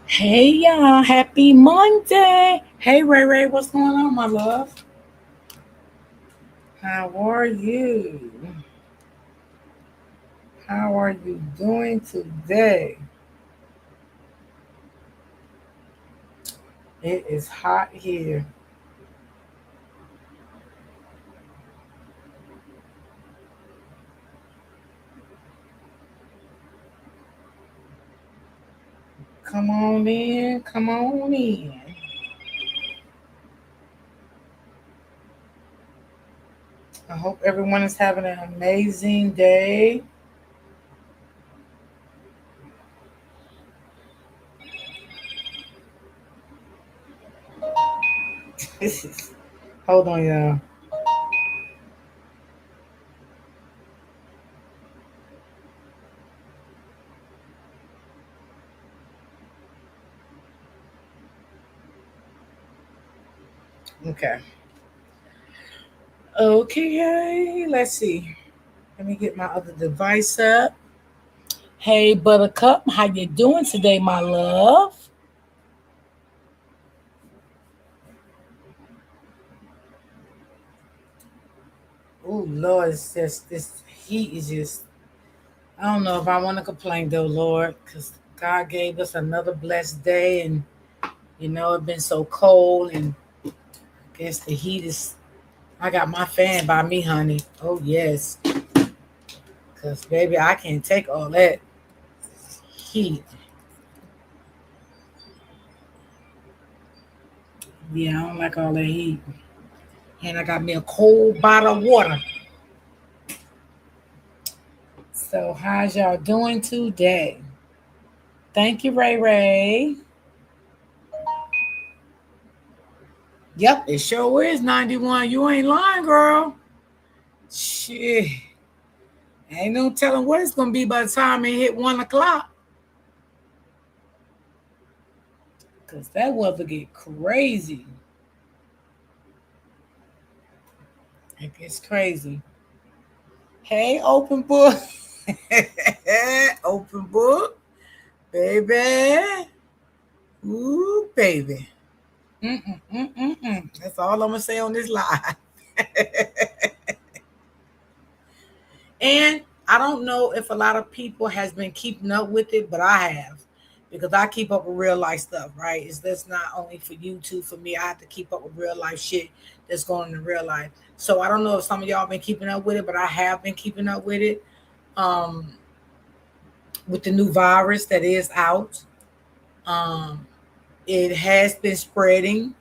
Hey y'all, happy Monday. Hey Ray Ray, what's going on, my love? How are you? How are you doing today? It is hot here. Come on in, come on in. I hope everyone is having an amazing day. This is, hold on, y'all. Okay. Okay, let's see. Let me get my other device up. Hey Buttercup, how you doing today, my love? Oh Lord, it's just this heat is just. I don't know if I want to complain though, Lord, because God gave us another blessed day, and it's been so cold, and I guess the heat is. I got my fan by me, honey. Oh yes, because baby, I can't take all that heat. Yeah, I don't like all that heat. And I got me a cold bottle of water. So how's y'all doing today? Thank you, Ray Ray. Yep, it sure is 91. You ain't lying, girl. Shit. Ain't no telling what it's gonna be by the time it hit 1 o'clock. Cause that weather get crazy. It gets crazy. Hey, open book. Open book. Baby. Ooh, baby. Mm-mm-mm-mm-mm. That's all I'm gonna say on this live. And I don't know if a lot of people has been keeping up with it, but I have. Because I keep up with real life stuff, right? It's that's not only for YouTube, for me. I have to keep up with real life shit that's going on in real life. So I don't know if some of y'all been keeping up with it, but I have been keeping up with it. Um, with the new virus that is out. Um, it has been spreading.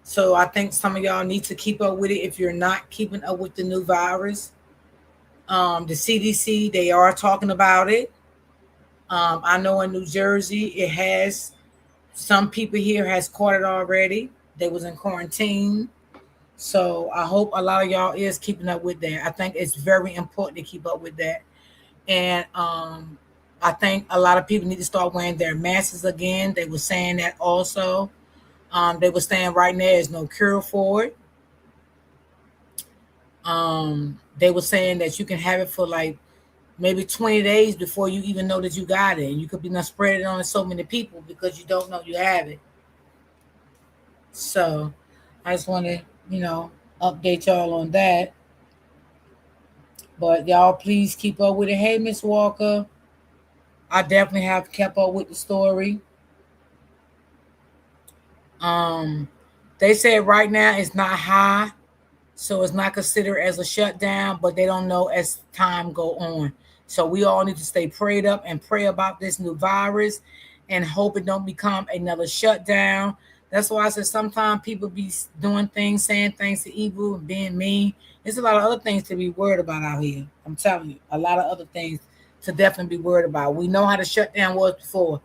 So I think some of y'all need to keep up with it if you're not keeping up with the new virus. The CDC, they are talking about it. I know in New Jersey, it has some people here has caught it already. They was in quarantine. So I hope a lot of y'all is keeping up with that. I think it's very important to keep up with that. And I think a lot of people need to start wearing their masks again. They were saying that also. They were saying right now there's no cure for it. They were saying that you can have it for like maybe 20 days before you even know that you got it. And you could be not spread it on so many people because you don't know you have it. So I just want to, you know, update y'all on that. But y'all please keep up with it. Hey, Miss Walker, I definitely have kept up with the story. Um, they said right now it's not high, so it's not considered as a shutdown, but they don't know as time go on. So we all need to stay prayed up and pray about this new virus and hope it don't become another shutdown. That's why I said sometimes people be doing things, saying things to evil, and being mean. There's a lot of other things to be worried about out here. I'm telling you, a lot of other things to definitely be worried about. We know how the shutdown was before.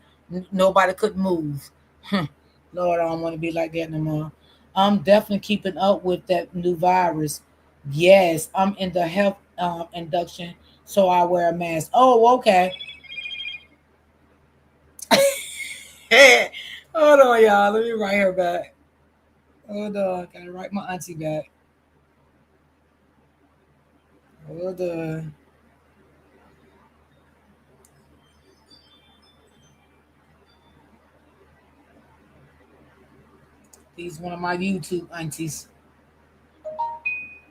Nobody could move. Lord, I don't want to be like that no more. I'm definitely keeping up with that new virus. Yes, I'm in the health induction, so I wear a mask. Oh, okay. Hold on, y'all. Let me write her back. Hold on. Gotta write my auntie back. Hold on. These one of my YouTube aunties.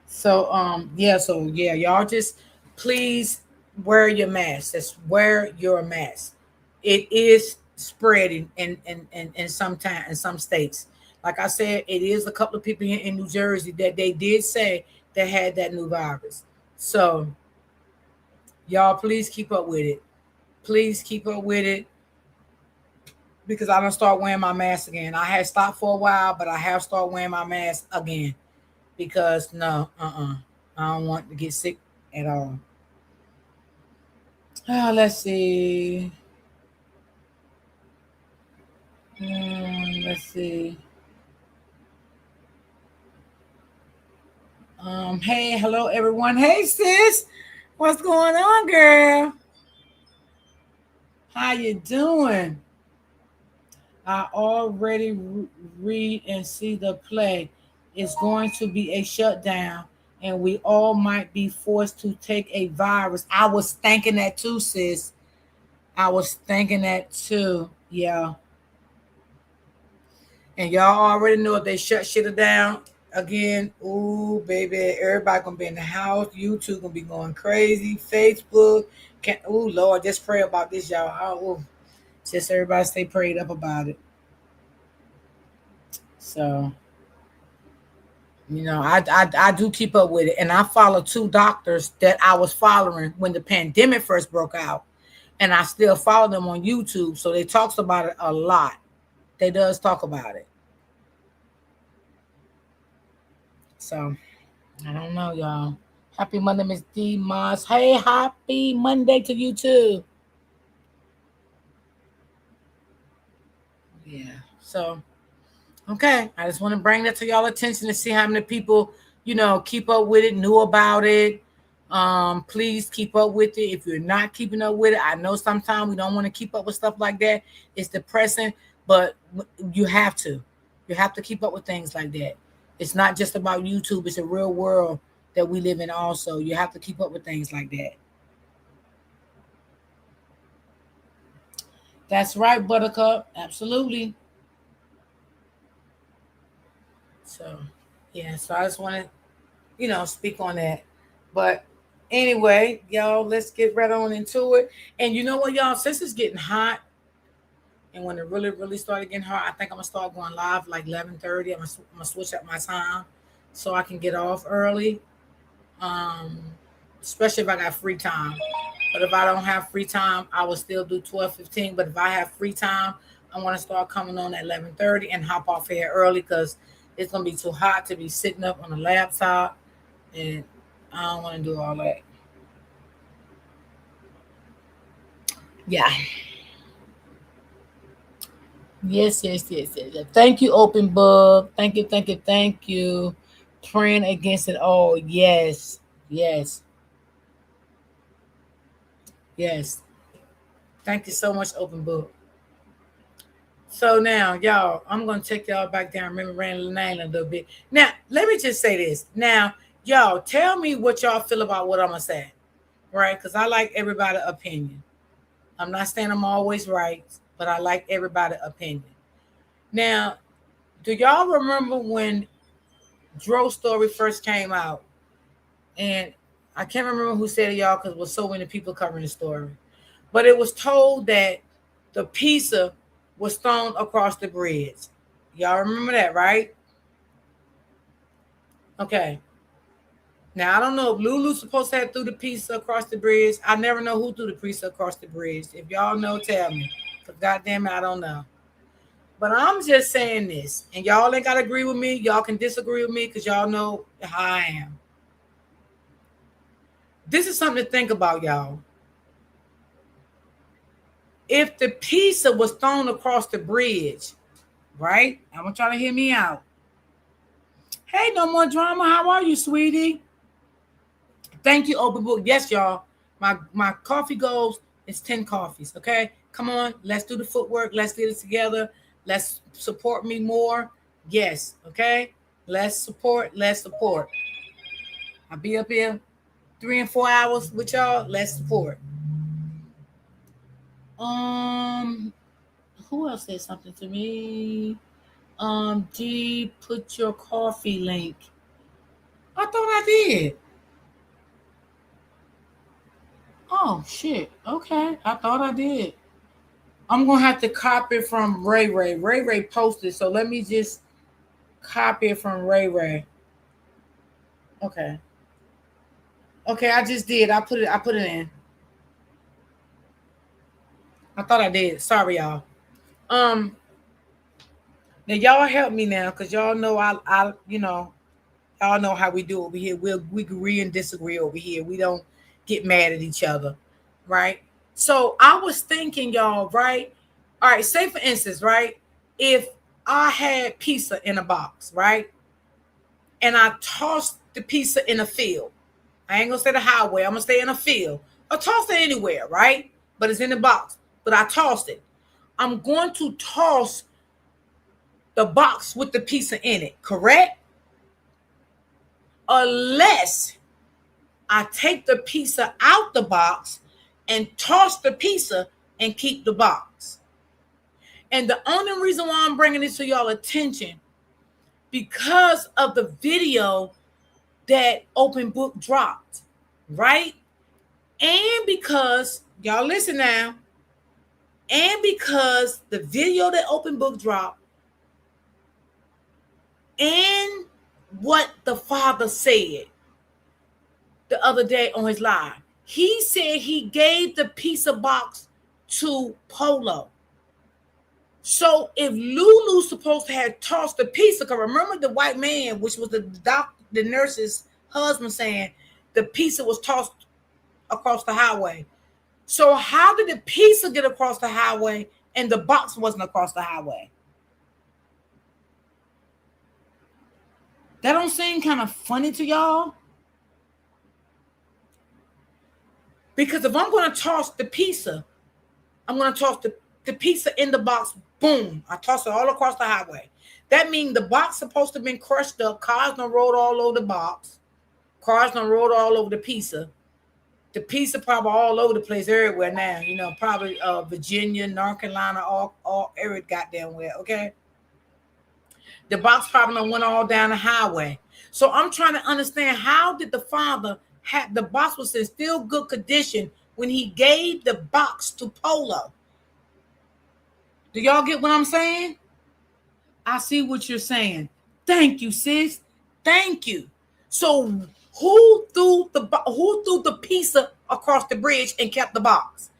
So y'all just please wear your mask. Just wear your mask. It is spreading in some time in some states. Like I said, it is a couple of people here in New Jersey that they did say they had that new virus. So y'all please keep up with it. Please keep up with it because I don't start wearing my mask again. I had stopped for a while, but I have started wearing my mask again because no, I don't want to get sick at all. Let's see. Let's see. Hey, hello everyone. Hey sis, what's going on, girl? How you doing? I already read and see the play. It's going to be a shutdown, and we all might be forced to take a virus. I was thinking that too, sis. I was thinking that too. Yeah. And y'all already know if they shut shit down again, ooh, baby, everybody gonna be in the house. YouTube gonna be going crazy. Facebook, can ooh, Lord, just pray about this, y'all. Just everybody stay prayed up about it. So, I do keep up with it, and I follow two doctors that I was following when the pandemic first broke out, and I still follow them on YouTube. So they talks about it a lot. They does talk about it. So I don't know, y'all. Happy Monday, Miss D Moss. Hey, happy Monday to you too. Yeah. So, okay. I just want to bring that to y'all attention to see how many people, keep up with it, knew about it. Please keep up with it. If you're not keeping up with it, I know sometimes we don't want to keep up with stuff like that. It's depressing, but you have to. You have to keep up with things like that. It's not just about YouTube, it's a real world that we live in also. You have to keep up with things like that. That's right, Buttercup. Absolutely. So, yeah, so I just want to, speak on that. But anyway, y'all, let's get right on into it. And you know what, y'all, since it's getting hot and when it really, really started getting hot, I think I'm going to start going live like 11:30. I'm gonna switch up my time so I can get off early, um, especially if I got free time. But if I don't have free time, I will still do 12:15. But if I have free time, I want to start coming on at 11:30 and hop off here early because it's gonna be too hot to be sitting up on the laptop, and I don't want to do all that. Yeah. Yes. Thank you, Open Book. Thank you, thank you, thank you. Praying against it all. Yes, yes, yes. Thank you so much, Open Book. So now, y'all, I'm gonna take y'all back down memory lane a little bit. Now, let me just say this. Now, y'all, tell me what y'all feel about what I'm gonna say, right? Because I like everybody's opinion. I'm not saying I'm always right, but I like everybody's opinion. Now, do y'all remember when Dro's story first came out? And I can't remember who said it, y'all, because there was so many people covering the story. But it was told that the pizza was thrown across the bridge. Y'all remember that, right? Okay. Now I don't know if Lulu's supposed to have threw the pizza across the bridge. I never know who threw the pizza across the bridge. If y'all know, tell me. Cause goddamn it, I don't know. But I'm just saying this, and y'all ain't gotta agree with me. Y'all can disagree with me because y'all know how I am. This is something to think about, y'all. If the pizza was thrown across the bridge, right? I want y'all to hear me out. Hey, no more drama. How are you, sweetie? Thank you, Open Book. Yes, y'all. My coffee goals is 10 coffees. Okay. Come on. Let's do the footwork. Let's get it together. Let's support me more. Yes. Okay. Let's support. Let's support. I'll be up here 3 and 4 hours with y'all. Let's support. Um, who else said something to me? D, put your coffee link. I thought I did. Oh shit. Okay. I thought I did. I'm gonna have to copy it from Ray Ray. Ray Ray posted, so let me just copy it from Ray Ray. Okay. Okay, I just did. I put it in. I thought I did. Sorry, y'all. Um Now y'all help me now, cause y'all know y'all know how we do over here. We agree and disagree over here. We don't get mad at each other, right? So I was thinking, y'all, right? All right, say for instance, right? If I had pizza in a box, right? And I tossed the pizza in a field. I ain't gonna say the highway, I'm gonna stay in a field. Or toss it anywhere, right? But it's in the box. But I tossed it. I'm going to toss the box with the pizza in it, correct? Unless I take the pizza out the box and toss the pizza and keep the box. And the only reason why I'm bringing this to y'all attention, because of the video that Open Book dropped, right? And because, y'all listen now, and because the video that Open Book dropped and what the father said the other day on his live. He said he gave the pizza box to Polo. So if Lulu's supposed to have tossed the pizza, because remember the white man, which was the nurse's husband, saying the pizza was tossed across the highway. So how did the pizza get across the highway and the box wasn't across the highway? That don't seem kind of funny to y'all? Because if I'm going to toss the pizza, I'm going to toss the pizza in the box. Boom. I toss it all across the highway. That means the box supposed to have been crushed up. Cars done rolled all over the box. Cars done rolled all over the pizza. The pizza probably all over the place everywhere now. You know, probably Virginia, North Carolina, all every goddamn where, okay? The box probably went all down the highway. So I'm trying to understand, how did the father have the box was in still good condition when he gave the box to Polo? Do y'all get what I'm saying? I see what you're saying. Thank you, sis. Thank you. So who threw the pizza across the bridge and kept the box?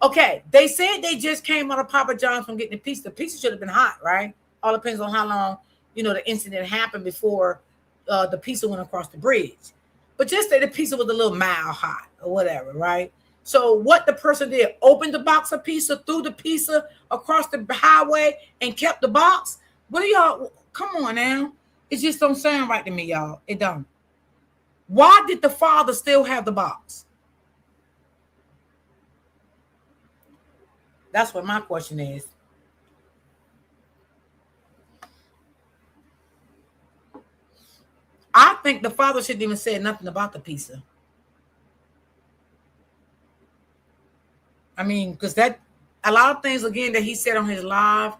Okay, they said they just came out of Papa John's from getting the pizza. The pizza should have been hot, right? All depends on how long the incident happened before the pizza went across the bridge. But just say the pizza was a little mild hot or whatever, right? So what the person did, opened the box of pizza, threw the pizza across the highway and kept the box? What are y'all? Come on now. It just don't sound right to me, y'all. It don't. Why did the father still have the box? That's what my question is. I think the father shouldn't even say nothing about the pizza. I mean, because that a lot of things again that he said on his live,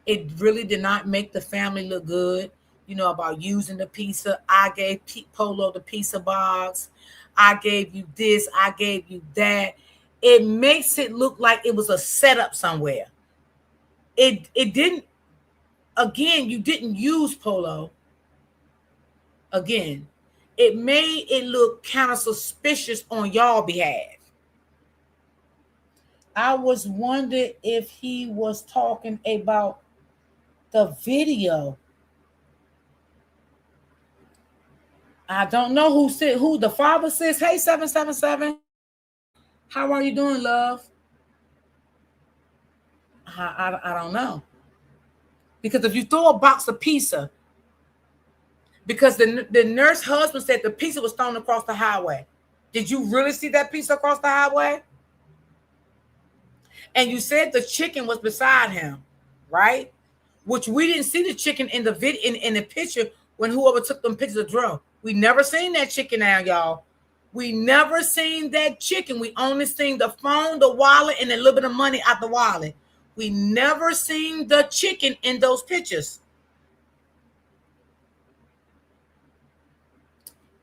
it really did not make the family look good. About using the pizza. I gave Polo the pizza box. I gave you this. I gave you that. It makes it look like it was a setup somewhere. It didn't. Again, you didn't use Polo. Again, it made it look kind of suspicious on y'all behalf. I was wondering if he was talking about the video. I don't know who the father says. Hey, 777. How are you doing, love? I don't know. Because if you throw a box of pizza, because the nurse husband said the pizza was thrown across the highway. Did you really see that pizza across the highway? And you said the chicken was beside him, right? Which we didn't see the chicken in the video in the picture when whoever took them pictures of drone. We never seen that chicken now, y'all. We never seen that chicken. We only seen the phone, the wallet, and a little bit of money out the wallet. We never seen the chicken in those pictures.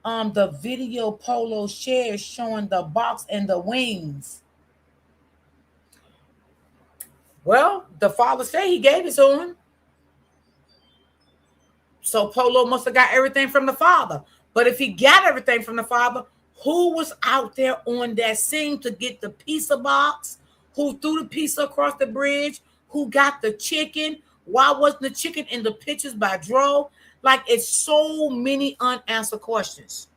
the video Polo shared showing the box and the wings. Well, the father said he gave it to him. So Polo must have got everything from the father. But if he got everything from the father, who was out there on that scene to get the pizza box? Who threw the pizza across the bridge? Who got the chicken? Why wasn't the chicken in the pictures by Dro? Like, it's so many unanswered questions.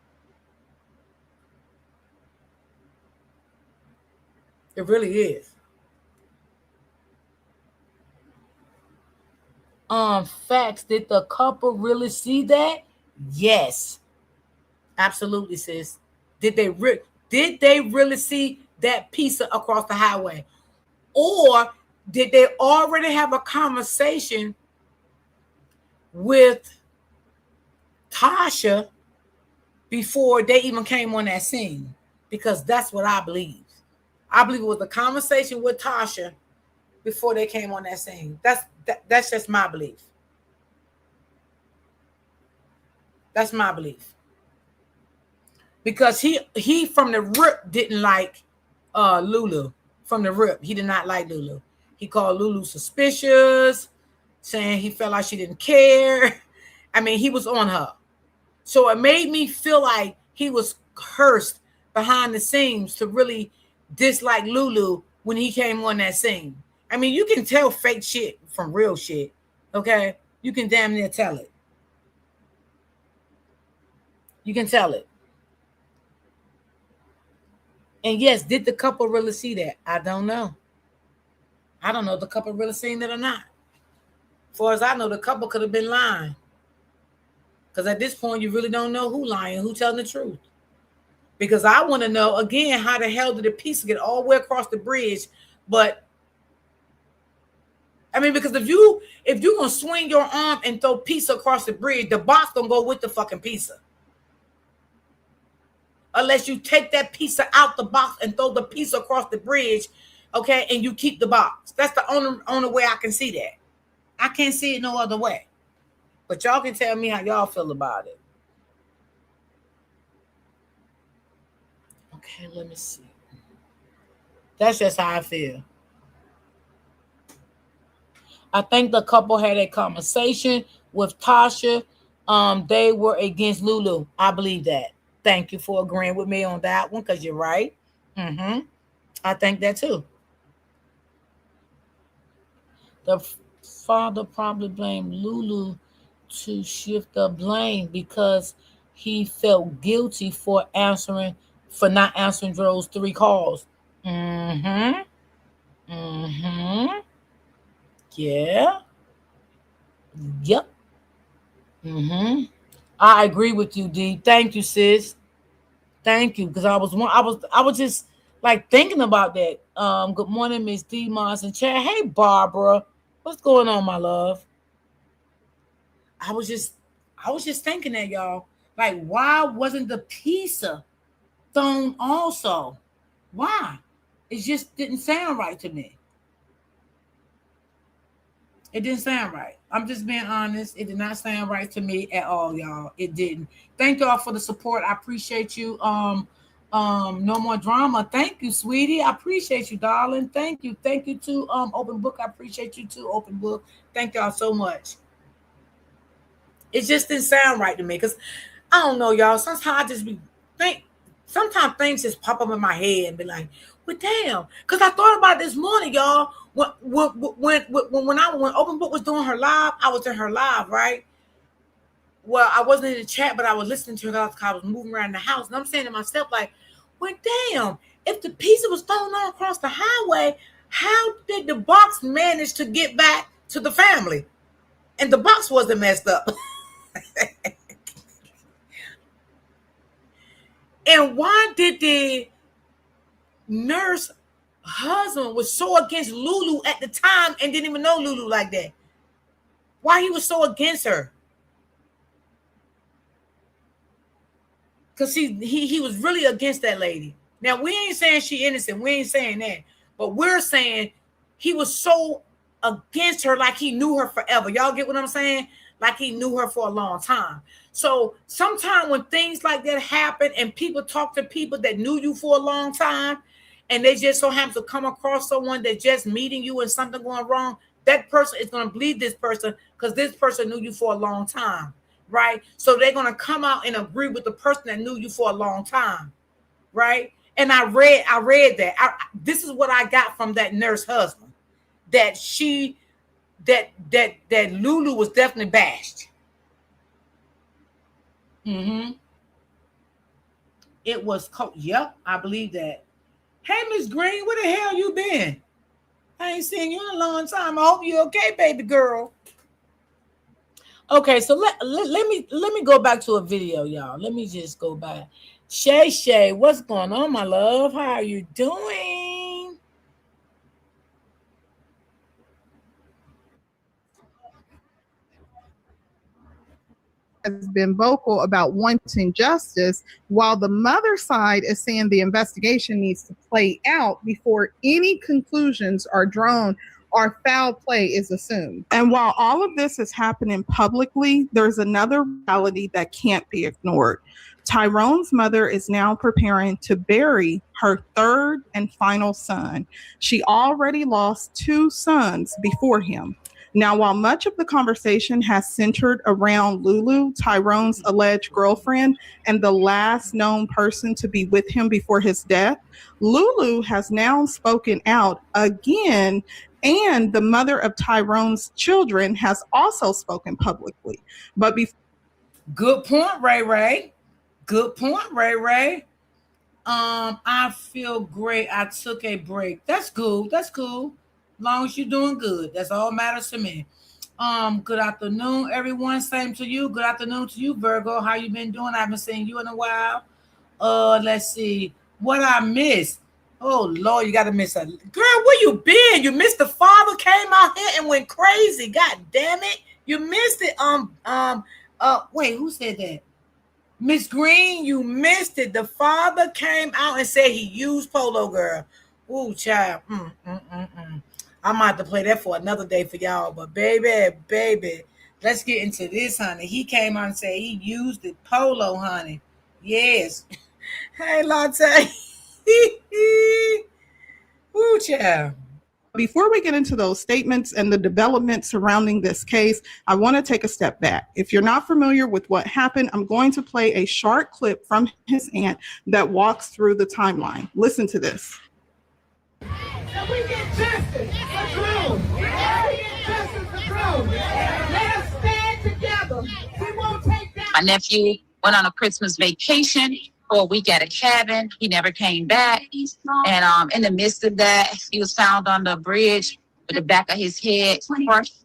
It really is. Facts. Did the couple really see that? Yes. Absolutely, sis. Did they really see that pizza across the highway? Or did they already have a conversation with Tasha before they even came on that scene? Because that's what I believe. I believe it was a conversation with Tasha before they came on that scene. That's just my belief. That's my belief. Because he from the rip didn't like Lulu. From the rip, he did not like Lulu. He called Lulu suspicious, saying he felt like she didn't care. I mean, he was on her. So it made me feel like he was cursed behind the scenes to really dislike Lulu when he came on that scene. I mean, you can tell fake shit from real shit, okay? You can damn near tell it. You can tell it. And yes, did the couple really see that? I don't know. I don't know if the couple really seen it or not. As far as I know, the couple could have been lying. Because at this point, you really don't know who lying, who telling the truth. Because I want to know, again, how the hell did the pizza get all the way across the bridge? But, I mean, because if you're going to swing your arm and throw pizza across the bridge, the box going to go with the fucking pizza. Unless you take that pizza out the box and throw the pizza across the bridge, okay, and you keep the box. That's the only way I can see that. I can't see it no other way. But y'all can tell me how y'all feel about it. Okay, let me see. That's just how I feel. I think the couple had a conversation with Tasha. They were against Lulu. I believe that. Thank you for agreeing with me on that one, because you're right. I think that too. The father probably blamed Lulu to shift the blame because he felt guilty for not answering Dro's 3 calls. Yeah. Yep. I agree with you, D. Thank you, sis. Thank you, because I was just like thinking about that. Good morning, Miss D. Moss and Chad. Hey, Barbara, what's going on, my love? I was just thinking that, y'all. Like, why wasn't the pizza thrown also? Why? It just didn't sound right to me. It didn't sound right. I'm just being honest. It did not sound right to me at all, y'all. It didn't. Thank y'all for the support. I appreciate you. No more drama. Thank you, sweetie. I appreciate you, darling. Thank you. Thank you too, Open Book. I appreciate you too, Open Book. Thank y'all so much. It just didn't sound right to me, because I don't know, y'all. Sometimes I just sometimes things just pop up in my head and be like, well, damn. Because I thought about it this morning, y'all. When Open Book was doing her live, I was in her live, right? Well, I wasn't in the chat, but I was listening to her because I was moving around the house. And I'm saying to myself, like, well, damn, if the pizza was thrown all across the highway, how did the box manage to get back to the family? And the box wasn't messed up. And why did the nurse husband was so against Lulu at the time and didn't even know Lulu like that? Why he was so against her? Because he was really against that lady. Now, we ain't saying she innocent. We ain't saying that. But we're saying he was so against her like he knew her forever. Y'all get what I'm saying? like he knew her for a long time. So sometimes when things like that happen and people talk to people that knew you for a long time, and they just so happen to come across someone that just meeting you and something going wrong, that person is going to believe this person because this person knew you for a long time, right? So they're going to come out and agree with the person that knew you for a long time, right? And I read that. This is what I got from that nurse husband, that that Lulu was definitely bashed. It was yep, I believe that. Hey, Miss Green, where the hell you been? I ain't seen you in a long time. I hope you're okay, baby girl. Okay, so let me go back to a video, y'all. Let me just go back. Shay, what's going on, my love? How are you doing? Has been vocal about wanting justice, while the mother side is saying the investigation needs to play out before any conclusions are drawn or foul play is assumed. And while all of this is happening publicly, there's another reality that can't be ignored. Tyrone's mother is now preparing to bury her third and final son. She already lost 2 sons before him. Now, while much of the conversation has centered around Lulu, Tyrone's alleged girlfriend, and the last known person to be with him before his death, Lulu has now spoken out again, and the mother of Tyrone's children has also spoken publicly. But good point, Ray. Good point, Ray. I feel great. I took a break. That's cool. Long as you're doing good, that's all matters to me. Good afternoon, everyone. Same to you. Good afternoon to you, Virgo. How you been doing? I haven't seen you in a while. Let's see what I missed. Oh Lord, you gotta miss her. Girl, where you been? You missed the father came out here and went crazy. God damn it, you missed it. Wait, who said that? Miss Green, you missed it. The father came out and said he used Polo Girl. Ooh, child. I might have to play that for another day for y'all. But baby, let's get into this, honey. He came out and said he used the Polo, honey. Yes. Hey, Latte. Ooh, child. Before we get into those statements and the development surrounding this case, I want to take a step back. If you're not familiar with what happened, I'm going to play a short clip from his aunt that walks through the timeline. Listen to this. And we get justice for Drew. We get justice for Drew. Let us stand together. We won't take that. My nephew went on a Christmas vacation for a week at a cabin. He never came back. And in the midst of that, he was found on the bridge with the back of his head crushed.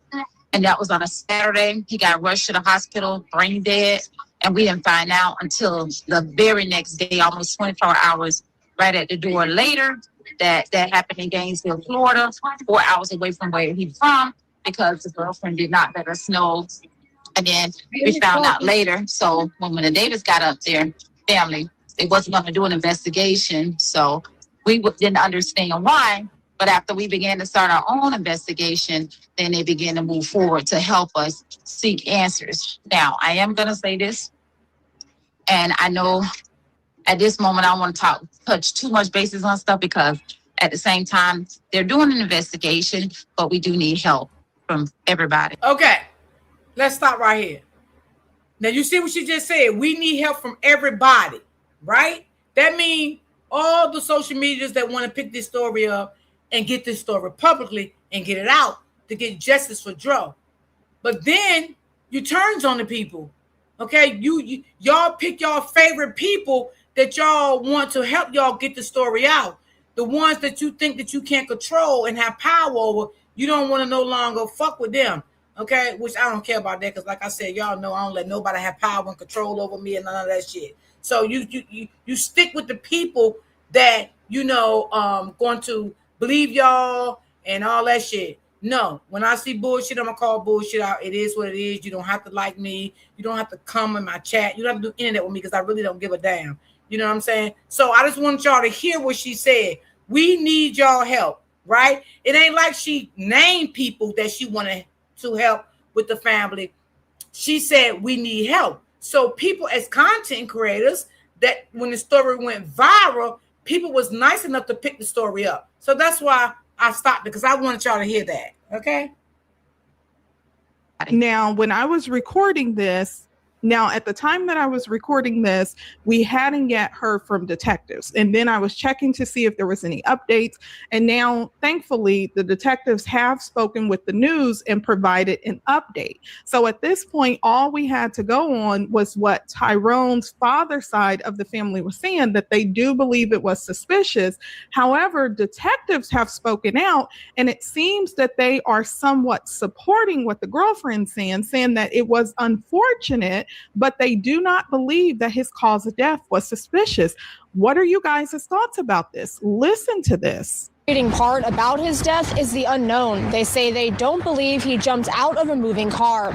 And that was on a Saturday. He got rushed to the hospital, brain dead. And we didn't find out until the very next day, almost 24 hours right at the door later. That happened in Gainesville, Florida, 4 hours away from where he's from, because his girlfriend did not let us know. And then we found out later. So when the Davis got up there, family, they wasn't going to do an investigation. So we didn't understand why. But after we began to start our own investigation, then they began to move forward to help us seek answers. Now, I am going to say this, and I know at this moment, I don't want to touch too much bases on stuff, because at the same time, they're doing an investigation, but we do need help from everybody. Okay, let's stop right here. Now, you see what she just said? We need help from everybody, right? That means all the social medias that want to pick this story up and get this story publicly and get it out to get justice for Dro. But then you turns on the people, okay? Y'all pick y'all favorite people that y'all want to help y'all get the story out. The ones that you think that you can't control and have power over, you don't want to no longer fuck with them, okay? Which I don't care about that, because like I said, y'all know I don't let nobody have power and control over me and none of that shit. So you stick with the people that going to believe y'all and all that shit. No, when I see bullshit, I'm gonna call bullshit out. It is what it is. You don't have to like me. You don't have to come in my chat. You don't have to do any of that with me, because I really don't give a damn. You know what I'm saying? So I just want y'all to hear what she said. We need y'all help, right? It ain't like she named people that she wanted to help with the family. she said we need help. So people as content creators, that when the story went viral, people was nice enough to pick the story up. So that's why I stopped, because I wanted y'all to hear that. Okay. Now, when I was recording this, now at the time that I was recording this, we hadn't yet heard from detectives. And then I was checking to see if there was any updates. And now, thankfully, the detectives have spoken with the news and provided an update. So at this point, all we had to go on was what Tyrone's father's side of the family was saying, that they do believe it was suspicious. However, detectives have spoken out, and it seems that they are somewhat supporting what the girlfriend's saying that it was unfortunate, but they do not believe that his cause of death was suspicious. What are you guys' thoughts about this? Listen to this. Part about his death is the unknown. They say they don't believe he jumped out of a moving car.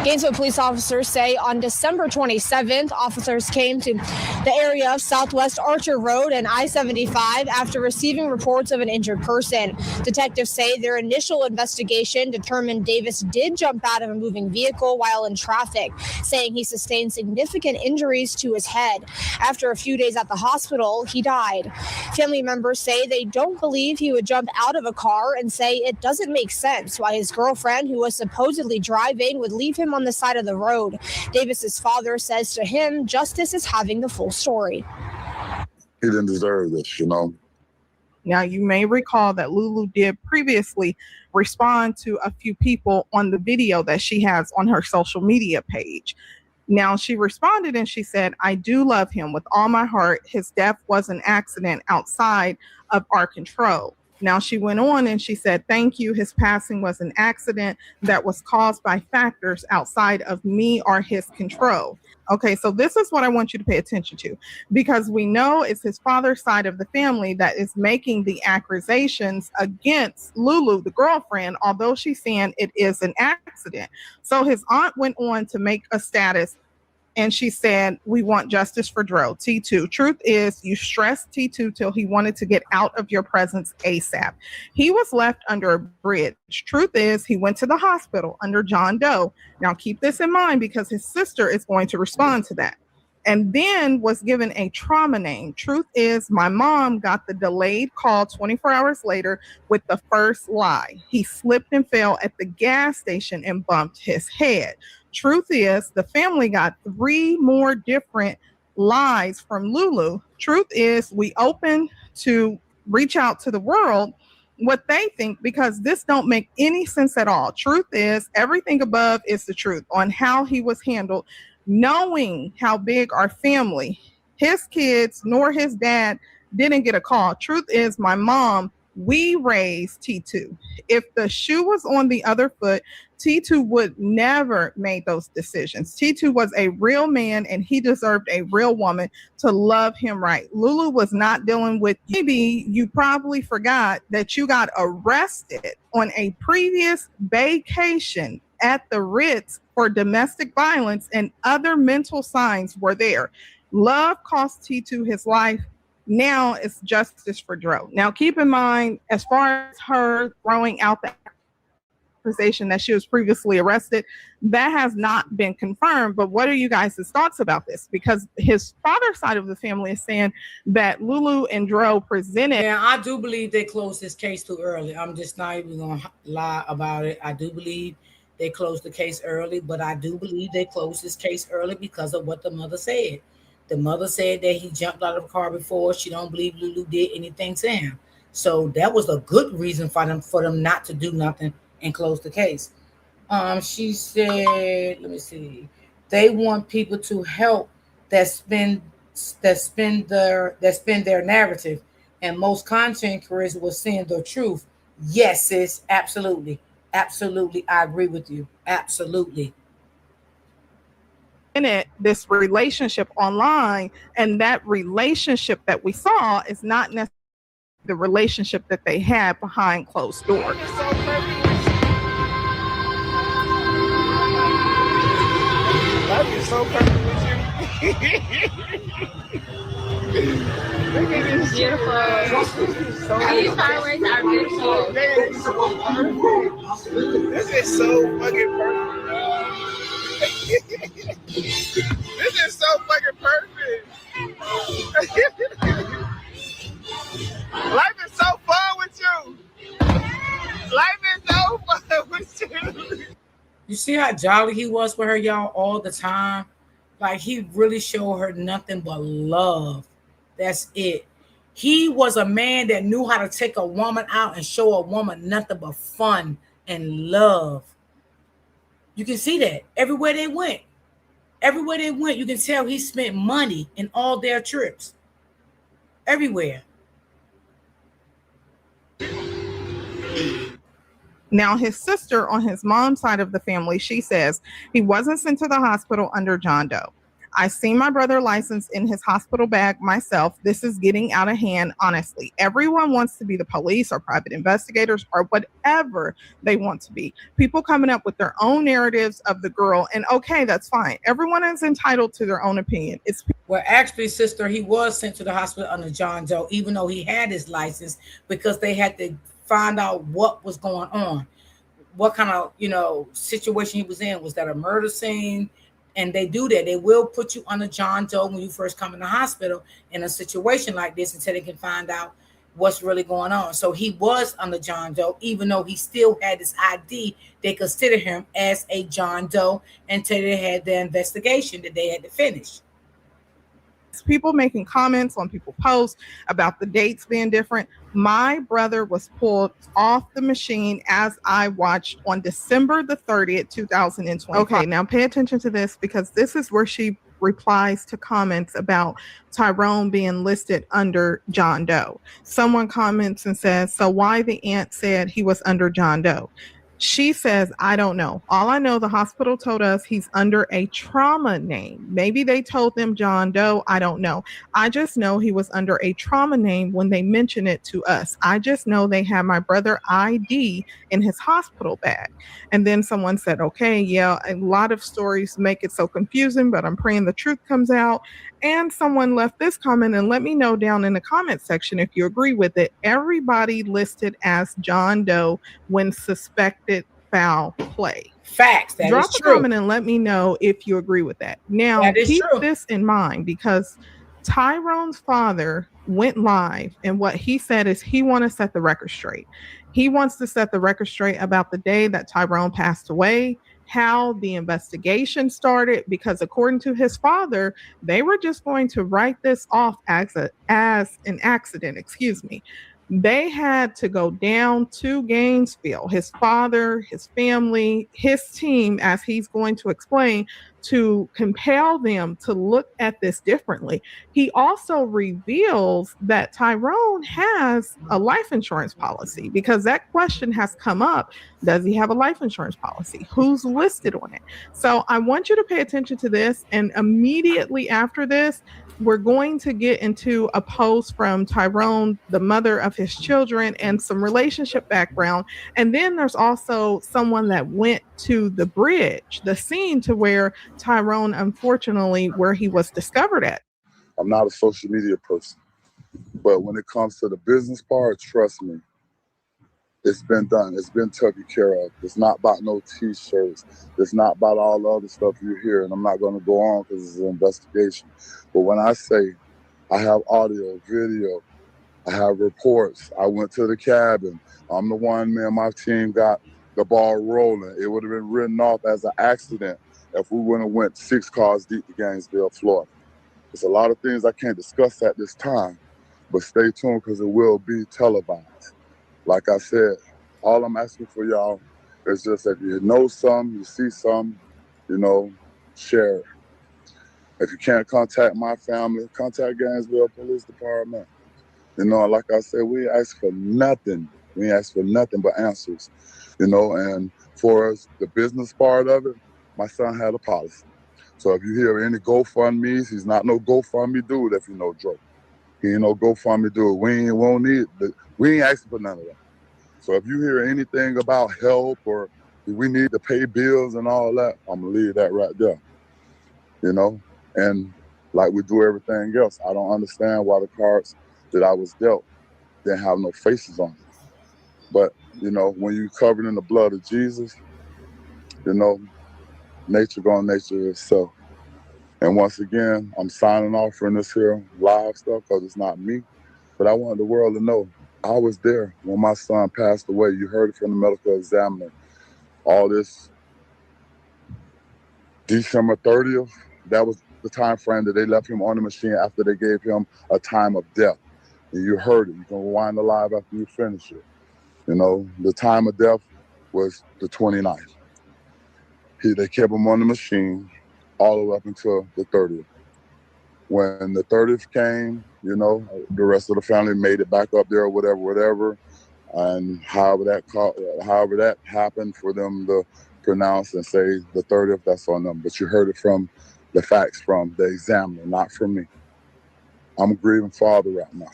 Gainesville police officers say on December 27th, officers came to the area of Southwest Archer Road and I-75 after receiving reports of an injured person. Detectives say their initial investigation determined Davis did jump out of a moving vehicle while in traffic, saying he sustained significant injuries to his head. After a few days at the hospital, he died. Family members say they don't believe he would jump out of a car and say it doesn't make sense why his girlfriend, who was supposedly driving, would leave him on the side of the road. Davis's father says to him, justice is having the full story. He didn't deserve this, you know. Now, you may recall that Lulu did previously respond to a few people on the video that she has on her social media page. Now, she responded and she said, I do love him with all my heart. His death was an accident outside of our control. Now, she went on and she said, thank you. His passing was an accident that was caused by factors outside of me or his control. Okay, so this is what I want you to pay attention to, because we know it's his father's side of the family that is making the accusations against Lulu, the girlfriend, although she's saying it is an accident. So his aunt went on to make a status, and she said, we want justice for Dro, T2. Truth is, you stressed T2 till he wanted to get out of your presence ASAP. He was left under a bridge. Truth is, he went to the hospital under John Doe. Now keep this in mind, because his sister is going to respond to that. And then was given a trauma name. Truth is, my mom got the delayed call 24 hours later with the first lie. He slipped and fell at the gas station and bumped his head. Truth is, the family got 3 more different lies from Lulu. Truth is, we open to reach out to the world what they think, because this don't make any sense at all. Truth is, everything above is the truth on how he was handled, knowing how big our family, his kids nor his dad didn't get a call. Truth is, my mom, we raised T2. If the shoe was on the other foot, T2 would never made those decisions. T2 was a real man, and he deserved a real woman to love him right. Lulu was not dealing with, maybe you probably forgot that you got arrested on a previous vacation at the Ritz for domestic violence, and other mental signs were there. Love cost T2 his life. Now it's justice for Dro. Now keep in mind, as far as her throwing out the accusation that she was previously arrested, that has not been confirmed. But what are you guys' thoughts about this? Because his father's side of the family is saying that Lulu and Dro presented. Yeah, I do believe they closed this case too early. I'm just not even going to lie about it. I do believe they closed the case early, but I do believe they closed this case early because of what the mother said. The mother said that he jumped out of the car before. She don't believe Lulu did anything to him. So that was a good reason for them not to do nothing and close the case. She said, let me see. They want people to help that spin their narrative. And most content creators were saying the truth. Yes, sis, absolutely. Absolutely. I agree with you. Absolutely. In it, this relationship online, and that relationship that we saw is not necessarily the relationship that they had behind closed doors. Life is so perfect with you. Look at this. Beautiful. These fireworks are beautiful. That is so perfect. This is so fucking perfect. This is so fucking perfect. Life is so fun with you. Life is so fun with you. You see how jolly he was with her, y'all, all the time? Like, he really showed her nothing but love. That's it. He was a man that knew how to take a woman out and show a woman nothing but fun and love. You can see that everywhere they went. Everywhere they went, you can tell he spent money in all their trips. Everywhere. Now, his sister on his mom's side of the family, she says he wasn't sent to the hospital under John Doe. I seen my brother license in his hospital bag myself. This is getting out of hand, honestly. Everyone wants to be the police or private investigators or whatever they want to be. People coming up with their own narratives of the girl, and okay, that's fine. Everyone is entitled to their own opinion. Well, actually, sister, he was sent to the hospital under John Doe, even though he had his license, because they had to find out what was going on, what kind of, situation he was in. Was that a murder scene? And they do that. They will put you under John Doe when you first come in the hospital in a situation like this until they can find out what's really going on. So he was under John Doe, even though he still had his ID. They consider him as a John Doe until they had the investigation that they had to finish. People making comments on people's posts about the dates being different. My brother was pulled off the machine as I watched on December the 30th, 2020. Okay, now pay attention to this, because this is where she replies to comments about Tyrone being listed under John Doe. Someone comments and says, so why the aunt said he was under John Doe? She says, I don't know. All I know, the hospital told us he's under a trauma name. Maybe they told them John Doe. I don't know. I just know he was under a trauma name when they mentioned it to us. I just know they had my brother ID in his hospital bag. And then someone said, okay, yeah, a lot of stories make it so confusing, but I'm praying the truth comes out. And someone left this comment, and let me know down in the comment section if you agree with it. Everybody listed as John Doe when suspected foul play. Facts. That Drop is a true. comment and let me know if you agree with that. Now, That is keep true. this in mind, because Tyrone's father went live, and what he said is he wants to set the record straight. He wants to set the record straight about the day that Tyrone passed away, how the investigation started, because according to his father, they were just going to write this off as an accident. They had to go down to Gainesville, his father, his family, his team, as he's going to explain, to compel them to look at this differently. He also reveals that Tyrone has a life insurance policy, because that question has come up. Does he have a life insurance policy? Who's listed on it? So I want you to pay attention to this. And immediately after this, we're going to get into a post from Tyrone, the mother of his children, and some relationship background. And then there's also someone that went to the bridge, the scene to where Tyrone, unfortunately, where he was discovered at. I'm not a social media person, but when it comes to the business part, trust me, it's been done. It's been taken care of. It's not about no T-shirts. It's not about all the other stuff you hear, and I'm not going to go on because it's an investigation. But when I say I have audio, video, I have reports, I went to the cabin, I'm the one, man, my team got the ball rolling. It would have been written off as an accident if we wouldn't have went 6 cars deep to Gainesville, Florida. There's a lot of things I can't discuss at this time, but stay tuned because it will be televised. Like I said, all I'm asking for y'all is just if you know some, you see some, share it. If you can't contact my family, contact Gainesville Police Department. Like I said, we ask for nothing. We ask for nothing but answers, and for us, the business part of it, my son had a policy. So if you hear any GoFundMe's, he's not no GoFundMe dude if you know Dre. He ain't no GoFundMe dude. We ain't asking for none of that. So if you hear anything about help or we need to pay bills and all that, I'm gonna leave that right there. And like we do everything else, I don't understand why the cards that I was dealt didn't have no faces on it. But when you covered in the blood of Jesus, nature gonna nature itself. And once again, I'm signing off from this here live stuff because it's not me. But I want the world to know I was there when my son passed away. You heard it from the medical examiner. All this December 30th, that was the time frame that they left him on the machine after they gave him a time of death. And you heard it. You can rewind the live after you finish it. You know, the time of death was the 29th. They kept him on the machine all the way up until the 30th. When the 30th came, you know, the rest of the family made it back up there, whatever. And however that happened for them to pronounce and say the 30th, that's on them. But you heard it from the facts from the examiner, not from me. I'm a grieving father right now.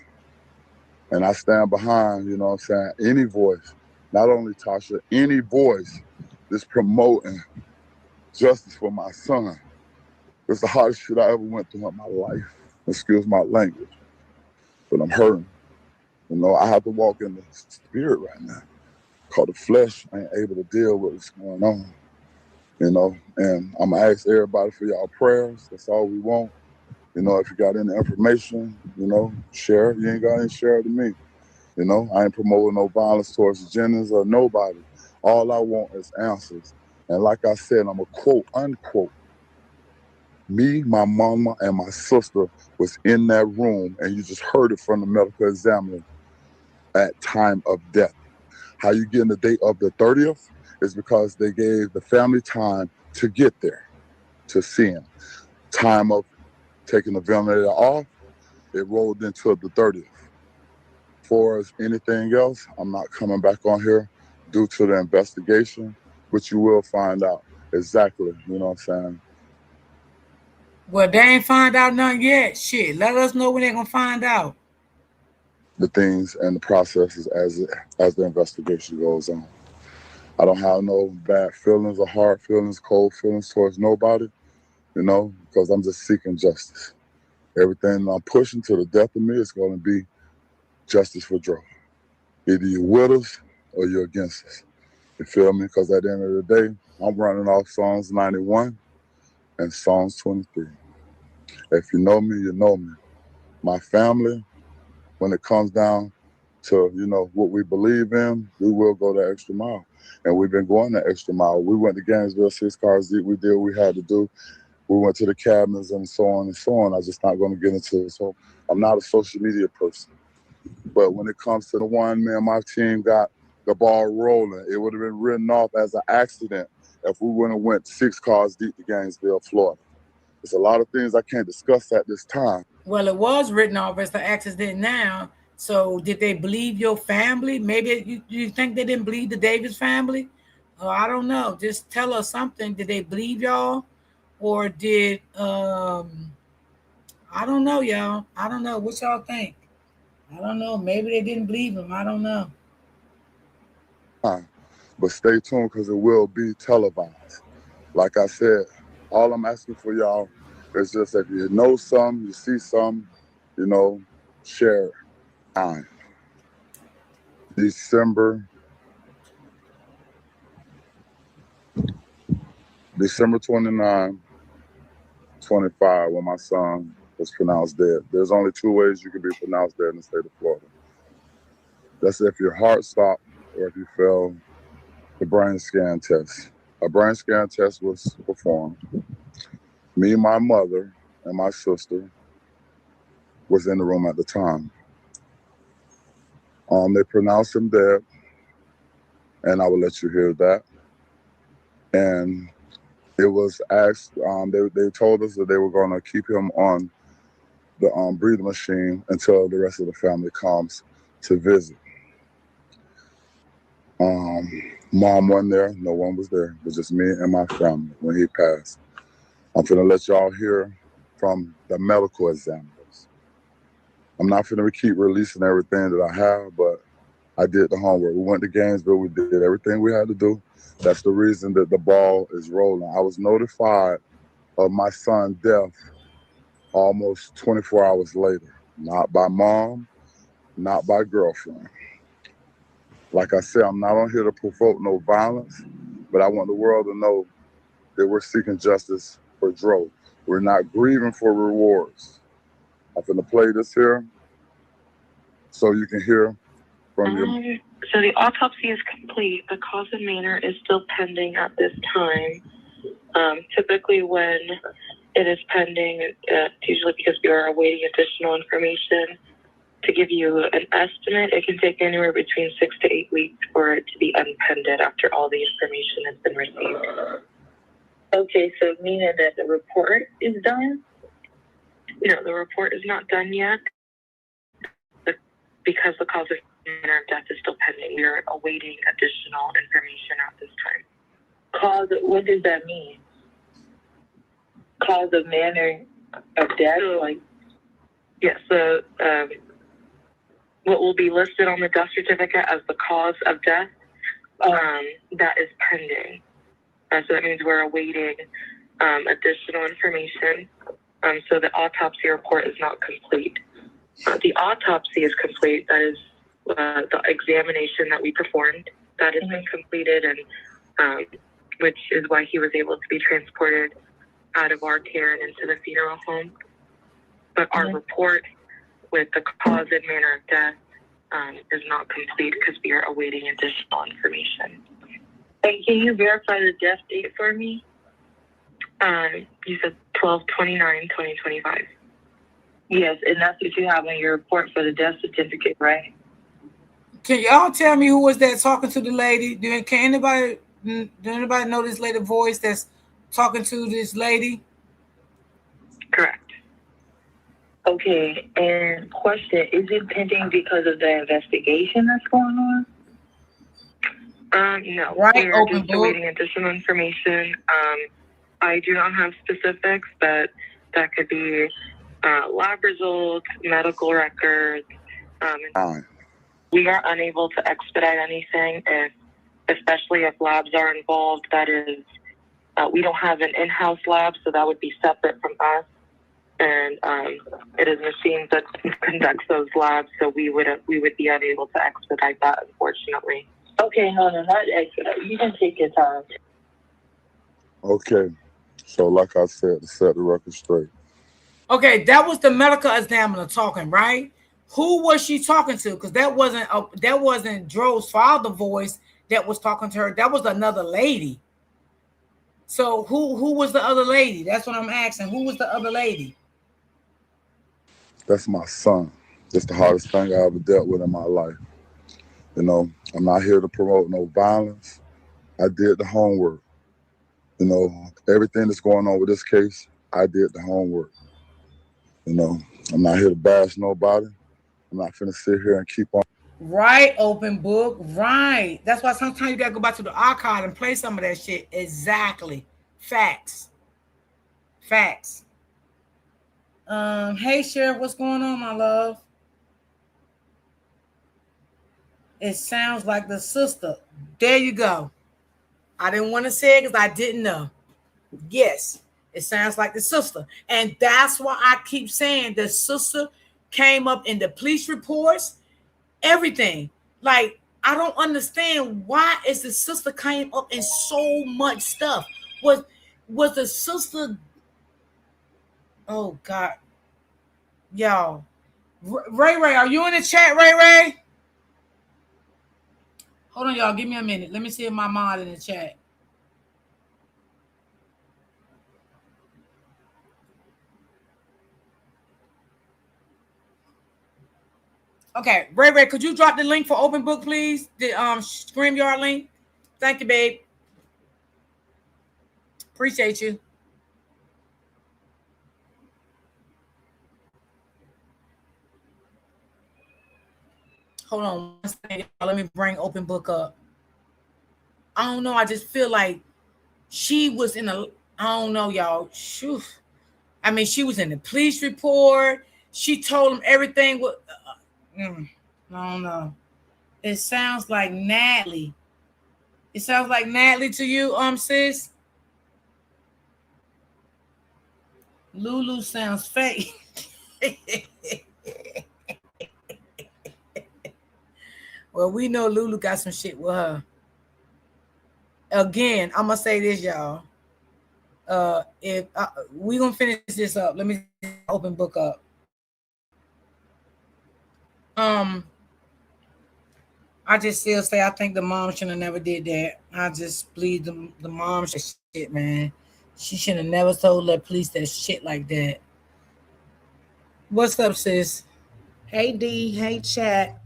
And I stand behind, you know what I'm saying, any voice, not only Tasha, any voice that's promoting justice for my son. It's the hardest shit I ever went through in my life. Excuse my language. But I'm hurting. You know, I have to walk in the spirit right now. Because the flesh ain't able to deal with what's going on. You know, and I'm going to ask everybody for y'all prayers. That's all we want. You know, if you got any information, you know, share it. You ain't got any, share it to me. You know, I ain't promoting no violence towards genders or nobody. All I want is answers. And like I said, I'm a quote, unquote. Me, my mama, and my sister was in that room, and you just heard it from the medical examiner at time of death. How you get in the date of the 30th is because they gave the family time to get there, to see him. Time of taking the ventilator off, it rolled into the 30th. For as anything else, I'm not coming back on here due to the investigation, which you will find out exactly, you know what I'm saying? Well, they ain't find out nothing yet. Shit, let us know when they're gonna find out. The things and the processes as the investigation goes on. I don't have no bad feelings or hard feelings, cold feelings towards nobody, you know, because I'm just seeking justice. Everything I'm pushing to the death of me is going to be justice for Dro. Either you're with us or you're against us. You feel me? Because at the end of the day, I'm running off Psalms 91 and Psalms 23. If you know me, you know me. My family, when it comes down to, you know, what we believe in, we will go the extra mile. And we've been going the extra mile. We went to Gainesville 6 cars deep. We did what we had to do. We went to the cabins and so on and so on. I'm just not going to get into it. So I'm not a social media person. But when it comes to the one, me and my team got the ball rolling. It would have been written off as an accident if we wouldn't have went 6 cars deep to Gainesville, Florida. There's a lot of things I can't discuss at this time. Well, it was written off as an accident now. So did they believe your family? Maybe you think they didn't believe the Davis family? I don't know. Just tell us something. Did they believe y'all? Or did I don't know, y'all. I don't know. What y'all think? I don't know. Maybe they didn't believe him. I don't know. But stay tuned because it will be televised. Like I said, all I'm asking for y'all is just if you know some, you see some, you know, share it. December 29, 25, when my son was pronounced dead. There's only 2 ways you can be pronounced dead in the state of Florida. That's if your heart stopped or if you failed the brain scan test. A brain scan test was performed. Me, my mother, and my sister was in the room at the time. They pronounced him dead, and I will let you hear that. And it was asked, they told us that they were going to keep him on the breathing machine until the rest of the family comes to visit. Mom wasn't there, no one was there. It was just me and my family when he passed. I'm finna let y'all hear from the medical examiners. I'm not finna keep releasing everything that I have, but I did the homework. We went to Gainesville, we did everything we had to do. That's the reason that the ball is rolling. I was notified of my son's death almost 24 hours later. Not by mom, not by girlfriend. Like I said, I'm not on here to provoke no violence, but I want the world to know that we're seeking justice for Dro. We're not grieving for rewards. I'm going to play this here so you can hear from your... So the autopsy is complete. The cause and manner is still pending at this time. Typically when it is pending, it's usually because we are awaiting additional information. To give you an estimate, it can take anywhere between 6 to 8 weeks for it to be unpended after all the information has been received. Okay, so meaning that the report is done? No, the report is not done yet. Because the cause of manner of death is still pending, we are awaiting additional information at this time. Cause, what does that mean? Cause of manner of death? Like, yes, so what will be listed on the death certificate as the cause of death, that is pending. So that means we're awaiting additional information. So the autopsy report is not complete. The autopsy is complete. That is the examination that we performed. That has been completed, and which is why he was able to be transported out of our care and into the funeral home. But our report with the cause and manner of death is not complete because we are awaiting additional information. And can you verify the death date for me? You said 12/29/2025. Yes, and that's what you have on your report for the death certificate, right? Can y'all tell me who was that talking to the lady? Do anybody know this lady voice that's talking to this lady? Correct. Okay, and question, is it pending because of the investigation that's going on? No, right, we're just awaiting additional information. I do not have specifics, but that could be lab results, medical records. We are unable to expedite anything, especially if labs are involved. That is, we don't have an in-house lab, so that would be separate from us. And it is machines that conducts those labs, so we would be unable to expedite that, unfortunately. Okay, no, not expedite. You can take your time. Okay, so like I said, to set the record straight. Okay, that was the medical examiner talking, right? Who was she talking to? Because that wasn't Dro's father voice that was talking to her. That was another lady. So who was the other lady? That's what I'm asking. Who was the other lady? That's my son. That's the hardest thing I ever dealt with in my life. You know, I'm not here to promote no violence. I did the homework. You know, everything that's going on with this case, I did the homework. You know, I'm not here to bash nobody. I'm not finna sit here and keep on. Right, open book. Right. That's why sometimes you gotta go back to the archive and play some of that shit. Exactly. Facts. Facts. Hey Sheriff, what's going on, my love? It sounds like the sister. There you go. I didn't want to say it because I didn't know. Yes, it sounds like the sister. And that's why I keep saying the sister came up in the police reports, everything. Like, I don't understand why is the sister came up in so much stuff. Was the sister... Oh, God. Y'all. Ray, are you in the chat, Ray? Hold on, y'all. Give me a minute. Let me see if my mod in the chat. Okay, Ray, could you drop the link for Open Book, please? The StreamYard link. Thank you, babe. Appreciate you. Hold on one second. Let me bring Open Book up. I don't know. I just feel like she was in a... I don't know, y'all. Shoo. I mean, she was in the police report. She told him everything. I don't know. It sounds like Natalie. It sounds like Natalie to you, sis? Lulu sounds fake. Well, we know Lulu got some shit with her. Again, I'm going to say this, y'all. If we gonna finish this up, let me open book up. I just still say I think the mom should have never did that. I just believe the mom should shit, man. She should have never told the police that shit like that. What's up, sis? Hey D, hey chat.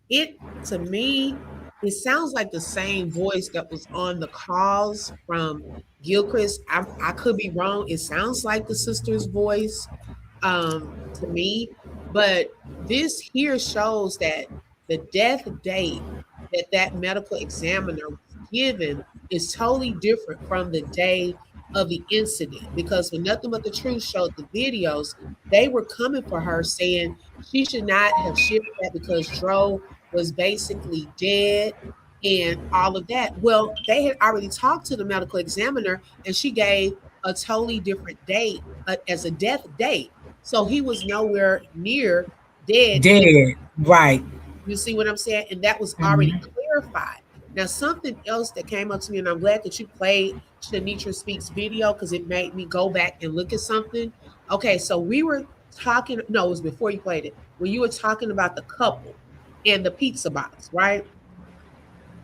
It to me, it sounds like the same voice that was on the calls from Gilchrist. I could be wrong. It sounds like the sister's voice, to me, but this here shows that the death date that medical examiner was given is totally different from the day of the incident, because when Nothing But the Truth showed the videos, they were coming for her saying she should not have shared that because Dro was basically dead and all of that. Well, they had already talked to the medical examiner and she gave a totally different date as a death date. So he was nowhere near dead. Dead, right. You see what I'm saying? And that was already clarified. Now, something else that came up to me, and I'm glad that you played Shanitra Speaks video because it made me go back and look at something. Okay, so we were talking, no, it was before you played it, when you were talking about the couple and the pizza box, right?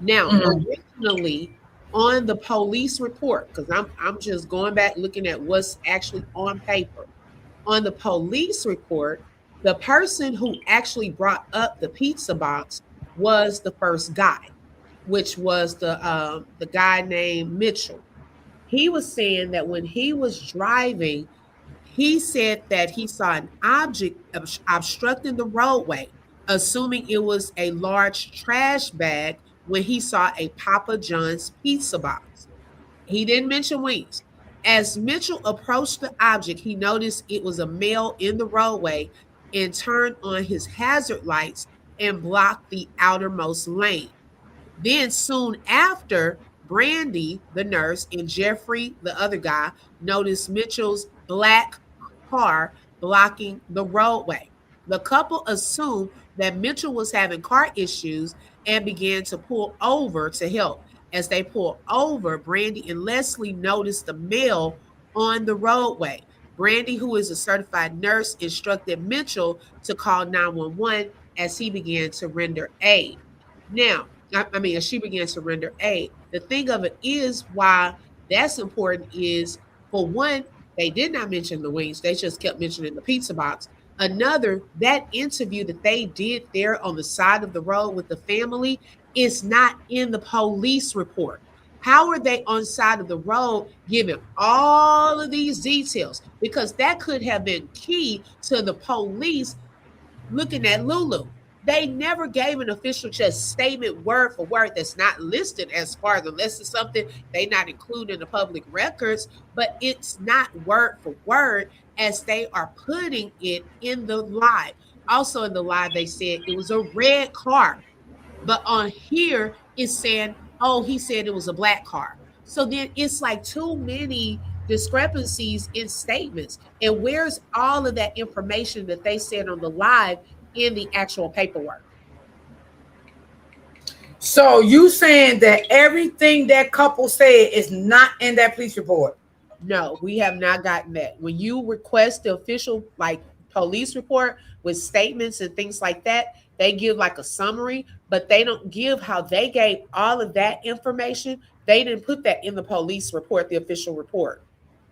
Now, originally on the police report, because I'm just going back looking at what's actually on paper. On the police report, the person who actually brought up the pizza box was the first guy, which was the guy named Mitchell. He was saying that when he was driving, he said that he saw an object obstructing the roadway, assuming it was a large trash bag when he saw a Papa John's pizza box. He didn't mention wings. As Mitchell approached the object, he noticed it was a male in the roadway and turned on his hazard lights and blocked the outermost lane. Then soon after, Brandy, the nurse, and Jeffrey, the other guy, noticed Mitchell's black car blocking the roadway. The couple assumed that Mitchell was having car issues and began to pull over to help. As they pulled over, Brandy and Leslie noticed the male on the roadway. Brandy, who is a certified nurse, instructed Mitchell to call 911 as he began to render aid. Now, as she began to render aid, the thing of it is why that's important is, for one, they did not mention the wings. They just kept mentioning the pizza box. Another, that interview that they did there on the side of the road with the family is not in the police report. How are they on side of the road giving all of these details? Because that could have been key to the police looking at Lulu. They never gave an official just statement word for word that's not listed as far as, unless it's something they not include in the public records, but it's not word for word as they are putting it in the live. Also in the live, they said it was a red car, but on here it's saying, oh, he said it was a black car. So then it's like too many discrepancies in statements. And where's all of that information that they said on the live in the actual paperwork? So you saying that everything that couple said is not in that police report? No, we have not gotten that. When you request the official police report with statements and things like that, they give like a summary, but they don't give how they gave all of that information. They didn't put that in the police report, the official report.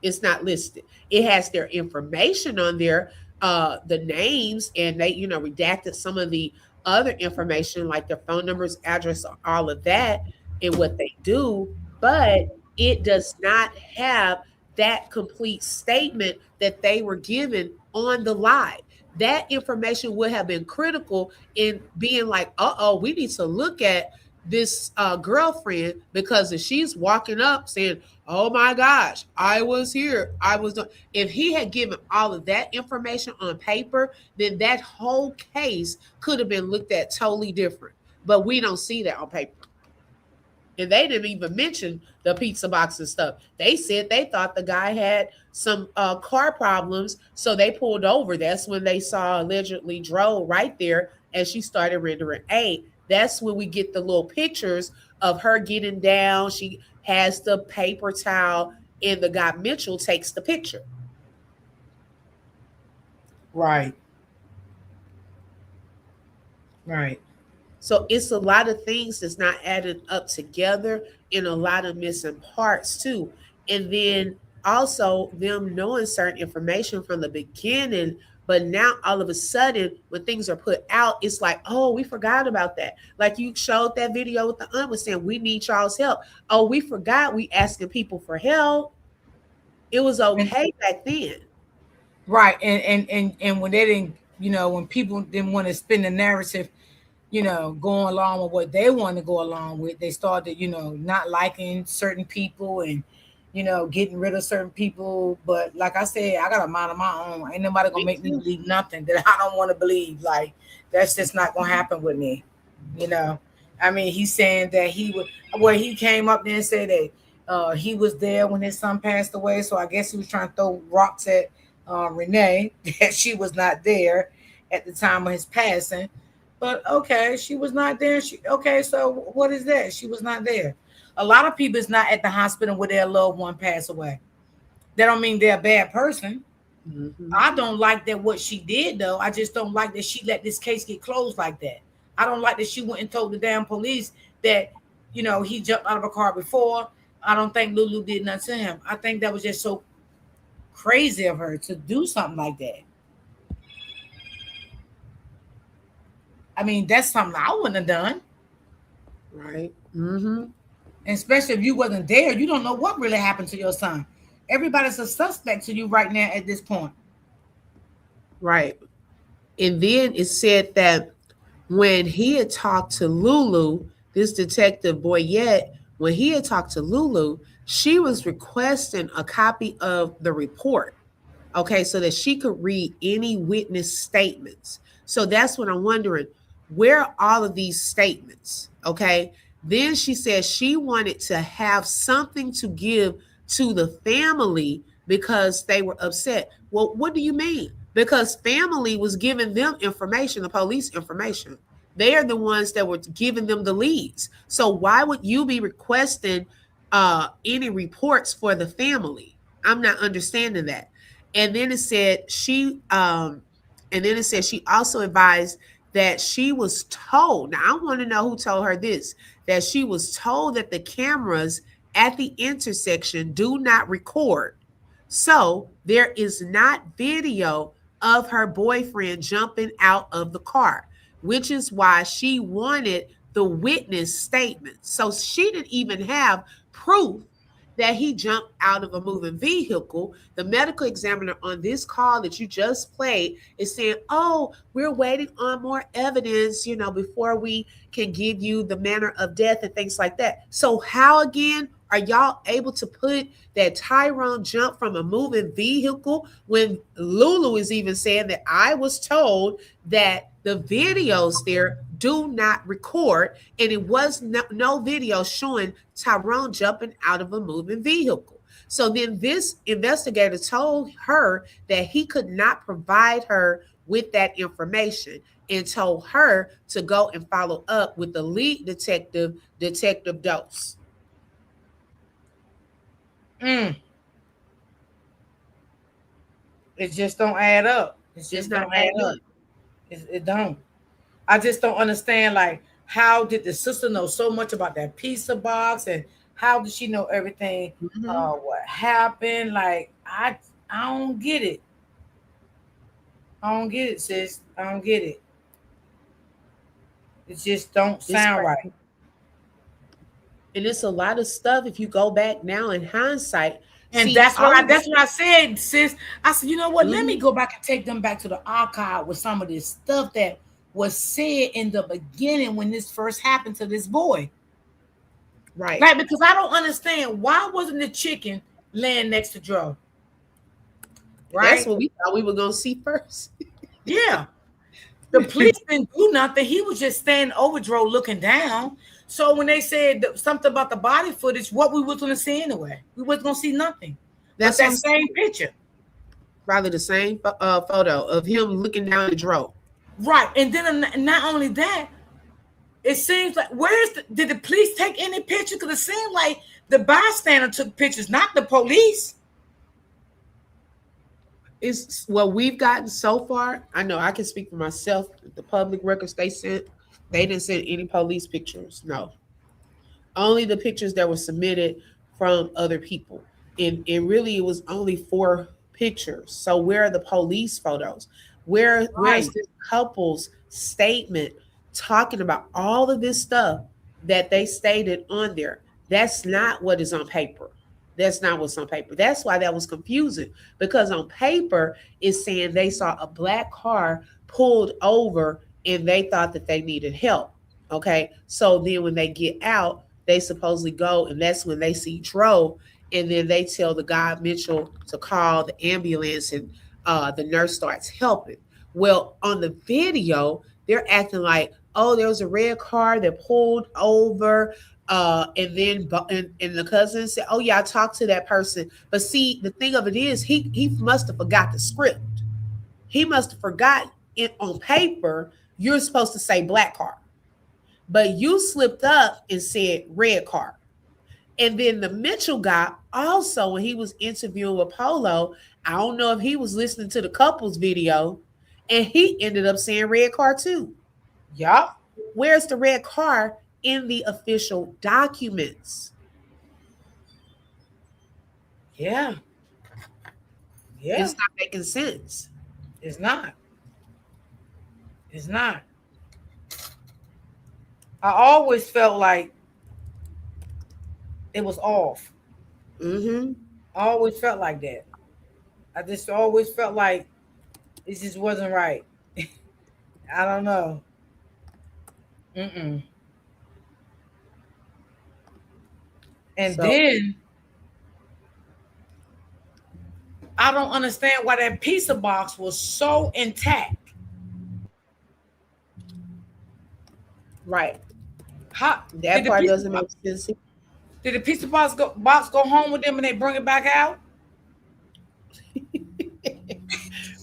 It's not listed. It has their information on there, the names, and they, redacted some of the other information like their phone numbers, address, all of that, and what they do, but it does not have that complete statement that they were given on the live. That information would have been critical in being like, we need to look at this girlfriend, because if she's walking up saying, oh my gosh, I was here, if he had given all of that information on paper, then that whole case could have been looked at totally different. But we don't see that on paper. And they didn't even mention the pizza box and stuff. They said they thought the guy had some car problems, so they pulled over. That's when they saw allegedly Dro right there, and she started rendering aid. That's when we get the little pictures of her getting down. She has the paper towel and the guy Mitchell takes the picture. Right. Right. So it's a lot of things that's not adding up together, and a lot of missing parts too. And then also them knowing certain information from the beginning, but now all of a sudden when things are put out, it's like, oh, we forgot about that. Like you showed that video with the aunt was saying, we need y'all's help. Oh, we forgot we asking people for help. It was okay back then. Right. And when they didn't, when people didn't want to spin the narrative, going along with what they want to go along with, they started, not liking certain people and, getting rid of certain people. But like I said, I got a mind of my own. Ain't nobody gonna make me believe nothing that I don't want to believe. Like, that's just not gonna happen with me. I mean, he's saying that he came up there and said that he was there when his son passed away. So I guess he was trying to throw rocks at Renee, that she was not there at the time of his passing. But okay, she was not there. So what is that? She was not there. A lot of people is not at the hospital where their loved one passed away. That don't mean they're a bad person. Mm-hmm. I don't like that what she did though. I just don't like that she let this case get closed like that. I don't like that she went and told the damn police that, he jumped out of a car before. I don't think Lulu did nothing to him. I think that was just so crazy of her to do something like that. I mean, that's something I wouldn't have done. Right. Mm-hmm. And especially if you wasn't there, you don't know what really happened to your son. Everybody's a suspect to you right now at this point. Right. And then it said that when he had talked to Lulu, this detective Boyette, when he had talked to Lulu, she was requesting a copy of the report, okay, so that she could read any witness statements. So that's what I'm wondering, where are all of these statements, okay? Then she said she wanted to have something to give to the family because they were upset. Well, what do you mean? Because family was giving them information, the police information. They are the ones that were giving them the leads. So why would you be requesting any reports for the family? I'm not understanding that. And then it said she also advised that she was told. Now I want to know who told her this, that she was told that the cameras at the intersection do not record. So there is not video of her boyfriend jumping out of the car, which is why she wanted the witness statement. So she didn't even have proof that he jumped out of a moving vehicle. The medical examiner on this call that you just played is saying, oh, we're waiting on more evidence, before we can give you the manner of death and things like that. So how, again, are y'all able to put that Tyrone jump from a moving vehicle when Lulu is even saying that I was told that the videos there do not record, and it was no video showing Tyrone jumping out of a moving vehicle. So then this investigator told her that he could not provide her with that information and told her to go and follow up with the lead detective, Detective Dose. It just don't add up. It just don't add up. It don't. I just don't understand, like, how did the sister know so much about that pizza box, and how did she know everything? What happened? Like, I don't get it. I don't get it, sis. I don't get it. It just don't sound right. And it's a lot of stuff if you go back now in hindsight. And that's what I said, sis. I said, you know what? Let me go back and take them back to the archive with some of this stuff that was said in the beginning when this first happened to this boy. Right. Like, because I don't understand, why wasn't the chicken laying next to Joe? Right. That's what we thought we were going to see first. Yeah. The police didn't do nothing. He was just standing over Joe looking down. So when they said something about the body footage, what we was going to see anyway? We wasn't going to see nothing. That's that same picture. Probably the same photo of him looking down the Joe. Right. And then not only that, It seems like did the police take any picture? Because it seemed like the bystander took pictures, not the police. It's what we've gotten so far. I know I can speak for myself. The public records they didn't send any police pictures. No, only the pictures that were submitted from other people. And really, it was only 4 pictures. So where are the police photos? Where's this couple's statement talking about all of this stuff that they stated on there? That's not what is on paper. That's not what's on paper. That's why that was confusing, because on paper it's saying they saw a black car pulled over and they thought that they needed help. Okay. So then when they get out, they supposedly go, and that's when they see Dro, and then they tell the guy Mitchell to call the ambulance, and the nurse starts helping. Well, on the video, they're acting like, oh, there was a red car that pulled over. And then and the cousin said, oh yeah, I talked to that person. But see, the thing of it is, he must have forgot the script. He must have forgot it on paper. You're supposed to say black car, but you slipped up and said red car. And then the Mitchell guy also, when he was interviewing with Polo, I don't know if he was listening to the couple's video, and he ended up saying red car too. Yeah. Where's the red car in the official documents? Yeah. Yeah. It's not making sense. It's not. It's not. I always felt like it was off. Mm-hmm. I always felt like that. I just always felt like it just wasn't right. I don't know. And then I don't understand why that pizza box was so intact. Right. How that part doesn't make sense. Did the pizza box go home with them and they bring it back out?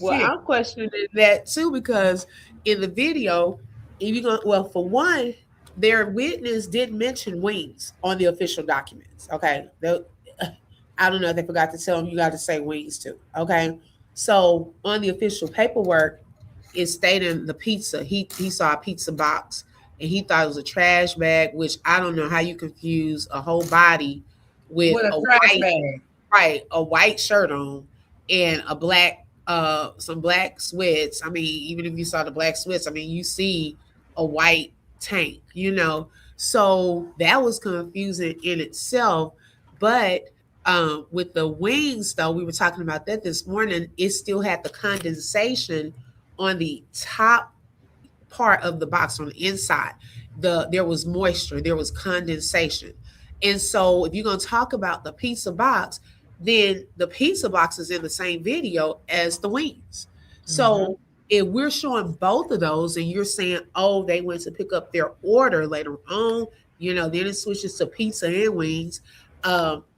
Well, I'm questioning that too, because in the video, if you go, well, for one, their witness did mention wings on the official documents. Okay. I don't know if they forgot to tell them you got to say wings too. Okay. So on the official paperwork, it's stating the pizza. He saw a pizza box and he thought it was a trash bag, which I don't know how you confuse a whole body with a trash bag. Right, a white shirt on and a black some black sweats. I mean, even if you saw the black sweats, I mean, you see a white tank, you know. So that was confusing in itself. But with the wings, though, we were talking about that this morning, it still had the condensation on the top part of the box on the inside. There was moisture, there was condensation. And so if you're going to talk about the pizza box, then the pizza box is in the same video as the wings. So if we're showing both of those and you're saying, oh, they went to pick up their order later on, you know, then it switches to pizza and wings.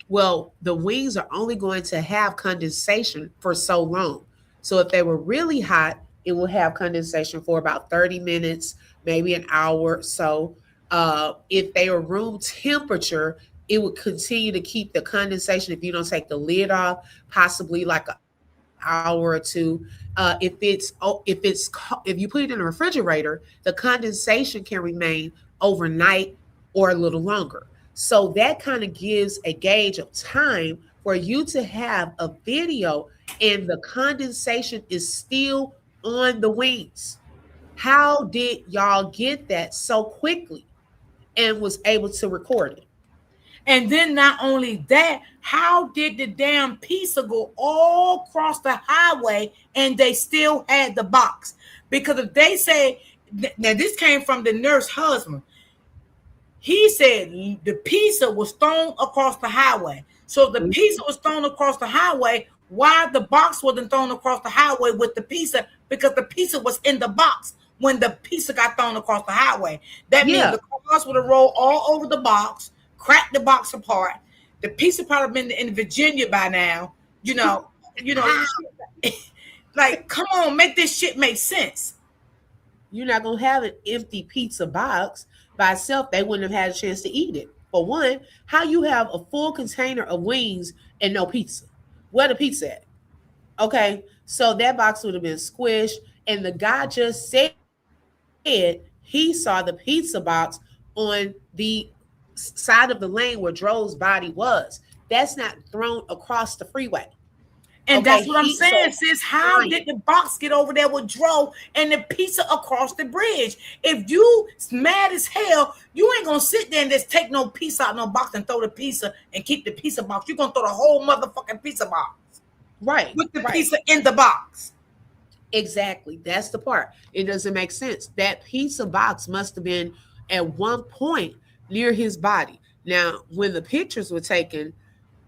Well, the wings are only going to have condensation for so long. So if they were really hot, it will have condensation for about 30 minutes, maybe an hour or so. If they are room temperature, it would continue to keep the condensation if you don't take the lid off, possibly like an hour or two. If you put it in a refrigerator, the condensation can remain overnight or a little longer. So that kind of gives a gauge of time for you to have a video and the condensation is still on the wings. How did y'all get that so quickly and was able to record it? And then not only that, how did the damn pizza go all across the highway and they still had the box? Because if they say, now this came from the nurse husband, he said the pizza was thrown across the highway. So the pizza was thrown across the highway. Why the box wasn't thrown across the highway with the pizza? Because the pizza was in the box when the pizza got thrown across the highway. That means the cars would have rolled all over the box, cracked the box apart. The pizza probably been in Virginia by now. You know, like, come on, make this shit make sense. You're not gonna have an empty pizza box, by itself, they wouldn't have had a chance to eat it. For one, how you have a full container of wings and no pizza? Where the pizza at? Okay, so that box would have been squished, and the guy just said he saw the pizza box on the side of the lane where Dro's body was. That's not thrown across the freeway. And that's what I'm saying, sis. How did the box get over there with Dro and the pizza across the bridge? If you mad as hell, you ain't gonna sit there and just take no piece out no box and throw the pizza and keep the pizza box. You're gonna throw the whole motherfucking pizza box. Right. With the pizza in the box. Exactly. That's the part. It doesn't make sense. That pizza box must have been at one point near his body. Now, when the pictures were taken,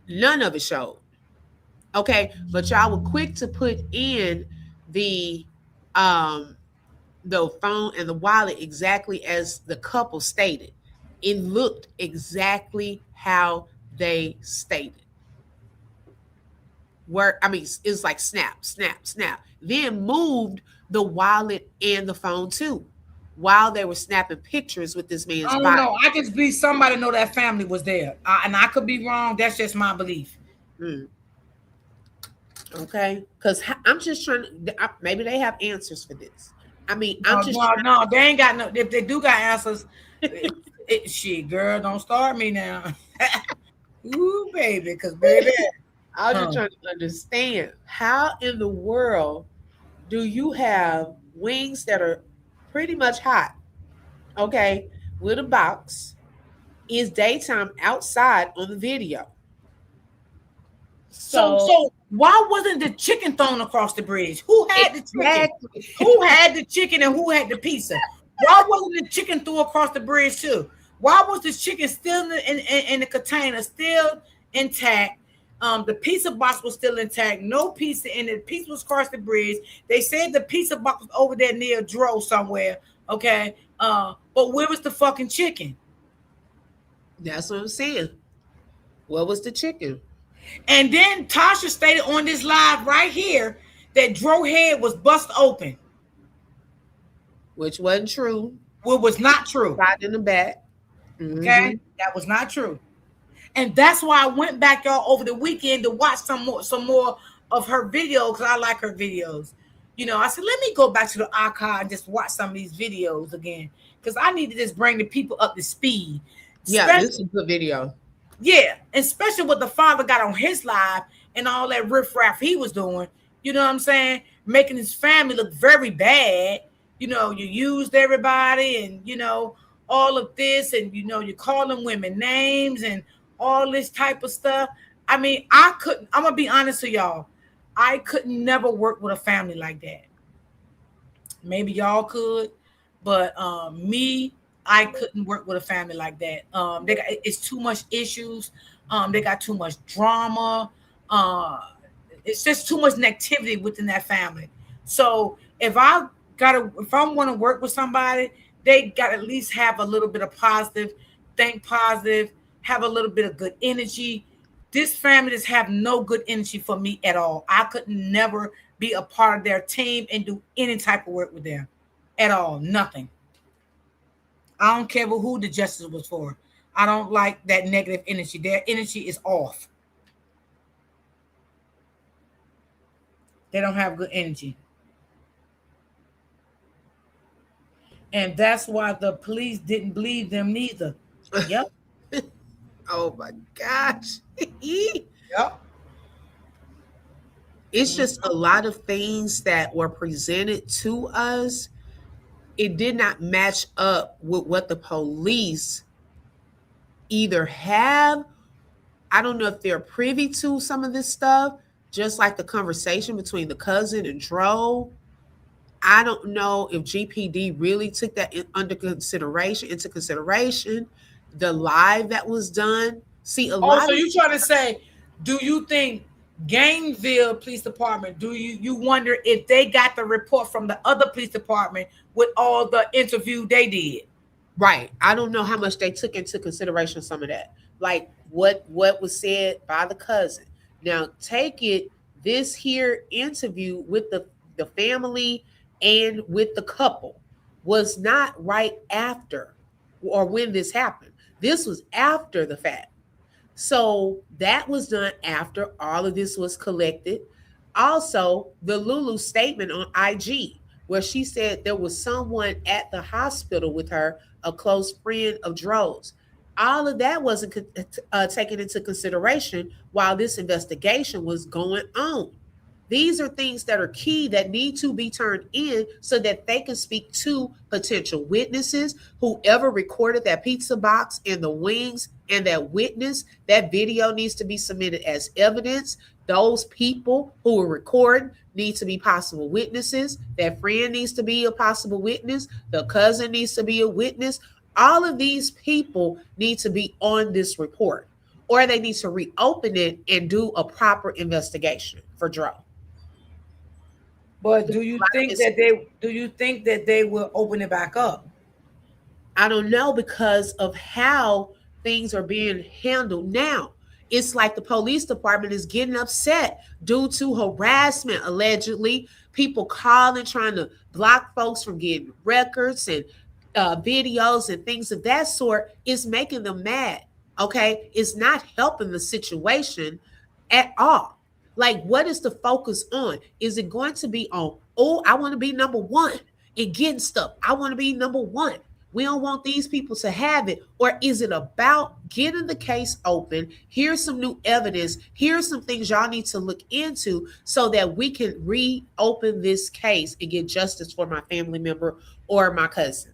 none of it showed. Okay, but y'all were quick to put in the phone and the wallet exactly as the couple stated. It looked exactly how they stated. It's like snap, snap, snap. Then moved the wallet and the phone too, while they were snapping pictures with this man's body. No, I just believe somebody know that family was there, and I could be wrong. That's just my belief. Okay, because I'm just trying to. Maybe they have answers for this. No, they ain't got no. If they do got answers, shit, girl, don't start me now. Ooh, baby, because baby. I was just trying to understand, how in the world do you have wings that are pretty much hot, okay, with a box, is daytime outside on the video? So why wasn't the chicken thrown across the bridge? Who had the chicken? Who had the chicken and who had the pizza? Why wasn't the chicken thrown across the bridge too? Why was the chicken still in the container, still intact? The pizza box was still intact. No pizza in it. The pizza was across the bridge. They said the pizza box was over there near Dro somewhere. Okay. But where was the fucking chicken? That's what I'm saying. What was the chicken? And then Tasha stated on this live right here that Dro head was bust open. Which wasn't true. Well, was not true. Right in the back. Okay. That was not true. And that's why I went back, y'all, over the weekend to watch some more of her videos, because I like her videos. You know, I said, let me go back to the archive and just watch some of these videos again, because I need to just bring the people up to speed. Yeah, this is a good video. Yeah, especially what the father got on his live and all that riffraff he was doing. You know what I'm saying? Making his family look very bad. You know, you used everybody and, you know, all of this, and, you know, you're calling women names and all this type of stuff. I mean, I'm going to be honest with y'all. I could never work with a family like that. Maybe y'all could, but me, I couldn't work with a family like that. It's too much issues. They got too much drama. It's just too much negativity within that family. So if I want to work with somebody, they got to at least have a little bit of positive, think positive, have a little bit of good energy. This family just have no good energy for me at all. I could never be a part of their team and do any type of work with them at all. Nothing. I don't care who the justice was for. I don't like that negative energy. Their energy is off. They don't have good energy. And that's why the police didn't believe them neither. Yep. Oh my gosh. Yep. It's just a lot of things that were presented to us. It did not match up with what the police either have. I don't know if they're privy to some of this stuff, just like the conversation between the cousin and Dro. I don't know if GPD really took that into consideration, the live that was done. See, a lot. So you trying to say, do you think Gainesville Police Department, do you wonder if they got the report from the other police department with all the interview they did? Right. I don't know how much they took into consideration some of that. Like what was said by the cousin. Now take it, this here interview with the family and with the couple was not right after or when this happened. This was after the fact. So that was done after all of this was collected. Also, the Lulu statement on IG, where she said there was someone at the hospital with her, a close friend of Dro's. All of that wasn't taken into consideration while this investigation was going on. These are things that are key that need to be turned in so that they can speak to potential witnesses. Whoever recorded that pizza box and the wings and that witness, that video needs to be submitted as evidence. Those people who were recording need to be possible witnesses. That friend needs to be a possible witness. The cousin needs to be a witness. All of these people need to be on this report, or they need to reopen it and do a proper investigation for Dro. But do you think that they will open it back up? I don't know, because of how things are being handled now. It's like the police department is getting upset due to harassment, allegedly. People calling, trying to block folks from getting records and videos and things of that sort. Is making them mad. Okay, it's not helping the situation at all. Like, what is the focus on? Is it going to be on, oh, I want to be number one in getting stuff? I want to be number one. We don't want these people to have it. Or is it about getting the case open? Here's some new evidence. Here's some things y'all need to look into so that we can reopen this case and get justice for my family member or my cousin,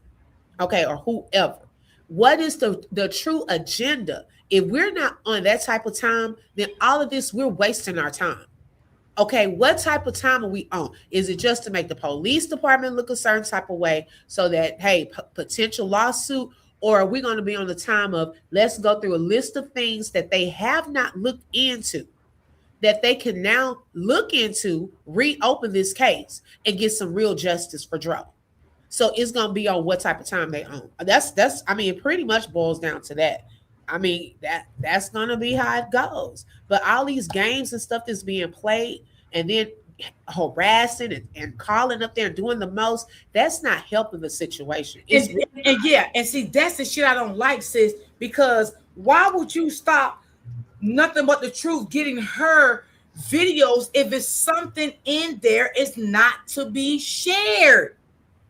okay, or whoever. What is the true agenda? If we're not on that type of time, then all of this, we're wasting our time. Okay, what type of time are we on? Is it just to make the police department look a certain type of way so that, hey, potential lawsuit? Or are we going to be on the time of, let's go through a list of things that they have not looked into, that they can now look into, reopen this case and get some real justice for Dro? So it's going to be on what type of time they own. That's I mean, it pretty much boils down to that. I mean, that's going to be how it goes. But all these games and stuff that's being played and then harassing and calling up there and doing the most, that's not helping the situation. And see, that's the shit I don't like, sis, because why would you stop nothing but the truth getting her videos if it's something in there is not to be shared?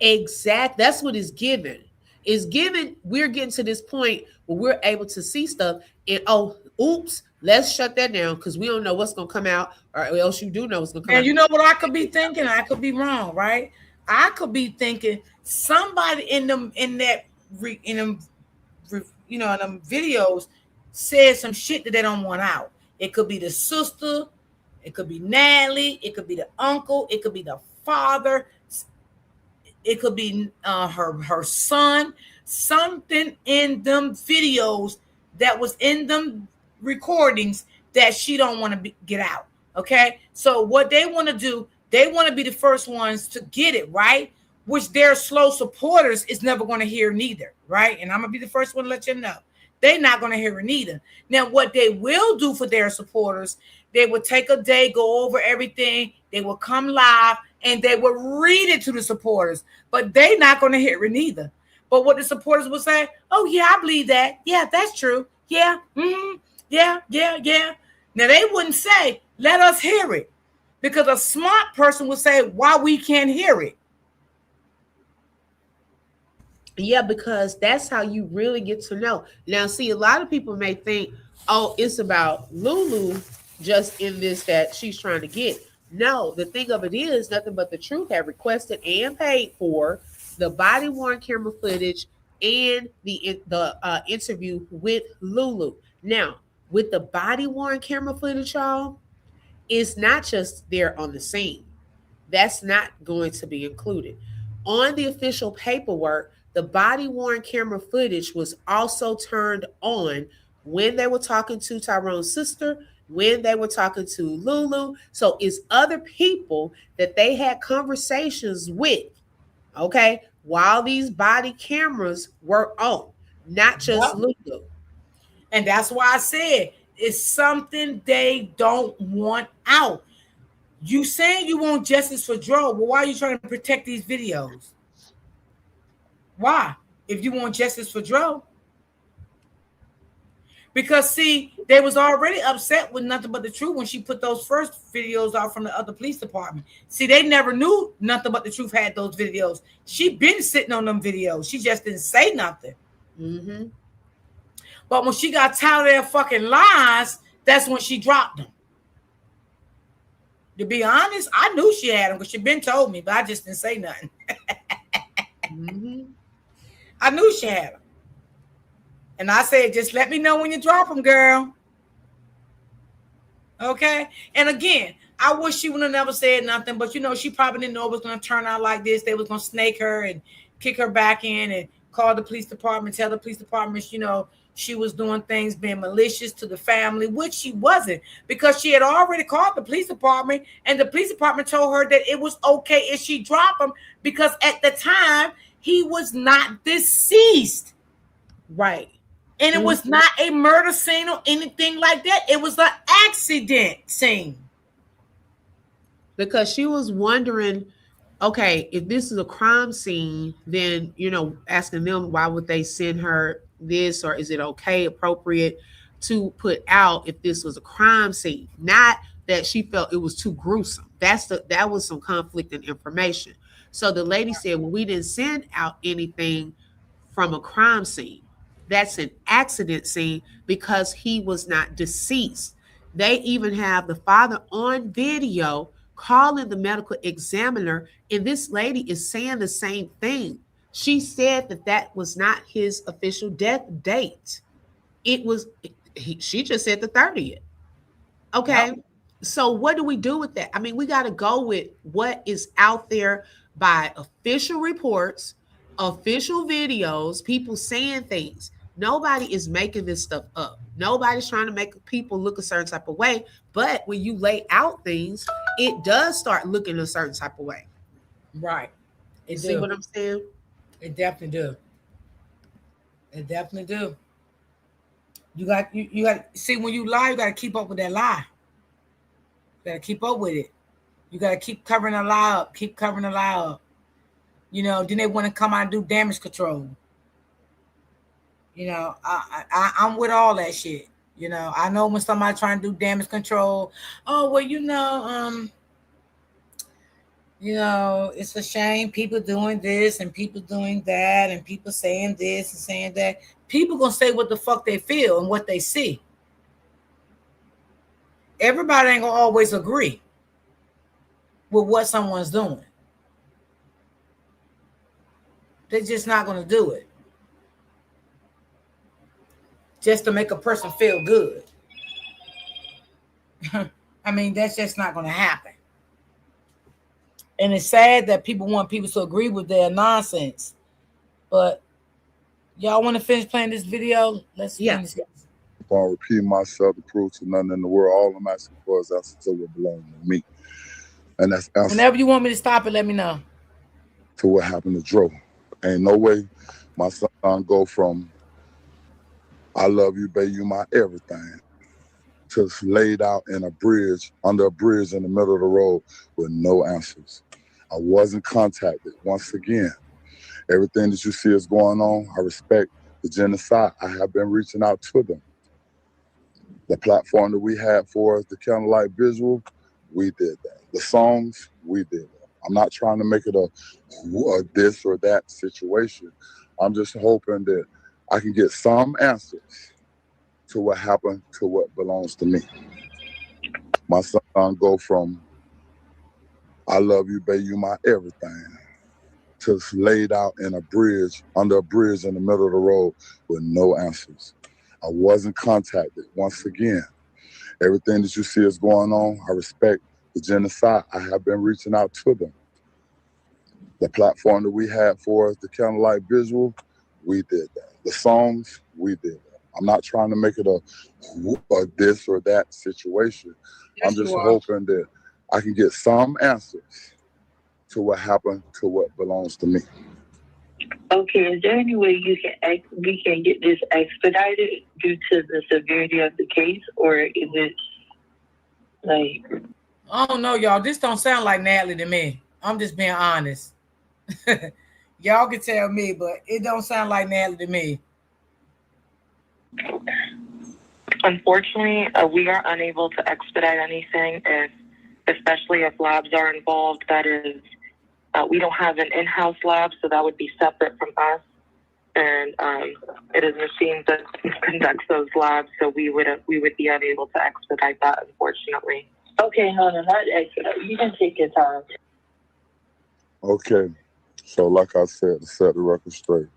Exactly. That's what it's given. It's given. We're getting to this point where we're able to see stuff and, oh, oops, let's shut that down because we don't know what's going to come out, or else you do know what's going to come out. And you know what I could be thinking? I could be wrong, right? I could be thinking somebody in them videos said some shit that they don't want out. It could be the sister, it could be Natalie, it could be the uncle, it could be the father, it could be her son. Something in them videos that was in them recordings that she don't want to get out. Okay, so what they want to do, they want to be the first ones to get it right, which their slow supporters is never going to hear neither, right? And I'm gonna be the first one to let you know they're not going to hear it neither. Now, what they will do for their supporters, they will take a day, go over everything, they will come live, and they will read it to the supporters, but they're not going to hear it neither. But what the supporters will say, oh, yeah, I believe that. Yeah, that's true. Yeah. Mm-hmm. Yeah. Now, they wouldn't say, let us hear it, because a smart person would say, why we can't hear it. Yeah, because that's how you really get to know. Now, see, a lot of people may think, oh, it's about Lulu just in this that she's trying to get. No, the thing of it is, Nothing But the Truth had requested and paid for the body-worn camera footage and the interview with Lulu. Now, with the body-worn camera footage, y'all, it's not just there on the scene. That's not going to be included. On the official paperwork, the body-worn camera footage was also turned on when they were talking to Tyrone's sister, when they were talking to Lulu. So it's other people that they had conversations with, okay, while these body cameras were on, not just Lulu. And that's why I said it's something they don't want out. You saying you want justice for Dro, but why are you trying to protect these videos? Why? if you want justice for Dro. Because see, they was already upset with Nothing But the Truth when she put those first videos out from the other police department. See, they never knew Nothing But the Truth had those videos. She been sitting on them videos. She just didn't say nothing. Mm-hmm. But when she got tired of their fucking lies, that's when she dropped them. To be honest, I knew she had them because she been told me, but I just didn't say nothing. Mm-hmm. I knew she had them. And I said, just let me know when you drop them, girl. Okay? And again, I wish she would have never said nothing, but you know, she probably didn't know it was going to turn out like this. They was going to snake her and kick her back in and call the police department, tell the police department, you know, she was doing things being malicious to the family, which she wasn't, because she had already called the police department, and the police department told her that it was okay if she dropped him because at the time he was not deceased. Right. And it was not a murder scene or anything like that. It was an accident scene. Because she was wondering, okay, if this is a crime scene, then, you know, asking them why would they send her this, or is it okay, appropriate to put out if this was a crime scene? Not that she felt it was too gruesome. That was some conflicting information. So the lady said, well, we didn't send out anything from a crime scene. That's an accident scene because he was not deceased. They even have the father on video calling the medical examiner, and this lady is saying the same thing. She said that was not his official death date. It was, she just said the 30th. Okay. Yep. So what do we do with that? I mean, we got to go with what is out there by official reports, official videos, people saying things. Nobody is making this stuff up. Nobody's trying to make people look a certain type of way. But when you lay out things, it does start looking a certain type of way. Right. You see what I'm saying? It definitely do. It definitely do. You got see, when you lie, you got to keep up with that lie. You got to keep up with it. You got to keep covering the lie up. Keep covering the lie up. You know, then they want to come out and do damage control. You know, I'm with all that shit. You know, I know when somebody trying to do damage control, oh, well, you know, it's a shame people doing this and people doing that and people saying this and saying that. People gonna say what the fuck they feel and what they see. Everybody ain't gonna always agree with what someone's doing. They're just not gonna do it. Just to make a person feel good. I mean, that's just not going to happen. And it's sad that people want people to agree with their nonsense. But y'all want to finish playing this video? Let's finish it. If I repeat myself to prove to none in the world, all I'm asking for is answer to what belongs to me. And that's answer. Whenever you want me to stop it, let me know. To what happened to Dro. Ain't no way my son go from I love you, baby, you my everything, just laid out in a bridge, under a bridge in the middle of the road with no answers. I wasn't contacted. Once again, everything that you see is going on, I respect the genocide. I have been reaching out to them. The platform that we had for us, the Candlelight Visual, we did that. The songs, we did that. I'm not trying to make it a this or that situation. I'm just hoping that I can get some answers to what happened to what belongs to me. My son go from I love you, baby, you my everything, just laid out in a bridge, under a bridge in the middle of the road with no answers. I wasn't contacted. Once again, everything that you see is going on, I respect the genocide. I have been reaching out to them. The platform that we had for us, the Candlelight Visual, we did that. The songs, we did that. I'm not trying to make it a this or that situation. Yes, I'm just hoping that I can get some answers to what happened to what belongs to me. Okay, is there any way we can get this expedited due to the severity of the case, or is it like? I don't know, y'all. This don't sound like Natalie to me. I'm just being honest. Y'all can tell me, but it don't sound like Natalie to me. Unfortunately, we are unable to expedite anything, especially if labs are involved. That is, we don't have an in-house lab, so that would be separate from us. And it is machines that conducts those labs, so we would be unable to expedite that, unfortunately. Okay, no, not expedite. You can take your time. Okay, so like I said, to set the record straight,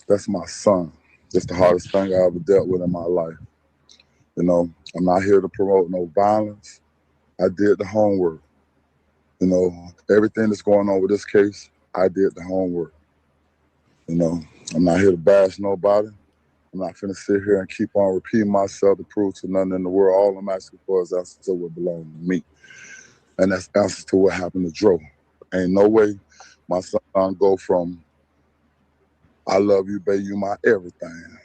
that's my son. That's the hardest thing I ever dealt with in my life. You know, I'm not here to promote no violence. I did the homework. You know, everything that's going on with this case, I did the homework. You know, I'm not here to bash nobody. I'm not finna sit here and keep on repeating myself to prove to nothing in the world. All I'm asking for is answers to what belongs to me. And that's answers to what happened to Dro. Ain't no way my son go from I love you, baby, you my everything,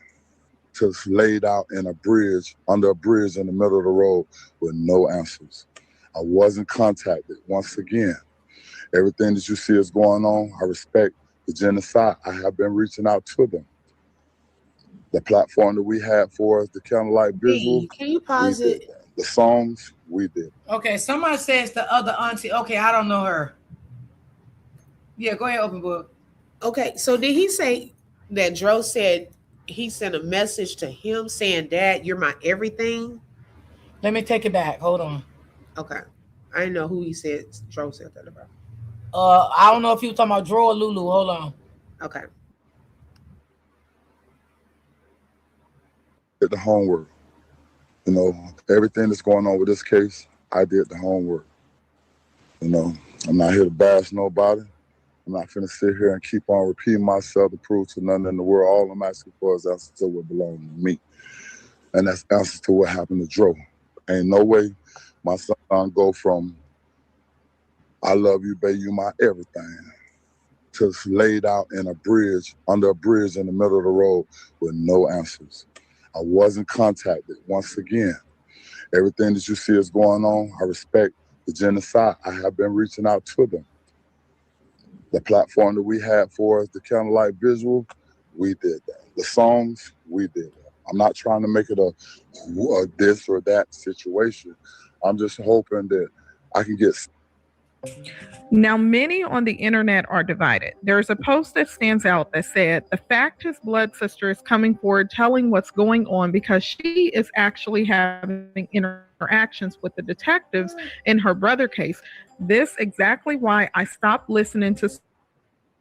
to laid out in a bridge, under a bridge in the middle of the road with no answers. I wasn't contacted. Once again, everything that you see is going on, I respect the genocide. I have been reaching out to them. The platform that we had for us, the Candlelight Visual. Can you pause it? The songs, we did. Okay, somebody says the other auntie. Okay, I don't know her. Yeah, go ahead, open book. Okay, so did he say that Dro said he sent a message to him saying, Dad, you're my everything? Let me take it back. Hold on. Okay. I didn't know who he said Dro said that about. I don't know if you were talking about Dro or Lulu. Hold on. Okay. Did the homework. You know, everything that's going on with this case, I did the homework. You know, I'm not here to bash nobody. I'm not finna sit here and keep on repeating myself to prove to nothing in the world. All I'm asking for is answers to what belongs to me. And that's answers to what happened to Dro. Ain't no way my son go from I love you, baby, you my everything, to laid out in a bridge, under a bridge in the middle of the road with no answers. I wasn't contacted. Once again, everything that you see is going on, I respect the genocide. I have been reaching out to them. The platform that we had for us, the Candlelight Visual, we did that. The songs, we did that. I'm not trying to make it a this or that situation. I'm just hoping that I can get. Now, many on the internet are divided. There's a post that stands out that said, the fact his blood sister is coming forward telling what's going on because she is actually having interactions with the detectives in her brother case. This exactly why I stopped listening to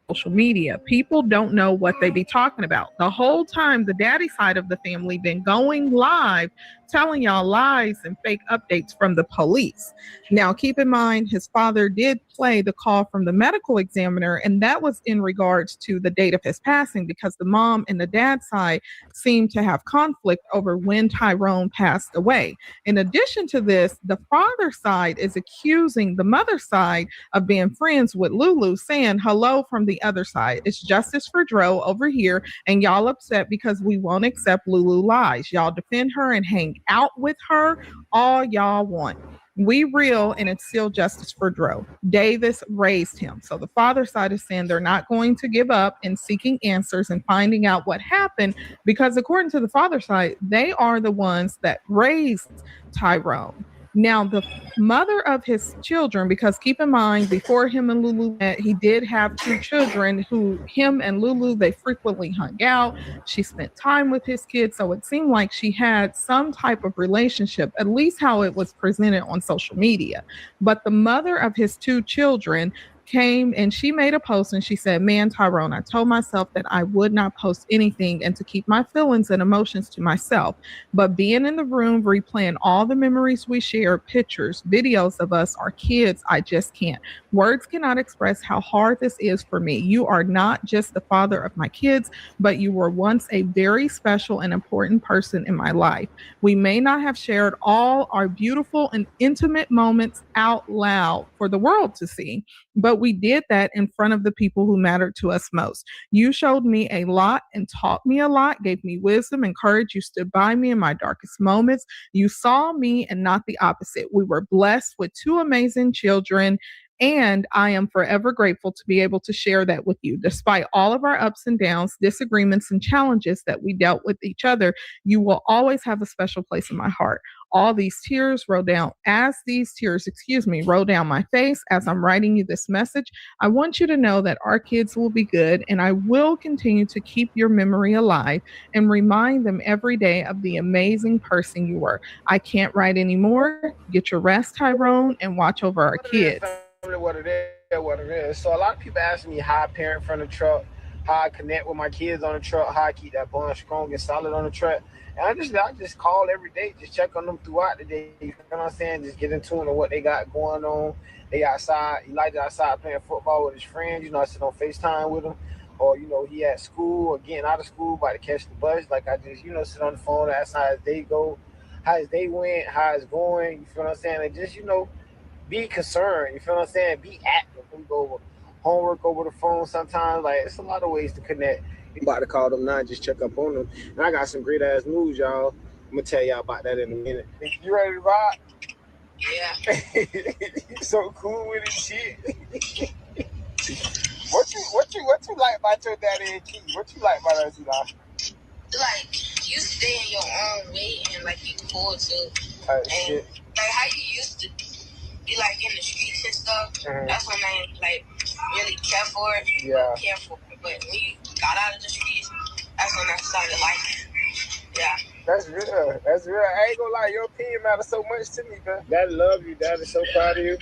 social media. People don't know what they be talking about. The whole time, the daddy side of the family been going live, telling y'all lies and fake updates from the police. Now, keep in mind, his father did play the call from the medical examiner, and that was in regards to the date of his passing because the mom and the dad side seemed to have conflict over when Tyrone passed away. In addition to this, the father side is accusing the mother side of being friends with Lulu, saying hello from the other side. It's justice for Dro over here, and y'all upset because we won't accept Lulu lies. Y'all defend her and hang out with her all y'all want. We real, and it's still justice for Dro. Davis raised him. So the father side is saying they're not going to give up in seeking answers and finding out what happened because according to the father side, they are the ones that raised Tyrone. Now, the mother of his children, because keep in mind, before him and Lulu met, he did have two children who, him and Lulu, they frequently hung out. She spent time with his kids. So it seemed like she had some type of relationship, at least how it was presented on social media. But the mother of his two children came and she made a post and she said, man, Tyrone, I told myself that I would not post anything and to keep my feelings and emotions to myself. But being in the room, replaying all the memories we share, pictures, videos of us, our kids, I just can't. Words cannot express how hard this is for me. You are not just the father of my kids, but you were once a very special and important person in my life. We may not have shared all our beautiful and intimate moments out loud for the world to see, but we did that in front of the people who mattered to us most. You showed me a lot and taught me a lot, gave me wisdom and courage. You stood by me in my darkest moments. You saw me and not the opposite. We were blessed with two amazing children, And I am forever grateful to be able to share that with you. Despite all of our ups and downs, disagreements, and challenges that we dealt with each other, you will always have a special place in my heart. All these tears roll down roll down my face as I'm writing you this message. I want you to know that our kids will be good, and I will continue to keep your memory alive and remind them every day of the amazing person you were. I can't write anymore. Get your rest, Tyrone, and watch over our kids. What it is. So a lot of people ask me how I parent from the truck, how I connect with my kids on the truck, how I keep that bond strong and solid on the truck. And I just call every day, just check on them throughout the day. You know what I'm saying? Just get in tune to what they got going on. They outside, Elijah outside playing football with his friends. You know, I sit on FaceTime with him. Or, you know, he at school or getting out of school, about to catch the bus. Like I just, you know, sit on the phone and ask how his day go, how his day went, how it's going. You feel what I'm saying? And just, you know, be concerned. You feel what I'm saying? Be active. We go over homework over the phone sometimes. Like, it's a lot of ways to connect. I'm about to call them now and just check up on them. And I got some great ass news, y'all. I'm gonna tell y'all about that in a minute. You ready to ride? Yeah. You so cool with this shit. What you like about your daddy and Keith? What you like about us, Eli? Like, you stay in your own way and like you cool too. And like how you used to be like in the streets and stuff. Mm-hmm. That's when I like really care for it. Yeah. Care for it. But when you got out of the streets, that's when I started liking it. Yeah. That's real. That's real. I ain't gonna lie, your opinion matters so much to me, man. Daddy love you. Daddy's so proud of you. Love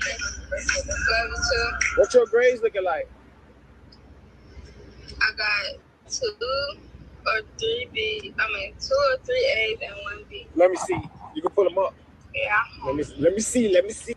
you too. What's your grades looking like? I got 2 or 3 A's and 1 B. Let me see. You can pull them up. Yeah. Let me see.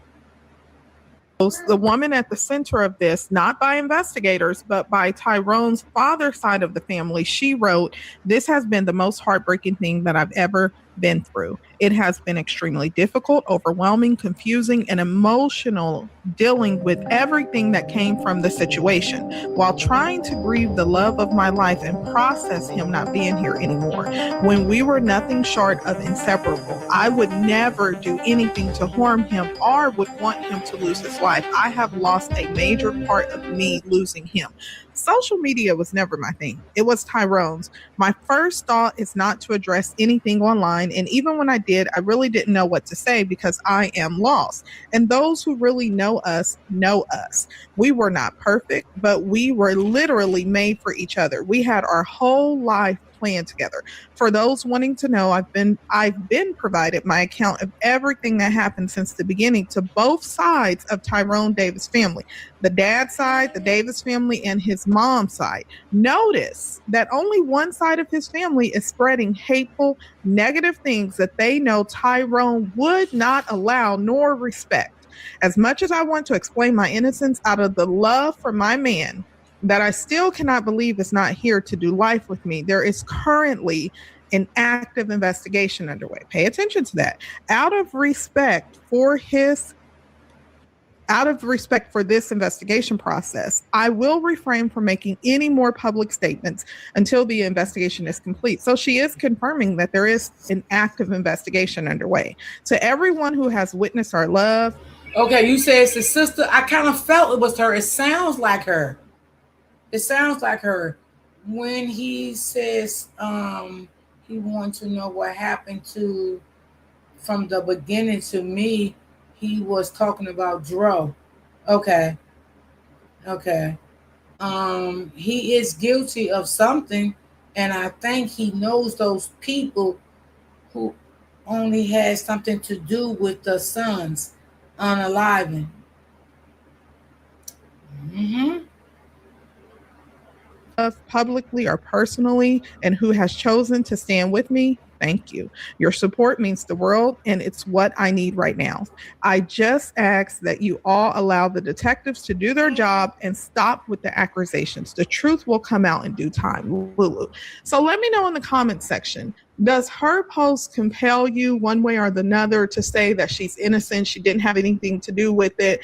The woman at the center of this, not by investigators, but by Tyrone's father's side of the family, she wrote, "This has been the most heartbreaking thing that I've ever been through. It has been extremely difficult, overwhelming, confusing, and emotional dealing with everything that came from the situation while trying to grieve the love of my life and process him not being here anymore. When we were nothing short of inseparable, I would never do anything to harm him or would want him to lose his life. I have lost a major part of me losing him." Social media was never my thing. It was Tyrone's. My first thought is not to address anything online. And even when I did, I really didn't know what to say because I am lost. And those who really know us know us. We were not perfect, but we were literally made for each other. We had our whole life planned together. For those wanting to know, I've been provided my account of everything that happened since the beginning to both sides of Tyrone Davis family, the dad's side, the Davis family, and his mom's side. Notice that only one side of his family is spreading hateful, negative things that they know Tyrone would not allow nor respect. As much as I want to explain my innocence out of the love for my man, that I still cannot believe is not here to do life with me, there is currently an active investigation underway. Pay attention to that. Out of respect for this investigation process, I will refrain from making any more public statements until the investigation is complete. So she is confirming that there is an active investigation underway. To everyone who has witnessed our love. Okay, you said it's the sister. I kind of felt it was her. It sounds like her. It sounds like her. When he says he wants to know what happened to from the beginning to me, he was talking about Dro. Okay. He is guilty of something, and I think he knows those people who only had something to do with the sons unaliving. Publicly or personally, and who has chosen to stand with me, thank you. Your support means the world, and it's what I need right now. I just ask that you all allow the detectives to do their job and stop with the accusations. The truth will come out in due time. Lulu. So let me know in the comment section, does her post compel you one way or the other to say that she's innocent, she didn't have anything to do with it?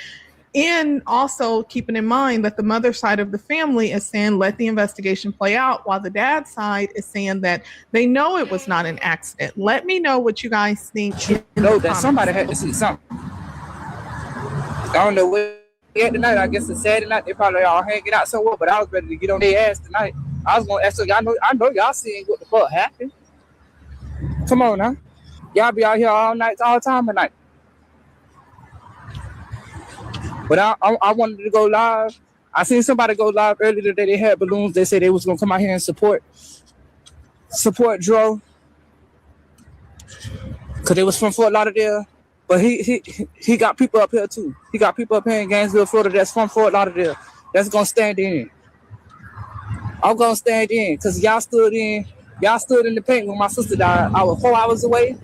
And also keeping in mind that the mother side of the family is saying, let the investigation play out, while the dad side is saying that they know it was not an accident. Let me know what you guys think. You know that somebody had to see something. I don't know what yet tonight. I guess it's Saturday night. They probably all hanging out somewhere, but I was ready to get on their ass tonight. I was gonna ask them, I know y'all seeing what the fuck happened. Come on now. Y'all be out here all night, all time at night. But I wanted to go live. I seen somebody go live earlier today. They had balloons. They said they was gonna come out here and support Dro. Cause they was from Fort Lauderdale. But he got people up here too. He got people up here in Gainesville, Florida that's from Fort Lauderdale. That's gonna stand in. I'm gonna stand in because y'all stood in the paint when my sister died. I was 4 hours away.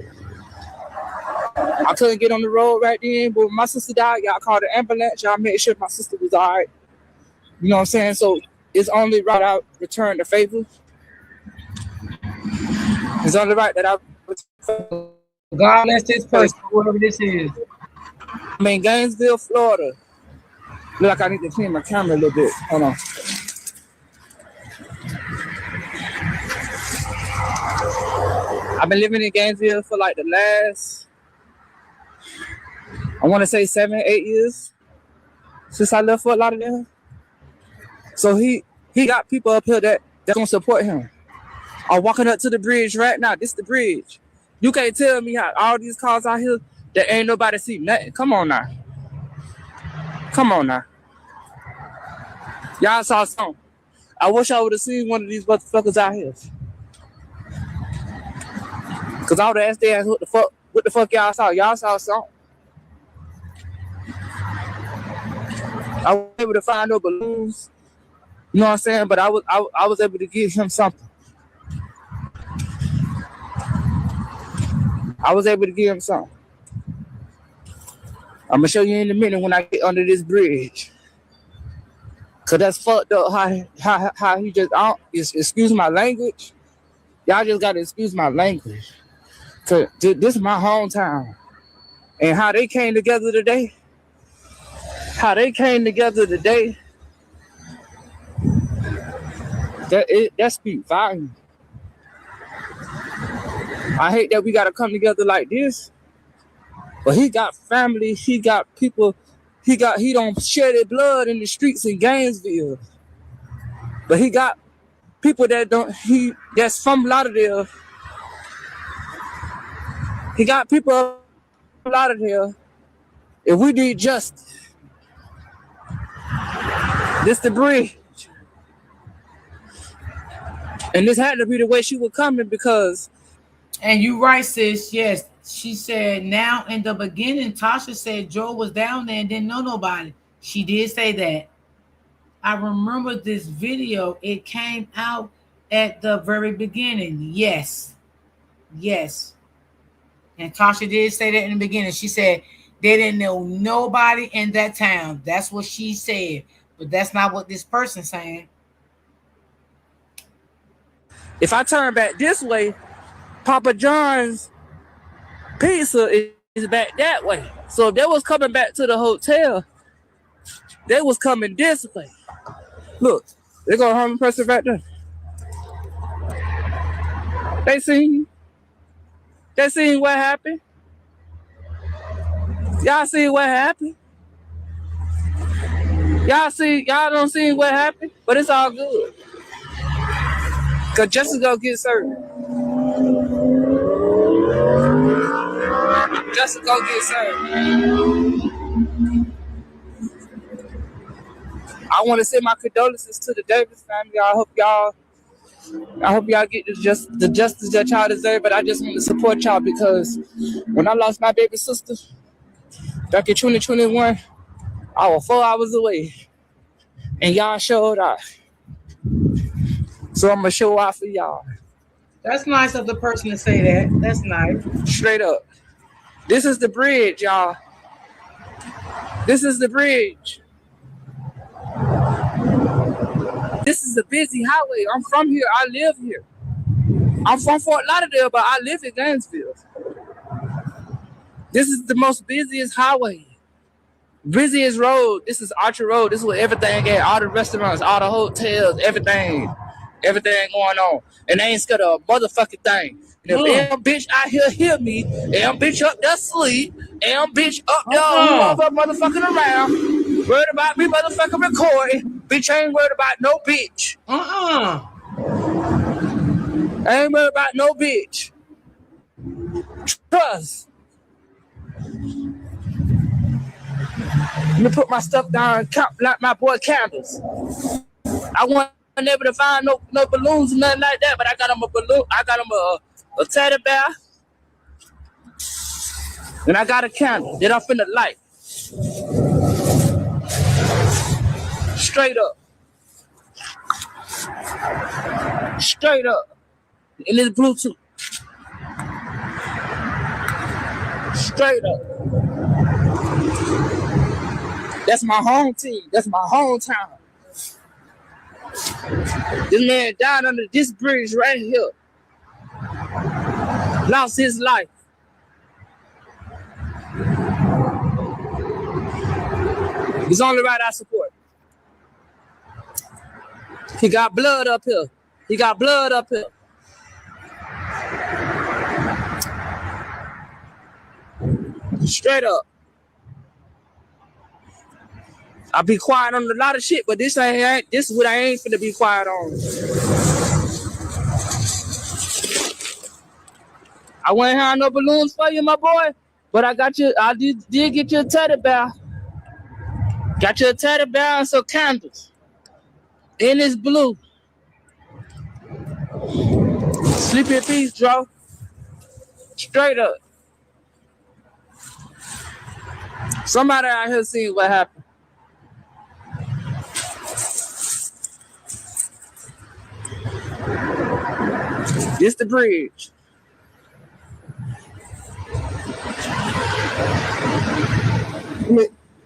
I couldn't get on the road right then, but when my sister died, y'all called the ambulance. Y'all made sure my sister was all right. You know what I'm saying? So it's only right I return the favor. It's only right that I return. God bless this person, whoever this is. I'm in Gainesville, Florida. Look like I need to clean my camera a little bit. Hold on. I've been living in Gainesville for like the last, I want to say 7, 8 years since I left Fort Lauderdale. So he got people up here that gonna support him. I'm walking up to the bridge right now. This is the bridge. You can't tell me how all these cars out here that ain't nobody see nothing. Come on now. Come on now. Y'all saw something. I wish I would have seen one of these motherfuckers out here. Cause I would have asked their ass what the fuck y'all saw. Y'all saw something. I was able to find no balloons. You know what I'm saying? But I was able to give him something. I was able to give him something. I'm gonna show you in a minute when I get under this bridge. Cause that's fucked up how he just excuse my language. Y'all just gotta excuse my language. Cause this is my hometown. And how they came together today. That speaks volume. I hate that we gotta come together like this. But he got family, he got people, he don't share their blood in the streets in Gainesville. But he got people that's from Lauderdale. He got people from Lauderdale. If we need justice, this the bridge. And this had to be the way she was coming because. And you right, sis. Yes. She said now in the beginning, Tasha said Joe was down there and didn't know nobody. She did say that. I remember this video. It came out at the very beginning. Yes. And Tasha did say that in the beginning. She said they didn't know nobody in that town. That's what she said. But that's not what this person's saying. If I turn back this way, Papa John's Pizza is back that way. So if they was coming back to the hotel, they was coming this way. Look, they go harm a person right there. They seen what happened. Y'all see what happened? Y'all don't see what happened, but it's all good. Cause justice gonna get served. Justice gonna get served. I want to send my condolences to the Davis family. I hope y'all get the justice that y'all deserve. But I just want to support y'all because when I lost my baby sister back in 2021, I was 4 hours away, and y'all showed out. So I'm gonna show out for y'all. That's nice of the person to say that. That's nice. Straight up. This is the bridge, y'all. This is the bridge. This is a busy highway. I'm from here. I live here. I'm from Fort Lauderdale, but I live in Gainesville. This is the most busiest highway. Busiest road. This is Archer Road. This is where everything at. All the restaurants, all the hotels, everything going on. And they ain't scared of a motherfucking thing. And if them bitch out here hear me, and them bitch up there sleep, and them bitch up there motherfucking around, Worried about me motherfucking recording. Bitch, I ain't worried about no bitch. I ain't worried about no bitch. Trust. Let me put my stuff down and count like my boy Candles. I wasn't able to find no balloons or nothing like that, but I got him a balloon. I got him a teddy bear. And I got a candle that I'm finna light. Straight up. Straight up. And it's Bluetooth. Straight up. That's my home team. That's my hometown. This man died under this bridge right here. Lost his life. It's only right I support. He got blood up here. He got blood up here. Straight up. I be quiet on a lot of shit, but this is what I ain't finna be quiet on. I wouldn't have no balloons for you, my boy, but I got you. I did get you a teddy bear. Got you a teddy bear and some candles. And it's blue. Sleep in peace, Joe. Straight up. Somebody out here seeing what happened. This the bridge.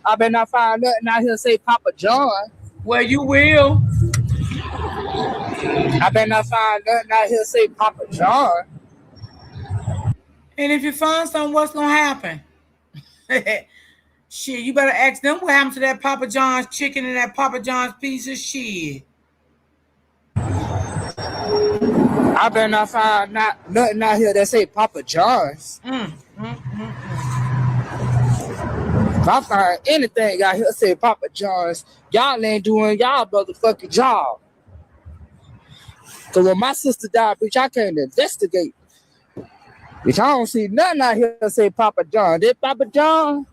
I better not find nothing out here say Papa John. Well, you will. I better not find nothing out here say Papa John. And if you find something, what's gonna happen? Shit, you better ask them what happened to that Papa John's chicken and that Papa John's piece of shit. I better not find nothing out here that say Papa John's. If I find anything out here that say Papa John's, y'all ain't doing y'all motherfucking job. Cause when my sister died, bitch, I came to investigate. Bitch, I don't see nothing out here that say Papa John. Did Papa John?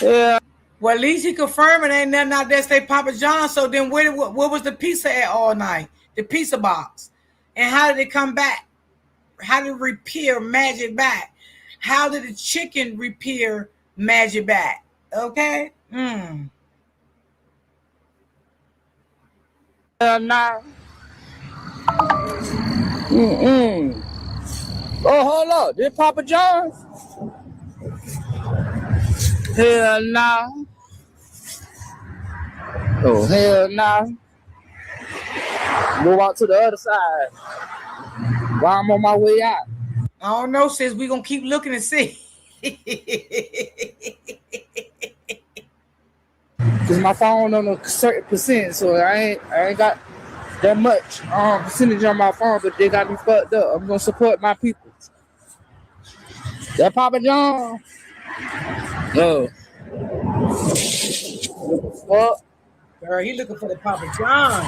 Yeah. Well, at least he confirmed it ain't nothing out there say Papa John. So then what was the pizza at all night? The pizza box. And how did it come back? How did it repair magic back? How did the chicken repair magic back? Okay? Nah. Oh, hold up. Did Papa John's? Hell nah. Oh, hell nah. Go out to the other side while I'm on my way out. I don't know, sis. We're going to keep looking and see. Because my phone on a certain percent, so I ain't got that much percentage on my phone, but they got me fucked up. I'm going to support my people. That Papa John? No. What? Girl, he looking for the Papa John.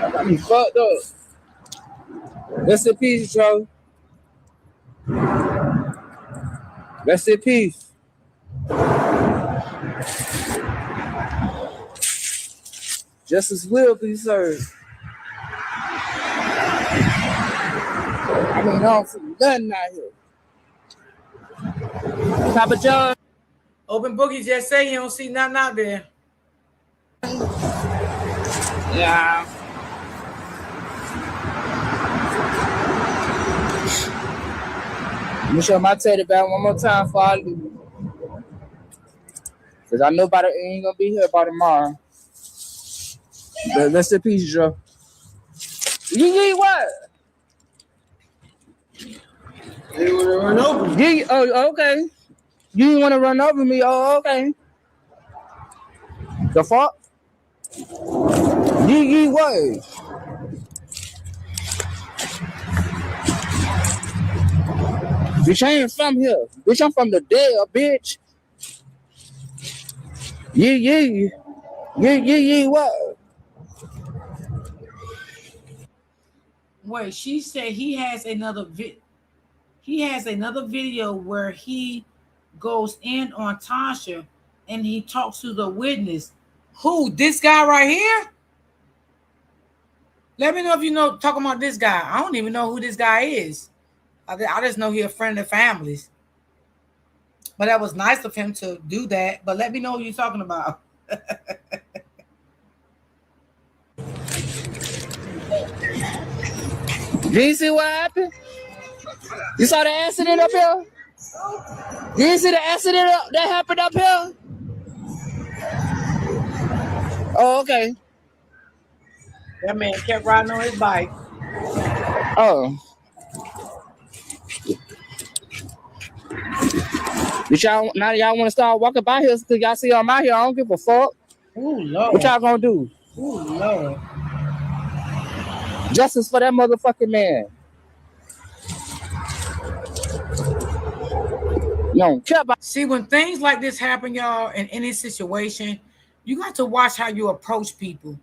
I got me fucked up. Rest in peace, Joe. Rest in peace. Justice will be served. I mean, I don't see nothing out here. Papa John. Open Boogie just say you don't see nothing out there. Yeah. Let me show my teddy bear one more time before I leave. Because I know about it ain't going to be here by tomorrow. But rest in peace, Joe. You need what? You want to run over me? Oh, okay. You didn't want to run over me? Oh, okay. The fuck? Yee what? Bitch, I ain't from here. Bitch, I'm from the Dale, bitch. Yeah, what? Wait, she said he has another video where he goes in on Tasha and he talks to the witness. Who? This guy right here? Let me know if you know talking about this guy. I don't even know who this guy is. I just know he's a friend of the family's. But that was nice of him to do that. But let me know who you're talking about. Did you see what happened? You saw the accident up here? Did you see the accident that happened up here? Oh, okay. That man kept riding on his bike. Oh. Y'all want to start walking by here because y'all see I'm out here. I don't give a fuck. Ooh, Lord. What y'all gonna do? Ooh, Lord. Justice for that motherfucking man. No, care about. See, when things like this happen, y'all, in any situation, you got to watch how you approach people.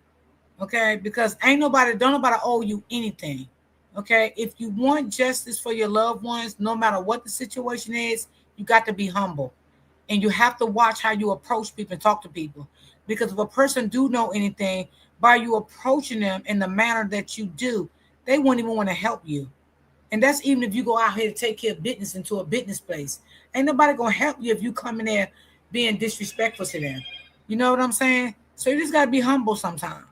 Okay? Because don't nobody owe you anything. Okay? If you want justice for your loved ones, no matter what the situation is, you got to be humble. And you have to watch how you approach people and talk to people. Because if a person do know anything, by you approaching them in the manner that you do, they won't even want to help you. And that's even if you go out here to take care of business into a business place. Ain't nobody going to help you if you come in there being disrespectful to them. You know what I'm saying? So you just got to be humble sometimes.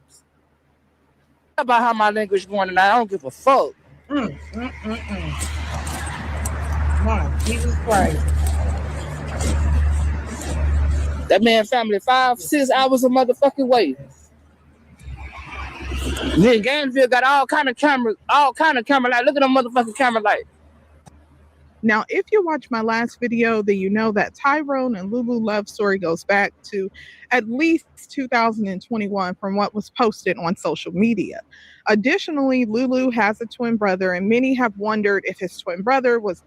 About how my language going tonight, I don't give a fuck. My Jesus Christ. That man family 5-6 hours a motherfucking way. Then Gainesville got all kind of cameras. Like, look at them motherfucking camera light. Now, if you watch my last video, then you know that Tyrone and Lulu love story goes back to at least 2021 from what was posted on social media. Additionally, Lulu has a twin brother, and many have wondered if her twin brother was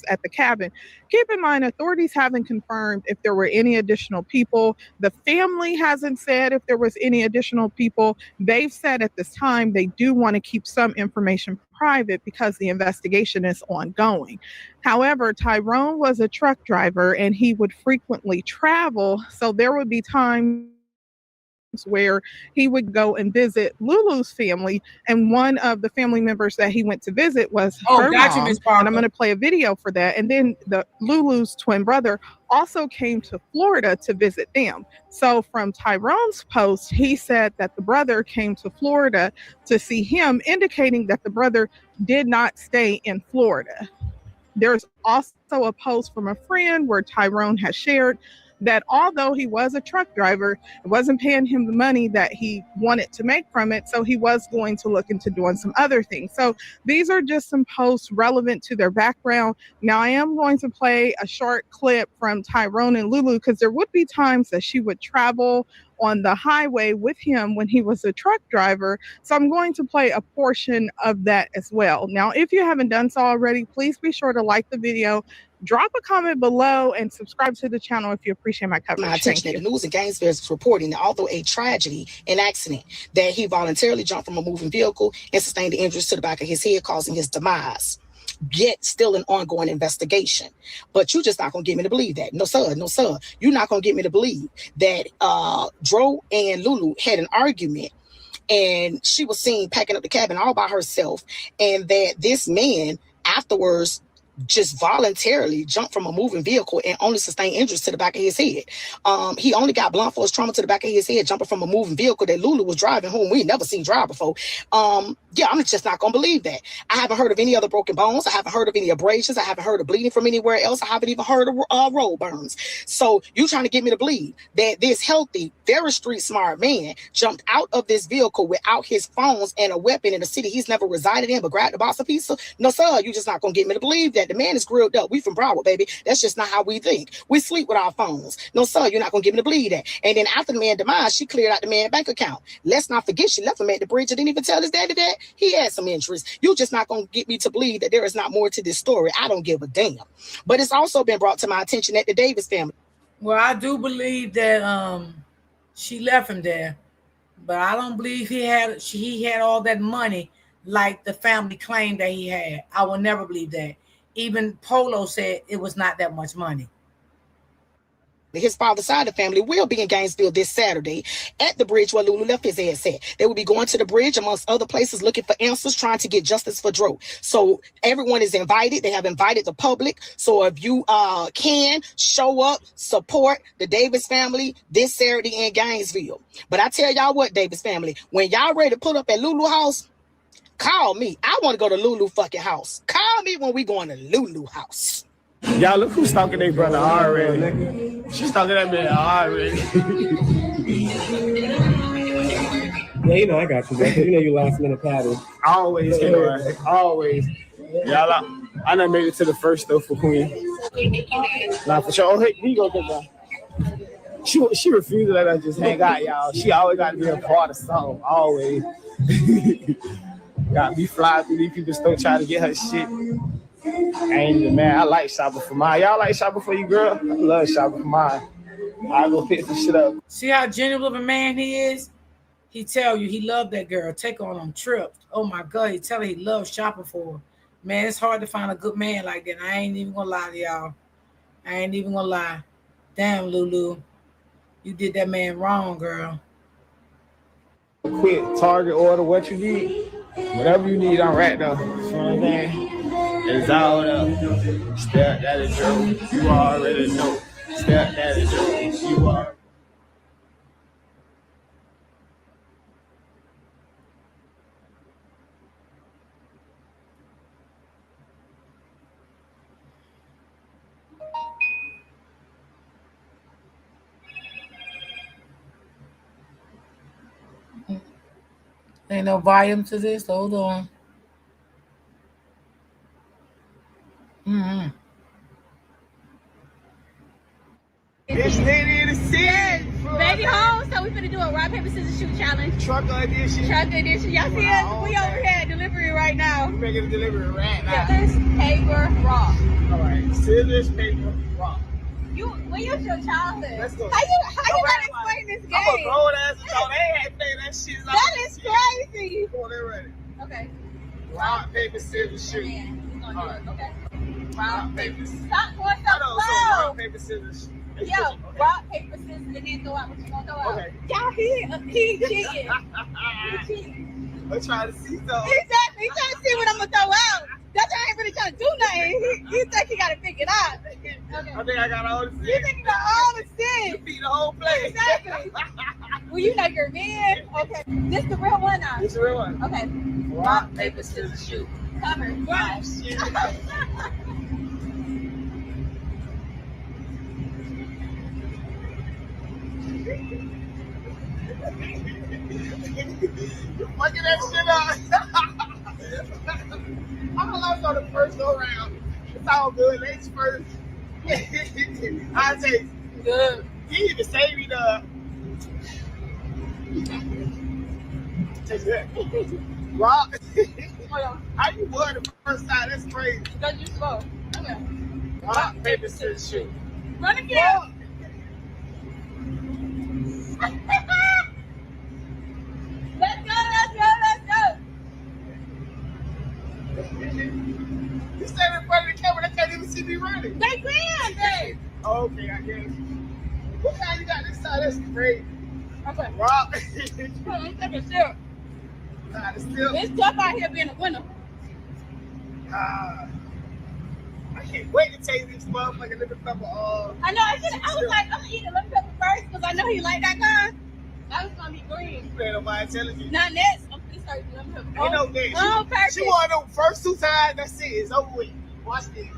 at the cabin. Keep in mind, authorities haven't confirmed if there were any additional people. The family hasn't said if there was any additional people. They've said at this time they do want to keep some information private because the investigation is ongoing. However, Tyrone was a truck driver and he would frequently travel, so there would be times where he would go and visit Lulu's family, and one of the family members that he went to visit was her mom, and I'm going to play a video for that. And then Lulu's twin brother also came to Florida to visit them. So from Tyrone's post, he said that the brother came to Florida to see him, indicating that the brother did not stay in Florida. There's also a post from a friend where Tyrone has shared that although he was a truck driver, it wasn't paying him the money that he wanted to make from it, so he was going to look into doing some other things. So these are just some posts relevant to their background. Now, I am going to play a short clip from Tyrone and Lulu because there would be times that she would travel on the highway with him when he was a truck driver. So I'm going to play a portion of that as well. Now, if you haven't done so already, please be sure to like the video, drop a comment below, and subscribe to the channel if you appreciate my coverage. My attention at the news in Gainesville is reporting that although a tragedy, an accident, that he voluntarily jumped from a moving vehicle and sustained injuries to the back of his head, causing his demise. Yet still an ongoing investigation. But you're just not going to get me to believe that. No, sir. No, sir. You're not going to get me to believe that Dro and Lulu had an argument and she was seen packing up the cabin all by herself, and that this man afterwards just voluntarily jumped from a moving vehicle and only sustained injuries to the back of his head. He only got blunt force trauma to the back of his head, jumping from a moving vehicle that Lulu was driving, whom we never seen drive before. Yeah, I'm just not gonna believe that. I haven't heard of any other broken bones. I haven't heard of any abrasions. I haven't heard of bleeding from anywhere else. I haven't even heard of roll burns. So you trying to get me to believe that this healthy, very street smart man jumped out of this vehicle without his phones and a weapon in a city he's never resided in, but grabbed a box of pizza? No, sir, you just not gonna get me to believe that. The man is grilled up. We from Broward, baby. That's just not how we think. We sleep with our phones. No, sir, you're not going to give me to believe that. And then after the man demise, she cleared out the man's bank account. Let's not forget she left him at the bridge and didn't even tell his daddy that he had some interest. You're just not going to get me to believe that there is not more to this story. I don't give a damn. But it's also been brought to my attention that the Davis family. Well, I do believe that she left him there, but I don't believe he had all that money like the family claimed that he had. I will never believe that. Even Polo said it was not that much money. His father's side of the family will be in Gainesville this Saturday at the bridge where Lulu left his ass at. They will be going to the bridge amongst other places looking for answers, trying to get justice for Dro. So everyone is invited. They have invited the public. So if you can show up, support the Davis family this Saturday in Gainesville. But I tell y'all what, Davis family, when y'all ready to pull up at Lulu house, call me. I want to go to Lulu fucking house. Call me when we going to Lulu house. Y'all look who's stalking their brother already. She's stalking that man already. Yeah, you know I got you, bro. You know you last minute pattern. Always, always. Y'all, I done made it to the first though for Queen. Nah, for sure. Oh, hey, here you go, good guy. She refused to let us just hang out, y'all. She always got to be a part of something. Always. Got me fly through these people still trying to get her shit. And man, I like shopping for mine. Y'all like shopping for you, girl? I love shopping for mine. I go pick some shit up. See how genuine of a man he is? He tell you he loved that girl, take her on trips. Oh my God, he tell her he loves shopping for her. Man, it's hard to find a good man like that. I ain't even gonna lie to y'all. I ain't even gonna lie. Damn, Lulu. You did that man wrong, girl. Quick Target order what you need. Whatever you need, I'm right there. You know what I'm saying? It's all up. Step that is Joe. You already know. Step that is Joe. You are. Ain't no volume to this. Hold on. It's Lady in the city. Baby home, so we finna do a rock, paper, scissors, shoot challenge. Trucker edition. Trucker edition. Y'all see us? We over here at delivery right now. We making a delivery right now. Scissors, paper, rock. All right. Scissors, paper, rock. When you your childhood? Let's go. How you gonna explain this game? I'm a grown ass adult. They ain't playing that shit. That is crazy. Come on, they ready. Okay. Rock, paper, scissors, shoot. All right. Okay. Rock, paper, scissors. Stop going so So slow. rock, paper, scissors. Yo, rock, paper, scissors, and then throw out what you gonna throw out. Okay. Y'all, he cheating. I'm trying to see though. Exactly. He's trying to see what I'm gonna throw out. That's why I ain't really trying to do nothing. He think he gotta figure it out. Okay. I think I got all the sense. You think you got all the sense? You feed the whole place. Exactly. Well, you know you're man. Okay. This the real one now. This the real one. Okay. Rock, paper, scissors, shoot. Cover. Wow, shit. You're fucking that shit up. I lost on the first go round. It's all good. Ladies first. I say good. You need to save me the. Take that. Rock. How you won the first time? That's crazy. Because you slow. Okay. Rock, paper, scissors, shoot. Run again. Let's go. You stand in front of the camera, they can't even see me running. They can, babe. Okay, I guess. What kind you got this side? That's crazy. Okay. Rock. Let me take a sip. Nah, it's still. It's tough out here being a winner. I can't wait to taste this motherfucker lemon pepper. I know. I was like, I'm gonna eat the lemon pepper first because I know he like that kind. That was gonna be green. You ain't nobody telling you. Not next. I'm gonna start with lemon pepper. Ain't no next. Oh, perfect. She won them first 2 times. That's it. It's over with. Watch this.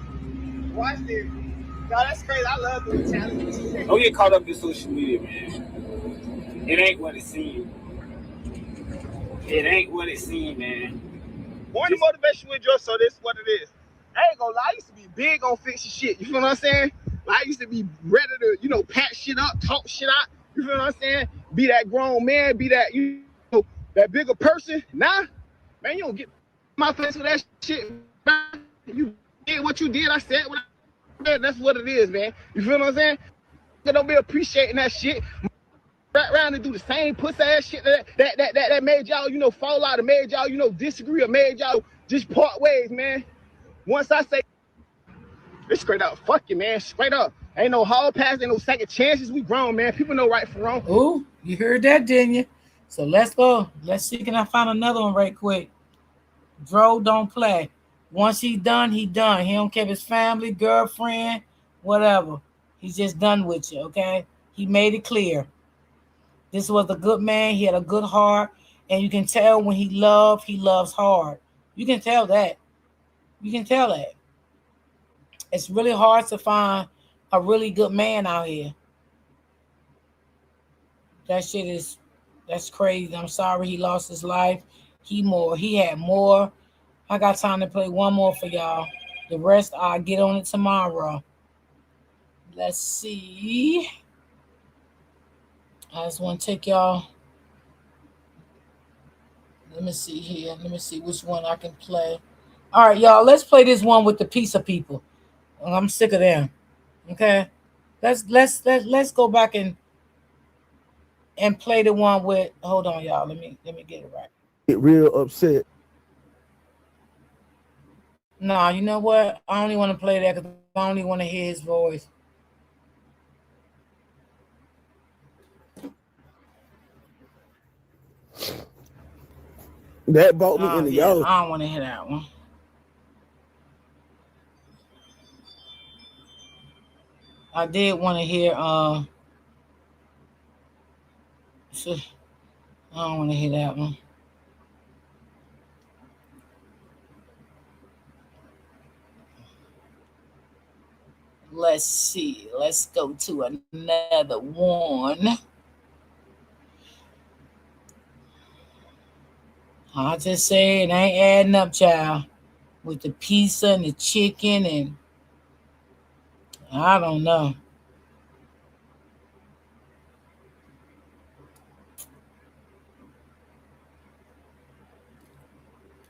Watch this. No, that's crazy. I love doing challenges. Don't get caught up in social media, man. It ain't what it seems. It ain't what it seems, man. Morning motivation with Joe, so this is what it is. I ain't gonna lie, I used to be big on fixing shit. You feel what I'm saying? Like, I used to be ready to, you know, patch shit up, talk shit out. You feel what I'm saying? Be that grown man, be that, you know, that bigger person. Nah, man, you don't get my face with that shit, man. You did what you did, I said what I said. That's what it is, man. You feel what I'm saying? They don't be appreciating that shit. Right around and do the same pussy ass shit that made y'all, you know, fall out, or made y'all, you know, disagree, or made y'all just part ways, man. Once I say it's straight up, fuck you, man. Straight up. Ain't no hall pass, ain't no second chances. We grown, man. People know right from wrong. Ooh, you heard that, didn't you? So let's go. Let's see, can I find another one right quick? Dro don't play. Once he done, he done. He don't care if his family, girlfriend, whatever. He's just done with you, okay? He made it clear. This was a good man. He had a good heart. And you can tell when he loves hard. You can tell that. You can tell that. It's really hard to find a really good man out here. That shit is, that's crazy. I'm sorry he lost his life. He had more. I got time to play one more for y'all. The rest, I'll get on it tomorrow. Let's see. I just want to take y'all. Let me see here. Let me see which one I can play. All right, y'all. Let's play this one with the Pizza People. I'm sick of them. Okay, let's go back and play the one with. Hold on, y'all. Let me get it right. Get real upset. No, you know what? I only want to play that because I only want to hear his voice. That bought me in the yellow. I don't want to hear that one. I did want to hear I don't want to hear that one. Let's see. Let's go to another one. I just say it ain't adding up, child. With the pizza and the chicken and I don't know.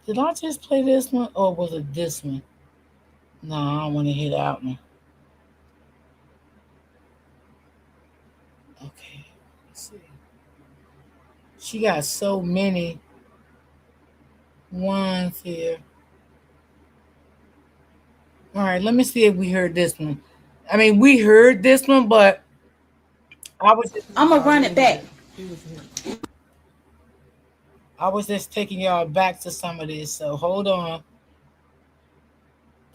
Did I just play this one or was it this one? No, I don't want to hear that one. Okay, let's see. She got so many ones here. All right, let me see if we heard this one. I mean, we heard this one, but I'm gonna run it back. I was just taking y'all back to some of this, so hold on.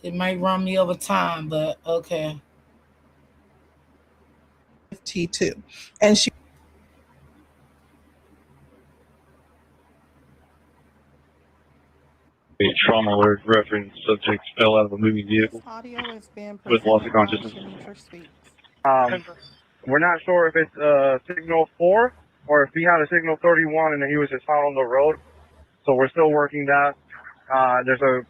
It might run me over time, but okay. T2, and she. A trauma alert reference subject fell out of a moving vehicle with loss of consciousness. We're not sure if it's signal 4 or if he had a signal 31 and he was just found on the road. So we're still working that. There's a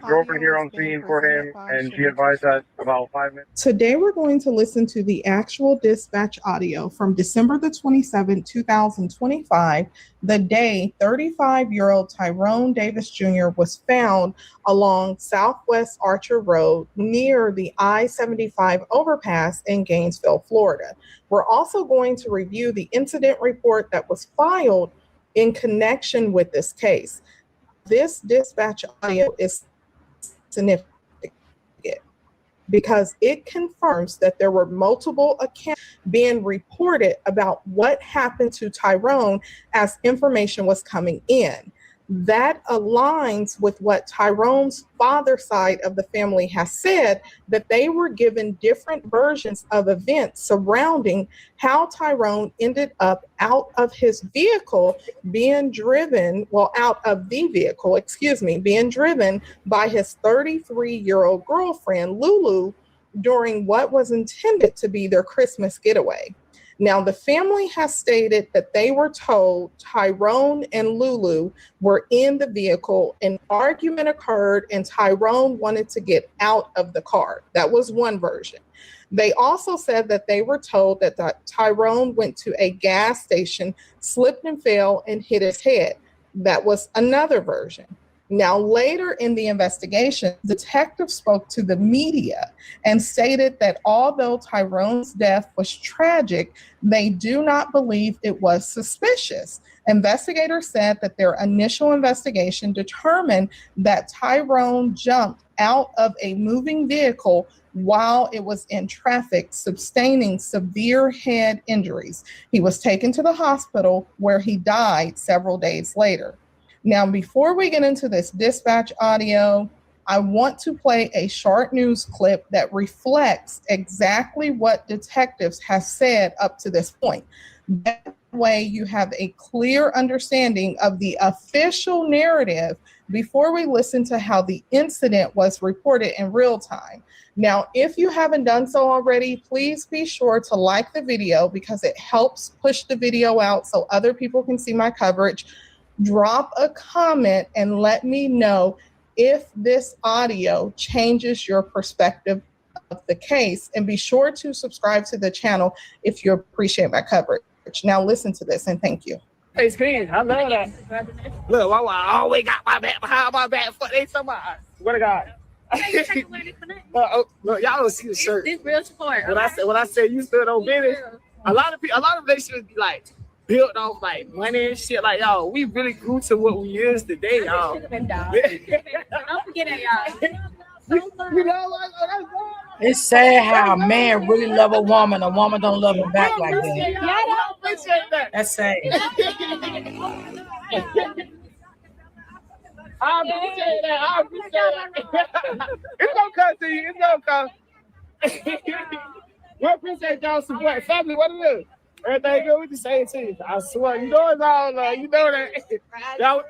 girlfriend here on scene for him, and she advised that about 5 minutes. Today, we're going to listen to the actual dispatch audio from December the 27th, 2025, the day 35-year-old Tyrone Davis Jr. was found along Southwest Archer Road near the I-75 overpass in Gainesville, Florida. We're also going to review the incident report that was filed in connection with this case. This dispatch audio is significant because it confirms that there were multiple accounts being reported about what happened to Tyrone as information was coming in. That aligns with what Tyrone's father's side of the family has said, that they were given different versions of events surrounding how Tyrone ended up out of his vehicle being driven, being driven by his 33-year-old girlfriend, Lulu, during what was intended to be their Christmas getaway. Now, the family has stated that they were told Tyrone and Lulu were in the vehicle. An argument occurred and Tyrone wanted to get out of the car. That was one version. They also said that they were told that Tyrone went to a gas station, slipped and fell, and hit his head. That was another version. Now, later in the investigation, detectives spoke to the media and stated that although Tyrone's death was tragic, they do not believe it was suspicious. Investigators said that their initial investigation determined that Tyrone jumped out of a moving vehicle while it was in traffic, sustaining severe head injuries. He was taken to the hospital where he died several days later. Now, before we get into this dispatch audio, I want to play a short news clip that reflects exactly what detectives have said up to this point. That way you have a clear understanding of the official narrative before we listen to how the incident was reported in real time. Now, if you haven't done so already, please be sure to like the video because it helps push the video out so other people can see my coverage. Drop a comment and let me know if this audio changes your perspective of the case. And be sure to subscribe to the channel if you appreciate my coverage. Now listen to this and thank you. Hey, Screen, I love that. Look, I always got my back behind my back. Fuck, they somebody. What a God. Look, y'all don't see the shirt. This real sport. When I say you stood on business, a lot of relationships be like built off like money and shit. Like, y'all, we really grew to what we is today, y'all. Don't forget it, y'all. You know, like, It's sad how a man really love a woman don't love him back like that. That's sad. I appreciate that. It's gonna come to you. It's gonna come. We appreciate y'all support. Family, what it is? Everything good with the same team. I swear, you know it's all love. You know that. Y'all.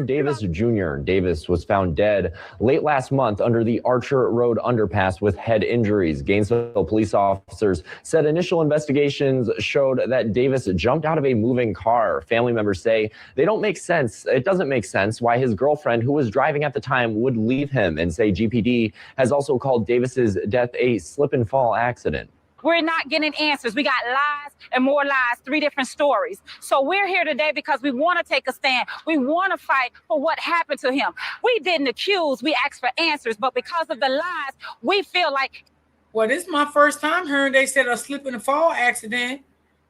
Davis Jr. Davis was found dead late last month under the Archer Road underpass with head injuries. Gainesville police officers said initial investigations showed that Davis jumped out of a moving car. Family members say they don't make sense. It doesn't make sense why his girlfriend, who was driving at the time, would leave him, and say GPD has also called Davis's death a slip and fall accident. We're not getting answers. We got lies and more lies, 3 different stories. So we're here today because we want to take a stand. We want to fight for what happened to him. We didn't accuse, we asked for answers, but because of the lies, we feel like. Well, this is my first time hearing they said a slip and fall accident.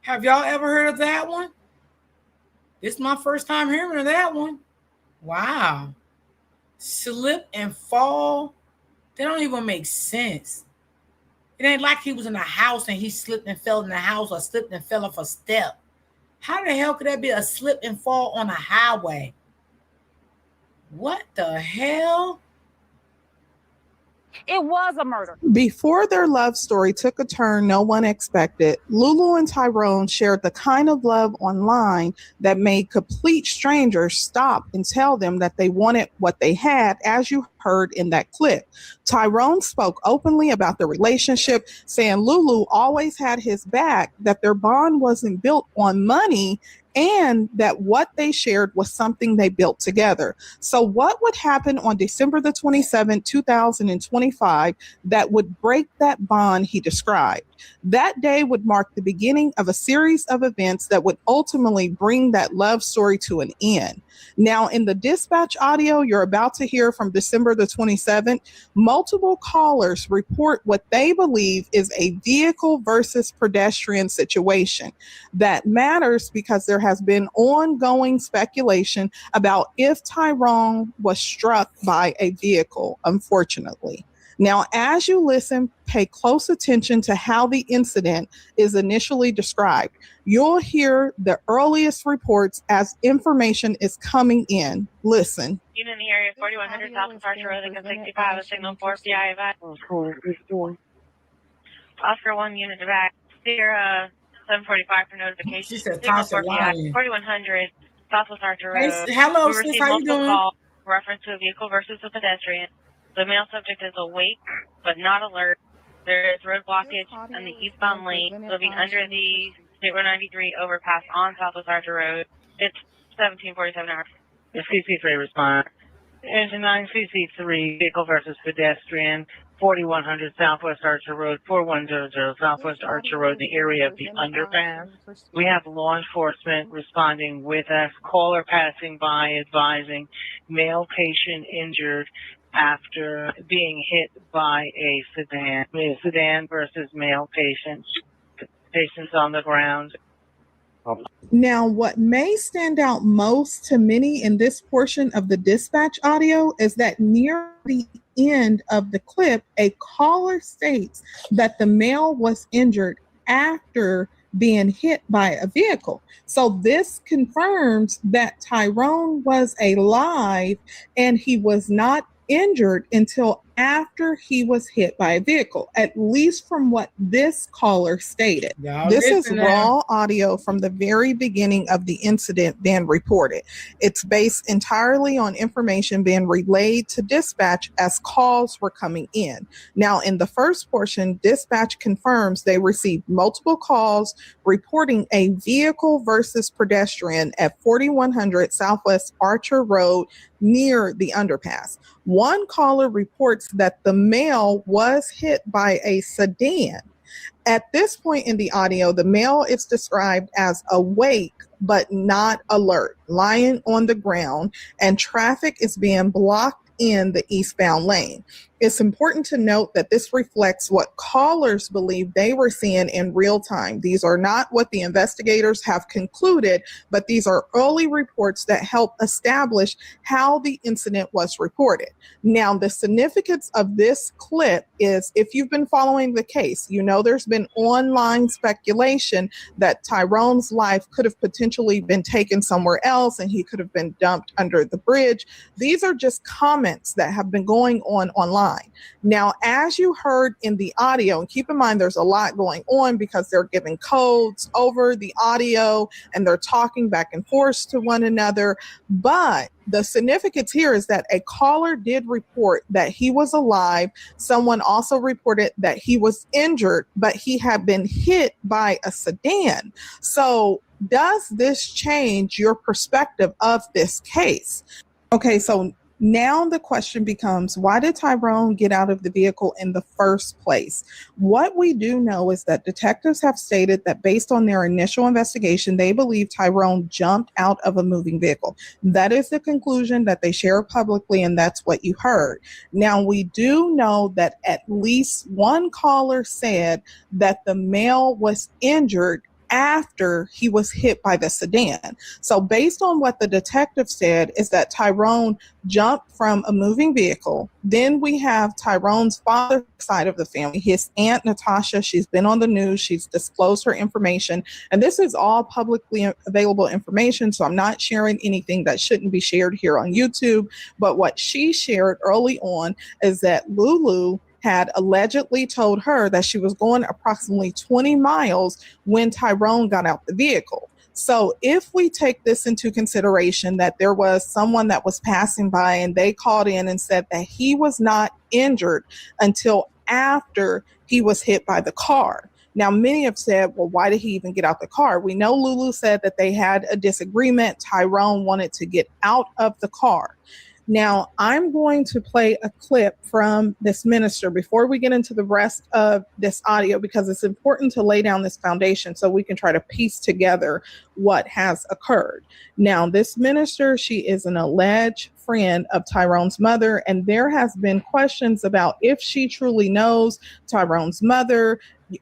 Have y'all ever heard of that one? This is my first time hearing of that one. Wow. Slip and fall. They don't even make sense. It ain't like he was in a house and he slipped and fell in the house or slipped and fell off a step. How the hell could that be a slip and fall on a highway? What the hell? It was a murder. Before their love story took a turn no one expected, Lulu and Tyrone shared the kind of love online that made complete strangers stop and tell them that they wanted what they had, as you heard in that clip. Tyrone spoke openly about the relationship, saying Lulu always had his back, that their bond wasn't built on money, and that what they shared was something they built together. So what would happen on December the 27th, 2025 that would break that bond he described? That day would mark the beginning of a series of events that would ultimately bring that love story to an end. Now, in the dispatch audio you're about to hear from December the 27th, multiple callers report what they believe is a vehicle versus pedestrian situation. That matters because there has been ongoing speculation about if Tyrone was struck by a vehicle, unfortunately. Now, as you listen, pay close attention to how the incident is initially described. You'll hear the earliest reports as information is coming in. Listen. Unit in the area 4100 South of Archer Road, Lincoln 65, a signal 4 PI advice. Oscar 1 unit to back. Sierra 745 for notification. She said Signal Tasha 4 PI, lying. 4100 Southwest Archer Road. Hey, hello, We sis, received how you multiple doing? calls reference to a vehicle versus a pedestrian. The male subject is awake but not alert. There is road blockage on the eastbound lane moving under the State Road 93 overpass on Southwest Archer Road. It's 1747 hours. The CC3 response. Engine 9 CC3, vehicle versus pedestrian, 4100 Southwest Archer Road, 4100 Southwest Archer Road, the area of the underpass. We have law enforcement responding with us, caller passing by advising male patient injured after being hit by a sedan versus male patient. Patients on the ground. Now, what may stand out most to many in this portion of the dispatch audio is that near the end of the clip, a caller states that the male was injured after being hit by a vehicle. So this confirms that Tyrone was alive and he was not injured until after he was hit by a vehicle, at least from what this caller stated. This is raw audio from the very beginning of the incident being reported. It's based entirely on information being relayed to dispatch as calls were coming in. Now, in the first portion, dispatch confirms they received multiple calls reporting a vehicle versus pedestrian at 4100 Southwest Archer Road near the underpass. One caller reports that the male was hit by a sedan. At this point in the audio, the male is described as awake but not alert, lying on the ground, and traffic is being blocked in the eastbound lane. It's important to note that this reflects what callers believe they were seeing in real time. These are not what the investigators have concluded, but these are early reports that help establish how the incident was reported. Now, the significance of this clip is, if you've been following the case, you know there's been online speculation that Tyrone's life could have potentially been taken somewhere else and he could have been dumped under the bridge. These are just comments that have been going on online. Now, as you heard in the audio, and keep in mind there's a lot going on because they're giving codes over the audio and they're talking back and forth to one another, but the significance here is that a caller did report that he was alive. Someone also reported that he was injured, but he had been hit by a sedan. So does this change your perspective of this case? Okay, so now the question becomes, why did Tyrone get out of the vehicle in the first place? What we do know is that detectives have stated that based on their initial investigation, they believe Tyrone jumped out of a moving vehicle. That is the conclusion that they share publicly, and that's what you heard. Now, we do know that at least one caller said that the male was injured after he was hit by the sedan. So based on what the detective said is that Tyrone jumped from a moving vehicle. Then we have Tyrone's father's side of the family, his aunt Natasha. She's been on the news. She's disclosed her information. And this is all publicly available information. So I'm not sharing anything that shouldn't be shared here on YouTube. But what she shared early on is that Lulu had allegedly told her that she was going approximately 20 miles when Tyrone got out the vehicle. So if we take this into consideration that there was someone that was passing by and they called in and said that he was not injured until after he was hit by the car. Now, many have said, well, why did he even get out the car? We know Lulu said that they had a disagreement. Tyrone wanted to get out of the car. Now, I'm going to play a clip from this minister before we get into the rest of this audio, because it's important to lay down this foundation so we can try to piece together what has occurred. Now, this minister, she is an alleged friend of Tyrone's mother, and there has been questions about if she truly knows Tyrone's mother,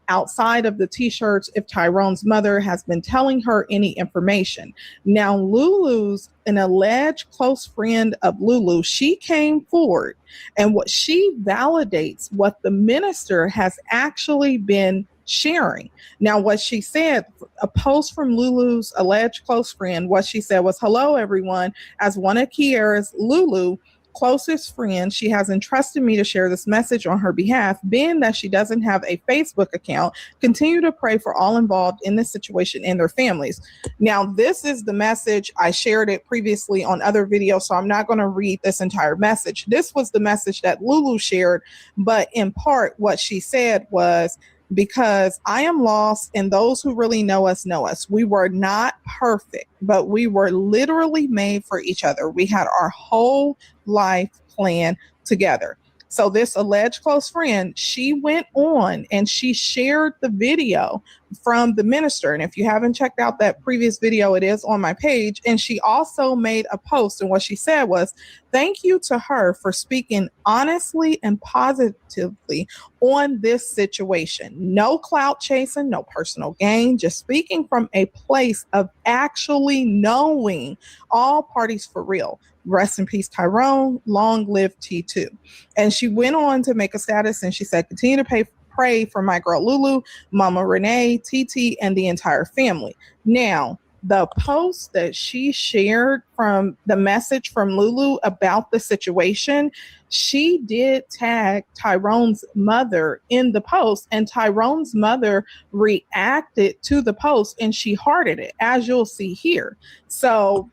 outside of the t-shirts, if Tyrone's mother has been telling her any information. Now, Lulu's an alleged close friend of Lulu. She came forward, and what she validates what the minister has actually been sharing. Now, what she said, a post from Lulu's alleged close friend, what she said was, "Hello, everyone. As one of Kiara's, Lulu, closest friend. She has entrusted me to share this message on her behalf, being that she doesn't have a Facebook account. Continue to pray for all involved in this situation and their families. Now, this is the message. I shared it previously on other videos, so I'm not going to read this entire message. This was the message that Lulu shared, but in part what she said was, because I am lost and those who really know us know us. We were not perfect, but we were literally made for each other. We had our whole life planned together. So this alleged close friend, she went on and she shared the video from the minister. And if you haven't checked out that previous video, it is on my page. And she also made a post. And what she said was, thank you to her for speaking honestly and positively on this situation. No clout chasing, no personal gain, just speaking from a place of actually knowing all parties for real. Rest in peace, Tyrone. Long live T2. And she went on to make a status and she said, continue to pray for my girl Lulu, Mama Renee, TT, and the entire family. Now, the post that she shared from the message from Lulu about the situation, she did tag Tyrone's mother in the post, and Tyrone's mother reacted to the post and she hearted it, as you'll see here. So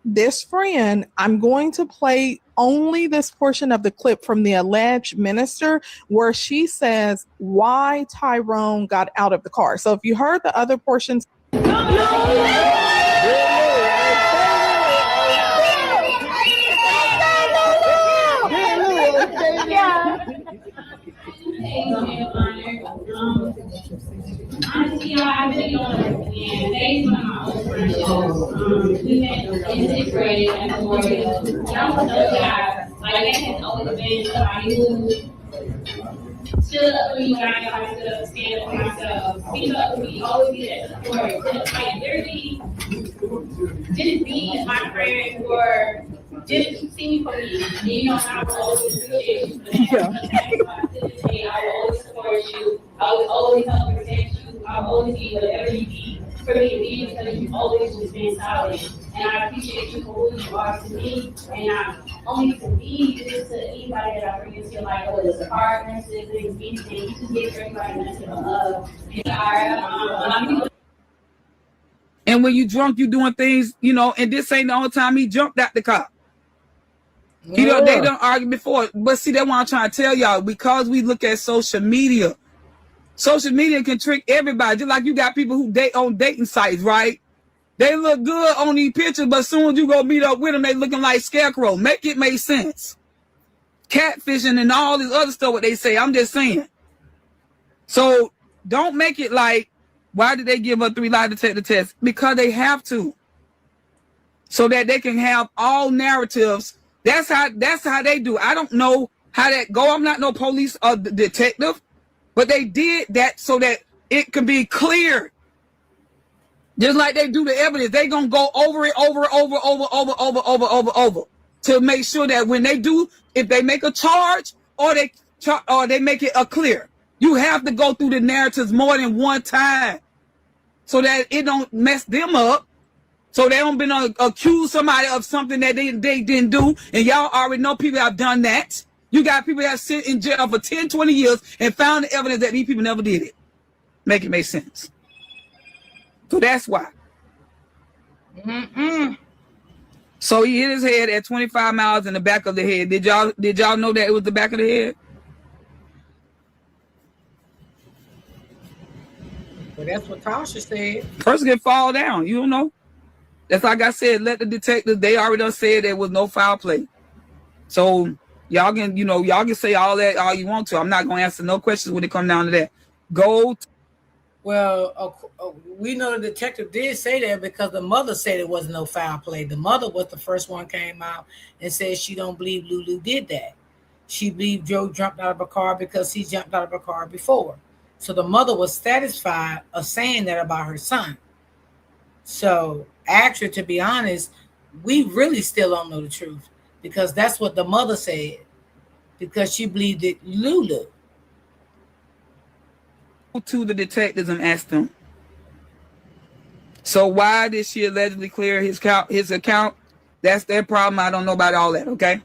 this friend, I'm going to play only this portion of the clip from the alleged minister where she says why Tyrone got out of the car. So if you heard the other portions. Honestly, y'all, I've been on and they one of my old friends. We met in sixth grade at Memorial. And I was those guys. Like, that has always been somebody who stood up for me when I got to stand up for myself. Speak up for me, always be that support. Like, literally, just be my friend or just see me for me. And, you know, I will always appreciate you for that. I will always support you. I will always help protect you. I'll always be whatever you need for me to be because you've always just been solid. And I appreciate you for who you are to me. And not only to me, just to anybody that I bring into your life, whether it's a partner, siblings, anything, you can get for everybody that's in love. And when you drunk, you doing things, you know, and this ain't the only time he jumped at the cop. You know, they don't argue before. But see, that's what I'm trying to tell y'all. Because we look at social media can trick everybody. Just like you got people who date on dating sites, right? They look good on these pictures, but as soon as you go meet up with them, they looking like scarecrow. Make it make sense. Catfishing and all this other stuff, what they say. I'm just saying. So don't make it like, why did they give a 3 lie detector test? Because they have to. So that they can have all narratives. That's how they do. I don't know how that go. I'm not no police or detective. But they did that so that it can be clear. Just like they do the evidence, they gonna go over it, over to make sure that when they do, if they make a charge or they make it clear, you have to go through the narratives more than one time, so that it don't mess them up, so they don't been accuse somebody of something that they didn't do, and y'all already know people have done that. You got people that sit in jail for 10, 20 years and found the evidence that these people never did it. Make it make sense. So that's why. So he hit his head at 25 miles in the back of the head. Did y'all know that it was the back of the head? Well, that's what Tasha said. Person can fall down. You don't know. That's like I said. Let the detectives. They already done said there was no foul play. So y'all can say all that all you want to. I'm not gonna answer no questions when it comes down to that. Well, we know the detective did say that because the mother said it wasn't no foul play. The mother was the first one came out and said she don't believe Lulu did that. She believed Joe jumped out of a car because he jumped out of a car before. So the mother was satisfied of saying that about her son. So actually, to be honest, we really still don't know the truth because that's what the mother said because she believed it Lulu. To the detectives and ask them. So why did she allegedly clear his account? That's their problem. I don't know about all that. Okay.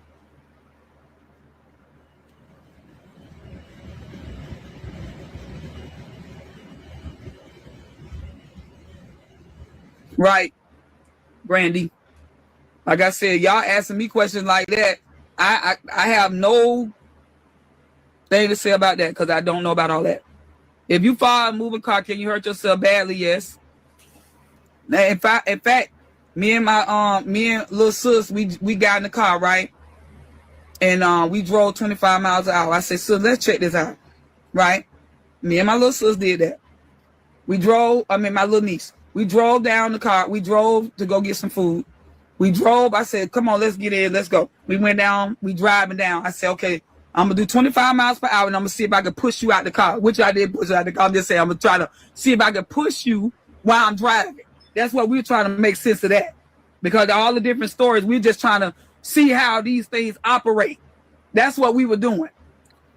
Right, Brandy. Like I said, y'all asking me questions like that. I have no thing to say about that because I don't know about all that. If you fall a moving car, can you hurt yourself badly? Yes. Now, in fact, me and little sis, we got in the car, right? And we drove 25 miles an hour. I said, sis, let's check this out. Right? Me and my little sis did that. My little niece. We drove down the car. We drove to go get some food. We drove. I said, come on, let's get in. Let's go. We went down. We driving down. I said, okay, I'm going to do 25 miles per hour, and I'm going to see if I can push you out the car, which I did push you out the car. I'm just saying, I'm going to try to see if I can push you while I'm driving. That's what we're trying to make sense of that. Because all the different stories, we're just trying to see how these things operate. That's what we were doing.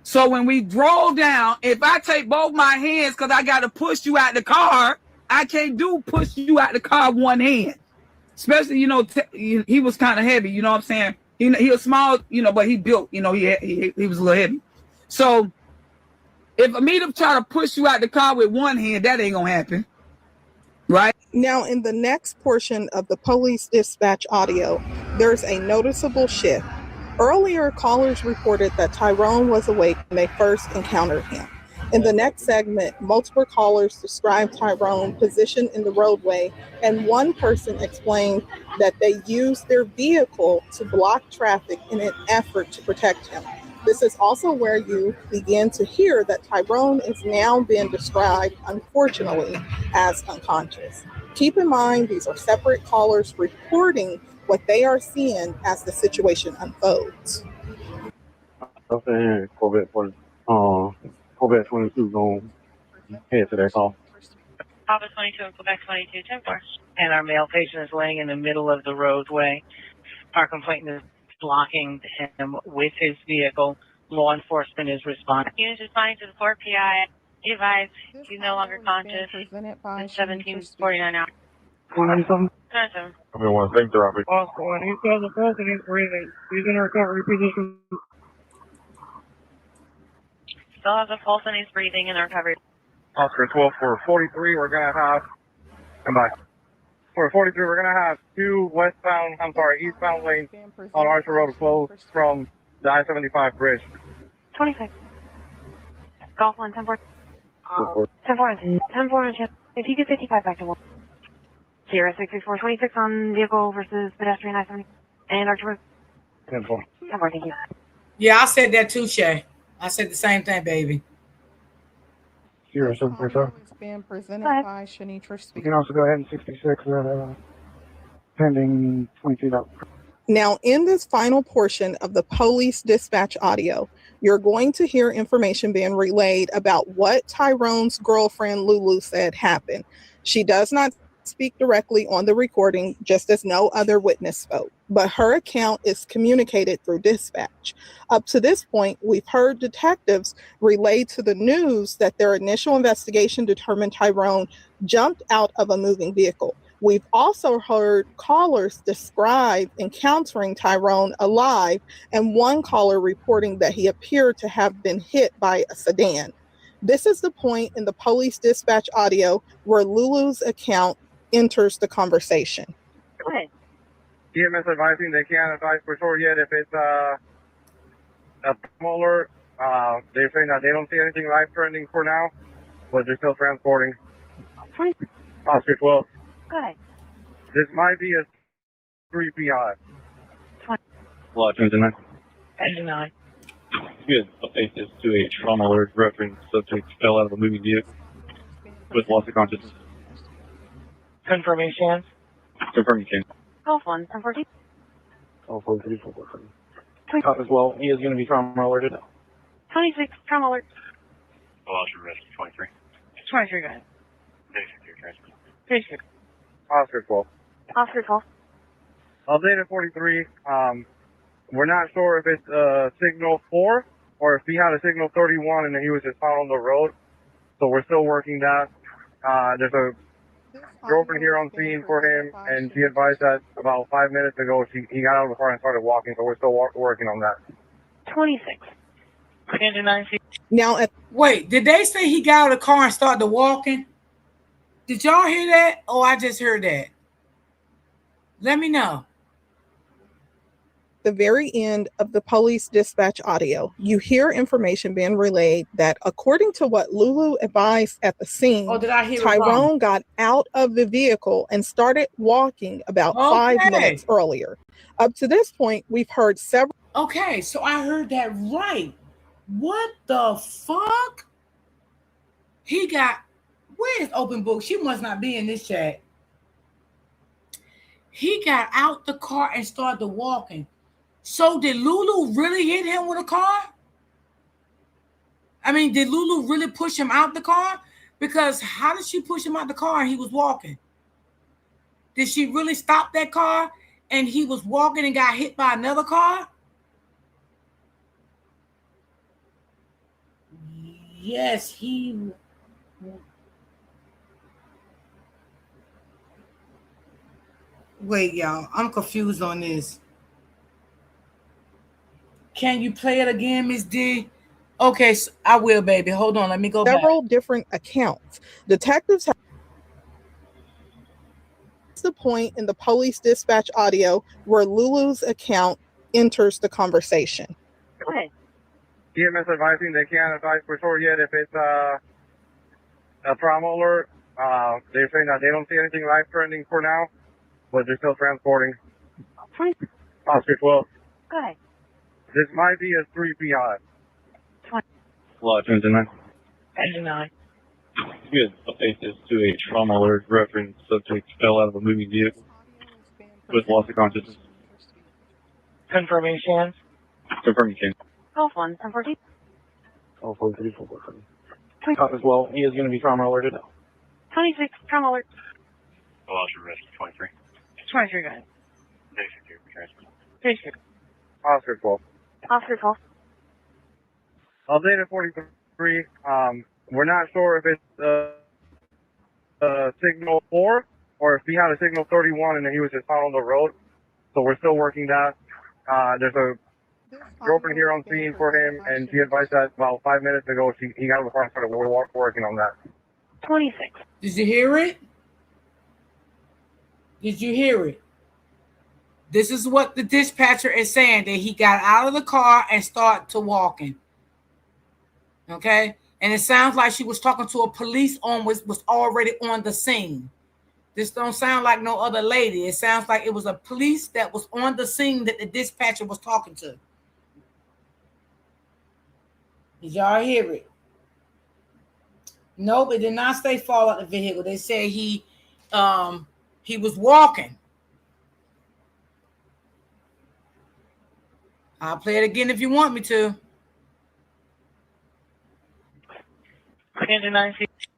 So when we drove down, if I take both my hands because I got to push you out the car, I can't push you out the car with one hand. Especially, he was kind of heavy, you know what I'm saying? He was small, but he built, he was a little heavy. So if me to try to push you out the car with one hand, that ain't gonna happen. Right? Now, in the next portion of the police dispatch audio, there's a noticeable shift. Earlier, callers reported that Tyrone was awake when they first encountered him. In the next segment, multiple callers described Tyrone positioned in the roadway, and one person explained that they used their vehicle to block traffic in an effort to protect him. This is also where you begin to hear that Tyrone is now being described, unfortunately, as unconscious. Keep in mind, these are separate callers reporting what they are seeing as the situation unfolds. Corvette 22 going head to that call. Papa 22 and Quebec 22, 10-4. And our male patient is laying in the middle of the roadway. Our complainant is blocking him with his vehicle. Law enforcement is responding. Unit responding to the 4 PI. He advised he's no longer conscious. 1749 hours. 197. 97. I mean, one thing, traffic. Oscar, he's got the pulse and he's breathing. He's in a recovery position. Still has a pulse and he's breathing in the recovery. Oscar 12 for 43, we're going to have, for 43, we're going to have two eastbound lanes on Archer Road closed from the I-75 bridge. 26. Golf 1, 10-4. 10-4, if you get 55 back to 1. 0664, 26 on vehicle versus pedestrian I-70 and Archer Road. 10-4. 10-4, thank you. Yeah, I said that too, Shay. I said the same thing, baby. It's being presented by Shanitra Speaks. You can also go ahead and 66 pending 22. Now, in this final portion of the police dispatch audio, you're going to hear information being relayed about what Tyrone's girlfriend Lulu said happened. She does not speak directly on the recording, just as no other witness spoke, but her account is communicated through dispatch. Up to this point, we've heard detectives relay to the news that their initial investigation determined Tyrone jumped out of a moving vehicle. We've also heard callers describe encountering Tyrone alive, and one caller reporting that he appeared to have been hit by a sedan. This is the point in the police dispatch audio where Lulu's account enters the conversation. Go ahead. EMS advising they can't advise for sure yet if it's a smaller. They're saying that they don't see anything life-threatening for now, but they're still transporting. Oscar 12. Go ahead. This might be a 3 PI. Lot 29. 29. Good. Update this to a trauma alert reference. Subject fell out of a moving vehicle with loss of consciousness. Confirmation. Confirmation. Golf 1, 10-14. Oh, 43, 43. As well, he is going to be trauma alerted. 26, trauma alert. Loss of risk 23. 23, go ahead. 36. Oscar 12. Oscar 12. Update at 43. We're not sure if it's signal 4 or if he had a signal 31 and he was just found on the road. So we're still working that. There's a girlfriend here on scene for him, and she advised that about 5 minutes ago he got out of the car and started walking. So we're still working on that. 26. 29 feet. Now, wait, did they say he got out of the car and started walking? Did y'all hear that? Oh, I just heard that. Let me know. The very end of the police dispatch audio, you hear information being relayed that according to what Lulu advised at the scene, Did I hear it wrong? Tyrone got out of the vehicle and started walking about 5 minutes earlier. Up to this point, we've heard several. Okay, so I heard that right. What the fuck? Where's Open Book? She must not be in this chat. He got out the car and started walking. So did Lulu really hit him with a car? I mean, did Lulu really push him out the car? Because how did she push him out the car and he was walking? Did she really stop that car and he was walking and got hit by another car? Yes, he... Wait, y'all. I'm confused on this. Can you play it again, Miss D? Okay, so I will, baby. Hold on. Let me go back. Several different accounts. Detectives have the point in the police dispatch audio where Lulu's account enters the conversation. Go ahead. EMS advising they can't advise for sure yet if it's a trauma alert. They're saying that they don't see anything life-threatening for now, but they're still transporting. Oscar 12. Go ahead. This might be a 3 PI. Lot 29. 29. Good. Update this to a trauma alert reference. Subject fell out of a moving vehicle with loss of consciousness. Confirmation. Confirmation. Call 1, 1014. Oh, 434. As well, he is going to be trauma alerted. 26, trauma alert. Oh, I'll should rescue 23. 23, go ahead. 36. Oscar 12. Oscar 12. Update at 43. We're not sure if it's signal 4 or if he had a signal 31 and then he was just out on the road. So we're still working that. There's a girlfriend here on scene for him, and she advised that about 5 minutes ago he got out of the car and started working on that. 26. Did you hear it? Did you hear it? This is what the dispatcher is saying, that he got out of the car and started to walking. Okay? And it sounds like she was talking to a police was already on the scene. This don't sound like no other lady. It sounds like it was a police that was on the scene that the dispatcher was talking to. Did y'all hear it? Nope, it did not say fall out the vehicle. They said he was walking. I'll play it again if you want me to.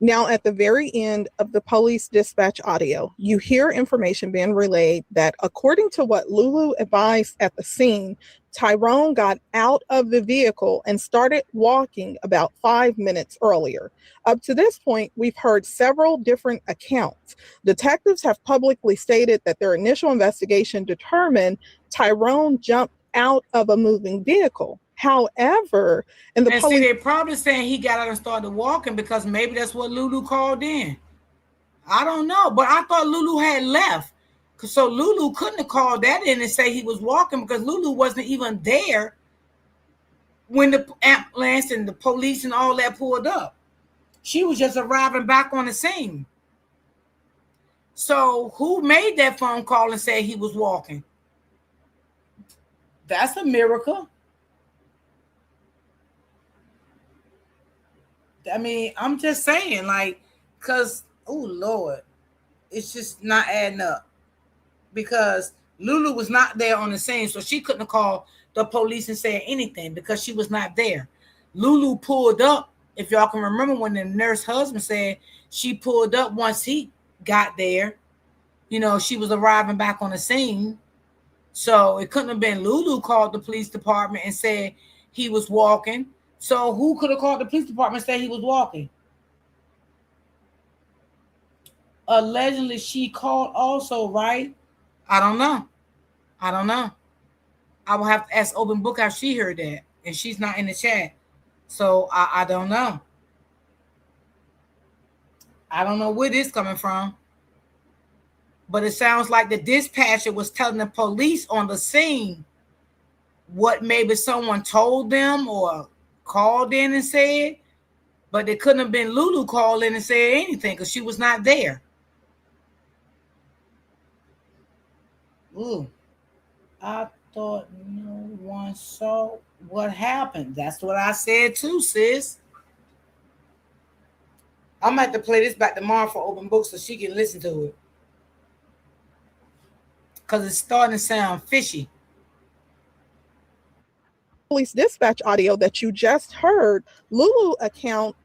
Now, at the very end of the police dispatch audio, you hear information being relayed that according to what Lulu advised at the scene, Tyrone got out of the vehicle and started walking about 5 minutes earlier. Up to this point, we've heard several different accounts. Detectives have publicly stated that their initial investigation determined Tyrone jumped out of a moving vehicle. However, they're probably saying he got out and started walking because maybe that's what Lulu called in. I don't know, but I thought Lulu had left. So Lulu couldn't have called that in and say he was walking because Lulu wasn't even there when the ambulance and the police and all that pulled up. She was just arriving back on the scene. So who made that phone call and said he was walking? That's a miracle. I mean, I'm just saying, like, because, oh, Lord, it's just not adding up. Because Lulu was not there on the scene, so she couldn't have called the police and said anything because she was not there. Lulu pulled up, if y'all can remember when the nurse husband said she pulled up once he got there. You know, she was arriving back on the scene. So it couldn't have been Lulu called the police department and said he was walking. So who could have called the police department and said he was walking? Allegedly, she called also, right? I don't know. I will have to ask Open Book how she heard that. And she's not in the chat. So I don't know. I don't know where this is coming from. But it sounds like the dispatcher was telling the police on the scene what maybe someone told them or called in and said, but it couldn't have been Lulu called in and said anything because she was not there. Ooh, I thought no one saw what happened. That's what I said too, sis. I'm going to have to play this back tomorrow for open book so she can listen to it. Because it's starting to sound fishy. Police dispatch audio that you just heard, Lulu account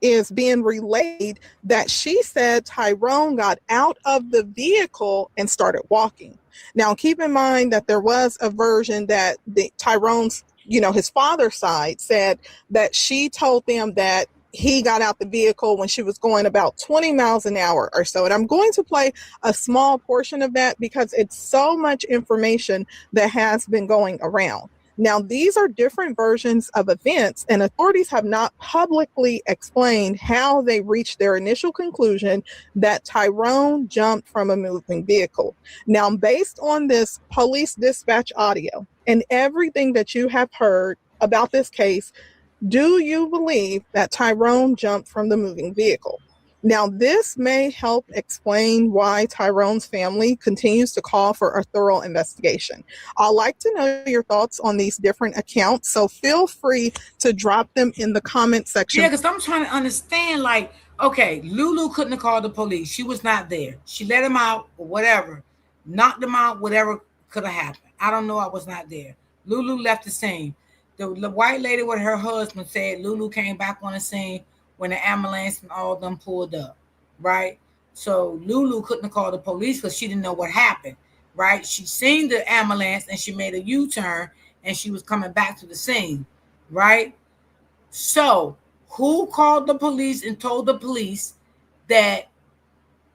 is being relayed that she said Tyrone got out of the vehicle and started walking. Now, keep in mind that there was a version that Tyrone's, his father's side said that she told them that he got out the vehicle when she was going about 20 miles an hour or so. And I'm going to play a small portion of that because it's so much information that has been going around. Now, these are different versions of events, and authorities have not publicly explained how they reached their initial conclusion that Tyrone jumped from a moving vehicle. Now, based on this police dispatch audio and everything that you have heard about this case, do you believe that Tyrone jumped from the moving vehicle? Now, this may help explain why Tyrone's family continues to call for a thorough investigation. I'd like to know your thoughts on these different accounts, so feel free to drop them in the comment section. Yeah, because I'm trying to understand, like, okay, Lulu couldn't have called the police. She was not there. She let him out or whatever, knocked him out, whatever could have happened. I don't know. I was not there. Lulu left the scene. The white lady with her husband said Lulu came back on the scene when the ambulance and all of them pulled up, right? So Lulu couldn't have called the police because she didn't know what happened, right? She seen the ambulance and she made a U-turn and she was coming back to the scene, right? So who called the police and told the police that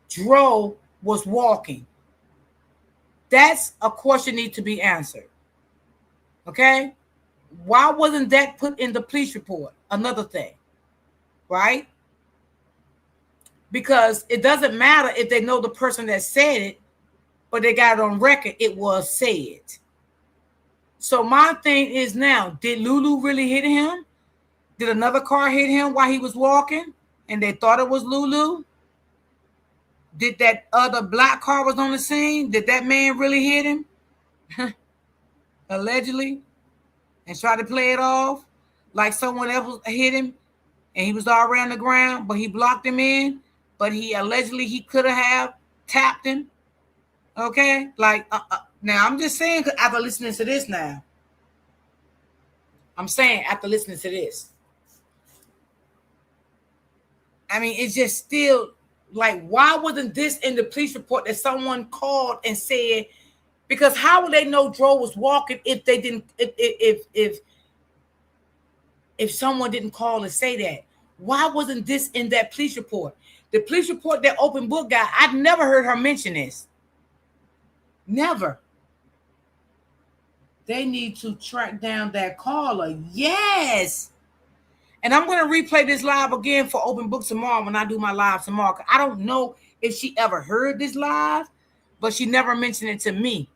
Dro was walking? That's a question need to be answered, okay? Why wasn't that put in the police report? Another thing. Right? Because it doesn't matter if they know the person that said it, but they got it on record, it was said. So my thing is now, did Lulu really hit him? Did another car hit him while he was walking and they thought it was Lulu? Did that other black car was on the scene? Did that man really hit him? Allegedly. And try to play it off like someone else hit him and he was already on the ground, but he blocked him in, but he could have tapped him. Okay? Like, now I'm just saying, after listening to this now, I mean, it's just still like, why wasn't this in the police report that someone called and said, because how would they know Dro was walking if they didn't, if someone didn't call and say that? Why wasn't this in that police report? The police report that open book got, I've never heard her mention this. Never. They need to track down that caller. Yes. And I'm going to replay this live again for open book tomorrow when I do my live tomorrow. I don't know if she ever heard this live, but she never mentioned it to me.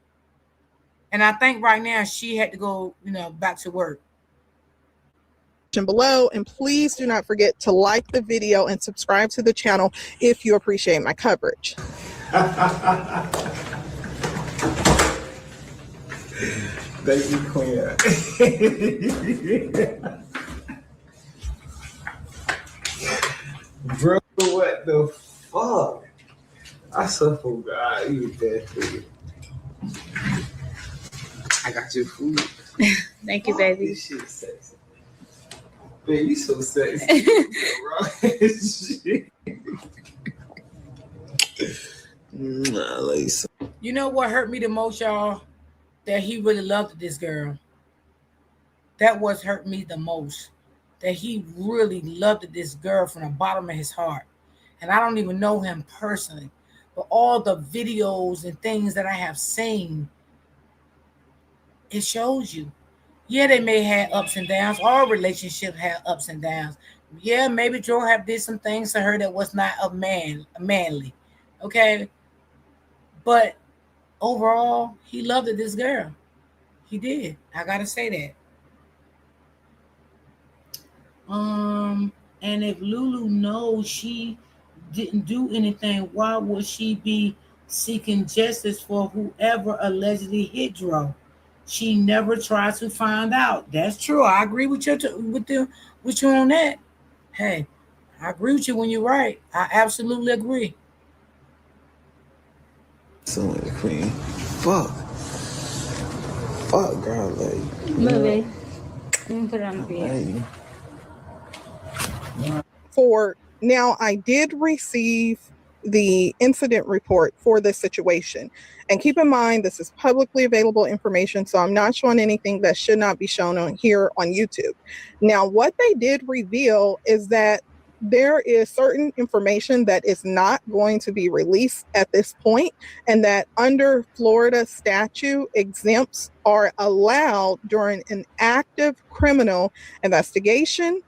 And I think right now she had to go, back to work. Below, and please do not forget to like the video and subscribe to the channel if you appreciate my coverage. Thank you, Queen. Bro, what the fuck? I so forgot you dead food. I got your food. Thank you, baby. This shit sexy. Baby, you so sexy. You know what hurt me the most, y'all? That he really loved this girl. That was hurt me the most. That he really loved this girl from the bottom of his heart. And I don't even know him personally. But all the videos and things that I have seen, it shows you. Yeah, they may have ups and downs. All relationships have ups and downs. Yeah, maybe Joe have did some things to her that was not manly. Okay. But overall, he loved it, this girl. He did. I gotta say that. And if Lulu knows she didn't do anything, why would she be seeking justice for whoever allegedly hit Dro? She never tried to find out. That's true. I agree with you with you on that. Hey, I agree with you when you're right. I absolutely agree. Someone the queen. Fuck, girl, like. Movie. Let me put it on the bed. For now, I did receive the incident report for this situation. And keep in mind, this is publicly available information, so I'm not showing anything that should not be shown on here on YouTube. Now, what they did reveal is that there is certain information that is not going to be released at this point, and that under Florida statute, exempts are allowed during an active criminal investigation.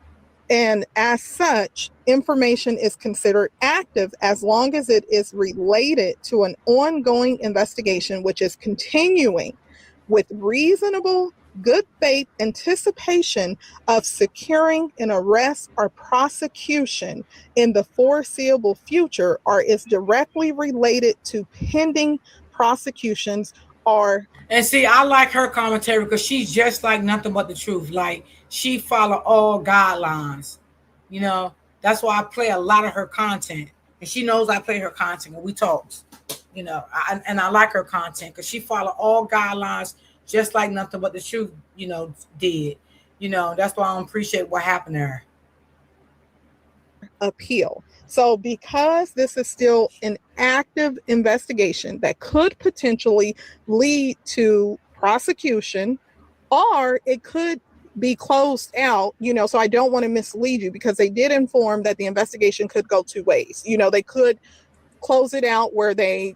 And as such, information is considered active as long as it is related to an ongoing investigation, which is continuing with reasonable, good faith anticipation of securing an arrest or prosecution in the foreseeable future, or is directly related to pending prosecutions or. And see, I like her commentary because she's just like nothing but the truth. Like, she follow all guidelines. You know, that's why I play a lot of her content. And she knows I play her content when we talk. You know, I like her content because she follow all guidelines just like nothing but the truth, you know, did. You know, that's why I don't appreciate what happened to her. Appeal. So because this is still an active investigation that could potentially lead to prosecution, or it could be closed out, you know, so I don't want to mislead you, because they did inform that the investigation could go two ways. You know, they could close it out where they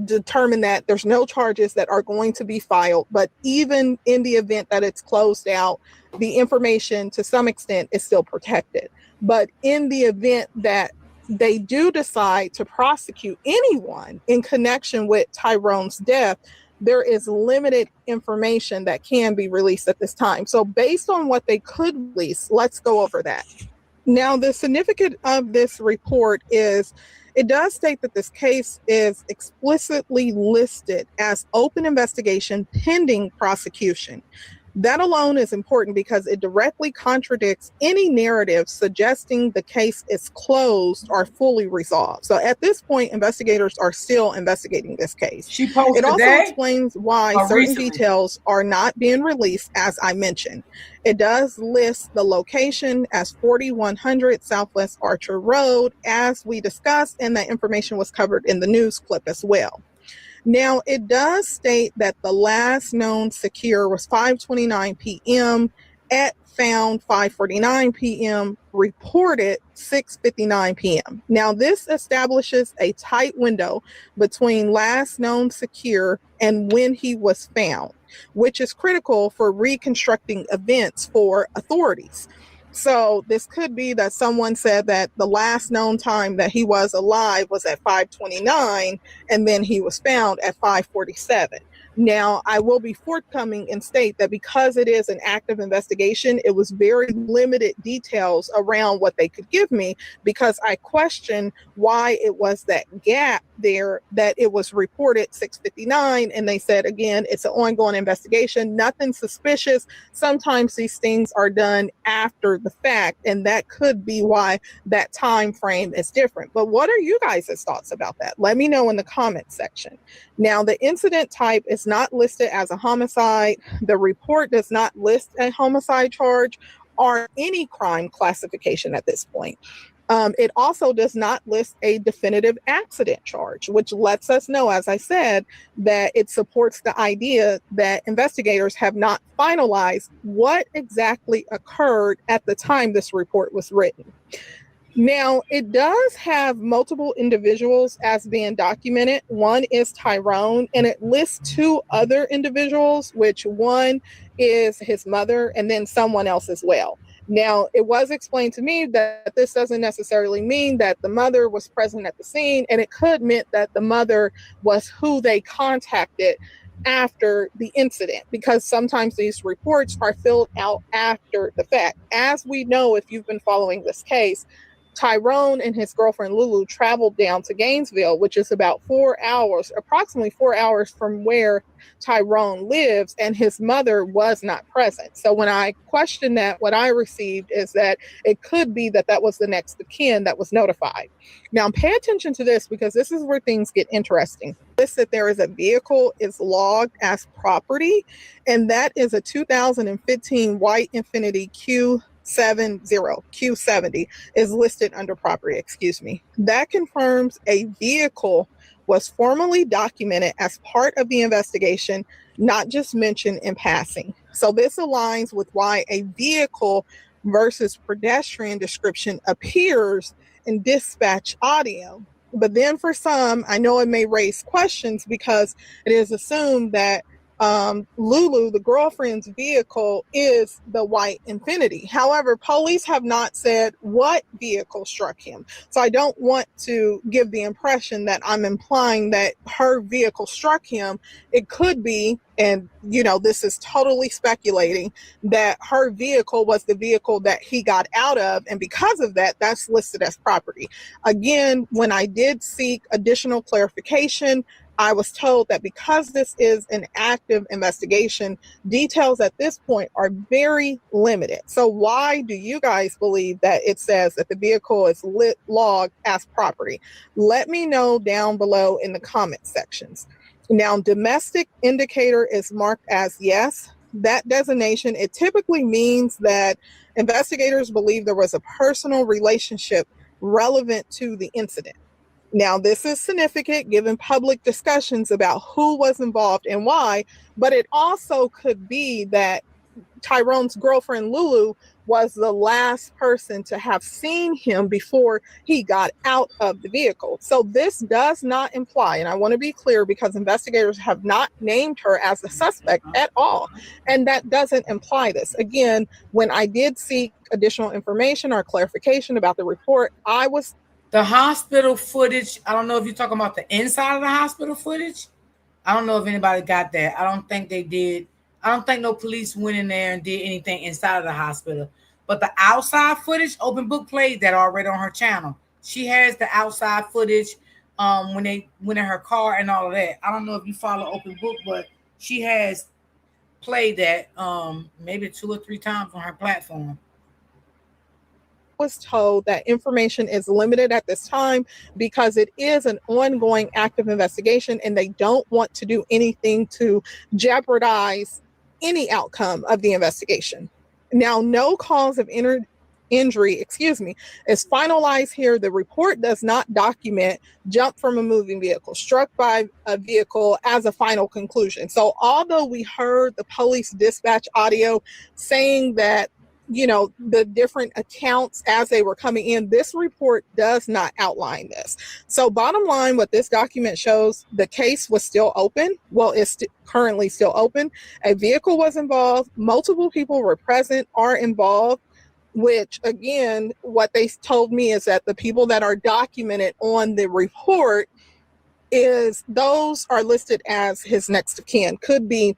determine that there's no charges that are going to be filed, but even in the event that it's closed out, the information to some extent is still protected. But in the event that they do decide to prosecute anyone in connection with Tyrone's death, there is limited information that can be released at this time. So based on what they could release, let's go over that. Now, the significance of this report is it does state that this case is explicitly listed as open investigation pending prosecution. That alone is important because it directly contradicts any narrative suggesting the case is closed or fully resolved. So at this point, investigators are still investigating this case. She posted it also today explains why certain recently? details are not being released, as I mentioned. It does list the location as 4100 Southwest Archer Road, as we discussed, and that information was covered in the news clip as well. Now, it does state that the last known secure was 5:29 p.m., at found 5:49 p.m., reported 6:59 p.m. Now, this establishes a tight window between last known secure and when he was found, which is critical for reconstructing events for authorities. So this could be that someone said that the last known time that he was alive was at 5:29, and then he was found at 5:47. Now, I will be forthcoming and state that because it is an active investigation, it was very limited details around what they could give me, because I question why it was that gap there, that it was reported 6:59, and they said, again, it's an ongoing investigation, nothing suspicious. Sometimes these things are done after the fact, and that could be why that time frame is different. But what are you guys' thoughts about that? Let me know in the comment section. Now, the incident type is not listed as a homicide. The report does not list a homicide charge or any crime classification at this point. It also does not list a definitive accident charge, which lets us know, as I said, that it supports the idea that investigators have not finalized what exactly occurred at the time this report was written. Now, it does have multiple individuals as being documented. One is Tyrone, and it lists two other individuals, which one is his mother and then someone else as well. Now, it was explained to me that this doesn't necessarily mean that the mother was present at the scene, and it could mean that the mother was who they contacted after the incident, because sometimes these reports are filled out after the fact. As we know, if you've been following this case, Tyrone and his girlfriend Lulu traveled down to Gainesville, which is about 4 hours, approximately 4 hours from where Tyrone lives, and his mother was not present. So when I questioned that, what I received is that it could be that that was the next of kin that was notified. Now, pay attention to this, because this is where things get interesting. This, that there is a vehicle is logged as property, and that is a 2015 white Infiniti Q70 is listed under property, excuse me. That confirms a vehicle was formally documented as part of the investigation, not just mentioned in passing. So this aligns with why a vehicle versus pedestrian description appears in dispatch audio. But then for some, I know it may raise questions because it is assumed that Lulu, the girlfriend's vehicle, is the white Infiniti. However, police have not said what vehicle struck him. So I don't want to give the impression that I'm implying that her vehicle struck him. It could be, and you know, this is totally speculating, that her vehicle was the vehicle that he got out of, and because of that, that's listed as property. Again, when I did seek additional clarification, I was told that because this is an active investigation, details at this point are very limited. So why do you guys believe that it says that the vehicle is logged as property? Let me know down below in the comment sections. Now, domestic indicator is marked as yes. That designation, it typically means that investigators believe there was a personal relationship relevant to the incident. Now, this is significant given public discussions about who was involved and why, but it also could be that Tyrone's girlfriend, Lulu, was the last person to have seen him before he got out of the vehicle. So this does not imply, and I want to be clear because investigators have not named her as a suspect at all, and that doesn't imply this. Again, when I did seek additional information or clarification about the report, the hospital footage, I don't know if you're talking about the inside of the hospital footage. I don't know if anybody got that. I don't think they did. I don't think no police went in there and did anything inside of the hospital. But the outside footage, Open Book played that already on her channel. She has the outside footage when they went in her car and all of that. I don't know if you follow Open Book, but she has played that maybe 2 or 3 times on her platform. Was told that information is limited at this time because it is an ongoing active investigation and they don't want to do anything to jeopardize any outcome of the investigation. Now, no cause of injury, is finalized here. The report does not document jump from a moving vehicle, struck by a vehicle as a final conclusion. So although we heard the police dispatch audio saying that, you know, the different accounts as they were coming in, this report does not outline this. So bottom line, what this document shows, the case was still open. Well, it's currently still open. A vehicle was involved. Multiple people were present, are involved, which again, what they told me is that the people that are documented on the report is those are listed as his next of kin. Could be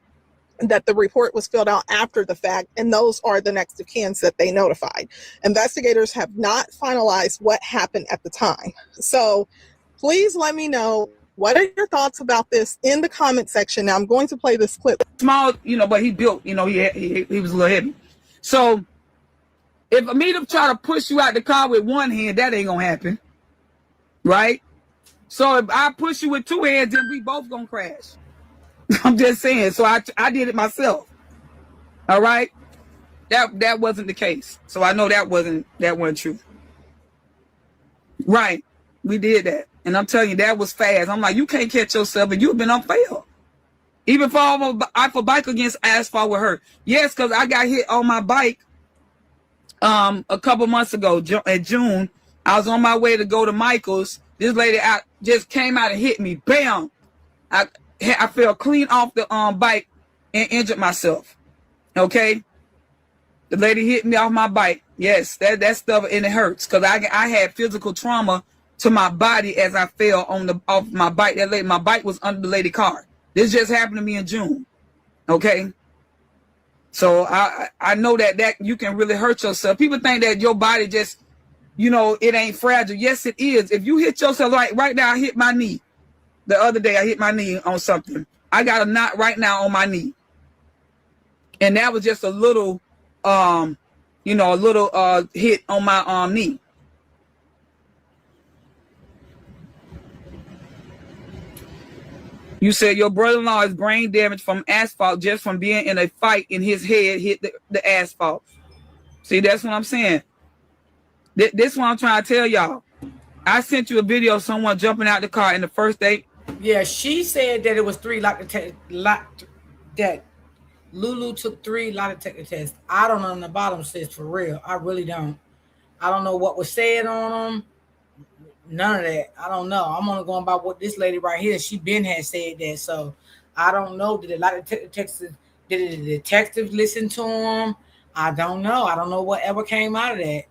that the report was filled out after the fact, and those are the next of kin that they notified. Investigators have not finalized what happened at the time. So please let me know, what are your thoughts about this in the comment section. Now I'm going to play this clip. Small, you know, but he built, you know, he was a little heavy. So if me to try to push you out the car with one hand, that ain't gonna happen, right? So if I push you with 2 hands, then we both gonna crash. I'm just saying. So I did it myself. All right. That wasn't the case. So I know that wasn't true. Right. We did that. And I'm telling you, that was fast. I'm like, you can't catch yourself, and you've been on fail. Even fall off a bike against asphalt with her. Yes, because I got hit on my bike a couple months ago in June. I was on my way to go to Michael's. This lady just came out and hit me. Bam. I fell clean off the bike and injured myself. Okay. The lady hit me off my bike. Yes, that stuff, and it hurts because I had physical trauma to my body as I fell off my bike. My bike was under the lady car. This just happened to me in June. Okay. So I know that you can really hurt yourself. People think that your body just, it ain't fragile. Yes, it is. If you hit yourself right now, I hit my knee. The other day I hit my knee on something. I got a knot right now on my knee. And that was just a little hit on my knee. You said your brother-in-law is brain damage from asphalt just from being in a fight and his head hit the asphalt. See, that's what I'm saying. This is what I'm trying to tell y'all. I sent you a video of someone jumping out the car in the first day. Yeah, she said that it was 3 that Lulu took 3 lie detector tests. I don't know on the bottom, sis, for real. I really don't. I don't know what was said on them. None of that. I don't know. I'm only going by what this lady right here, she been had said that. So I don't know. Did the detective listen to him? I don't know. I don't know whatever came out of that.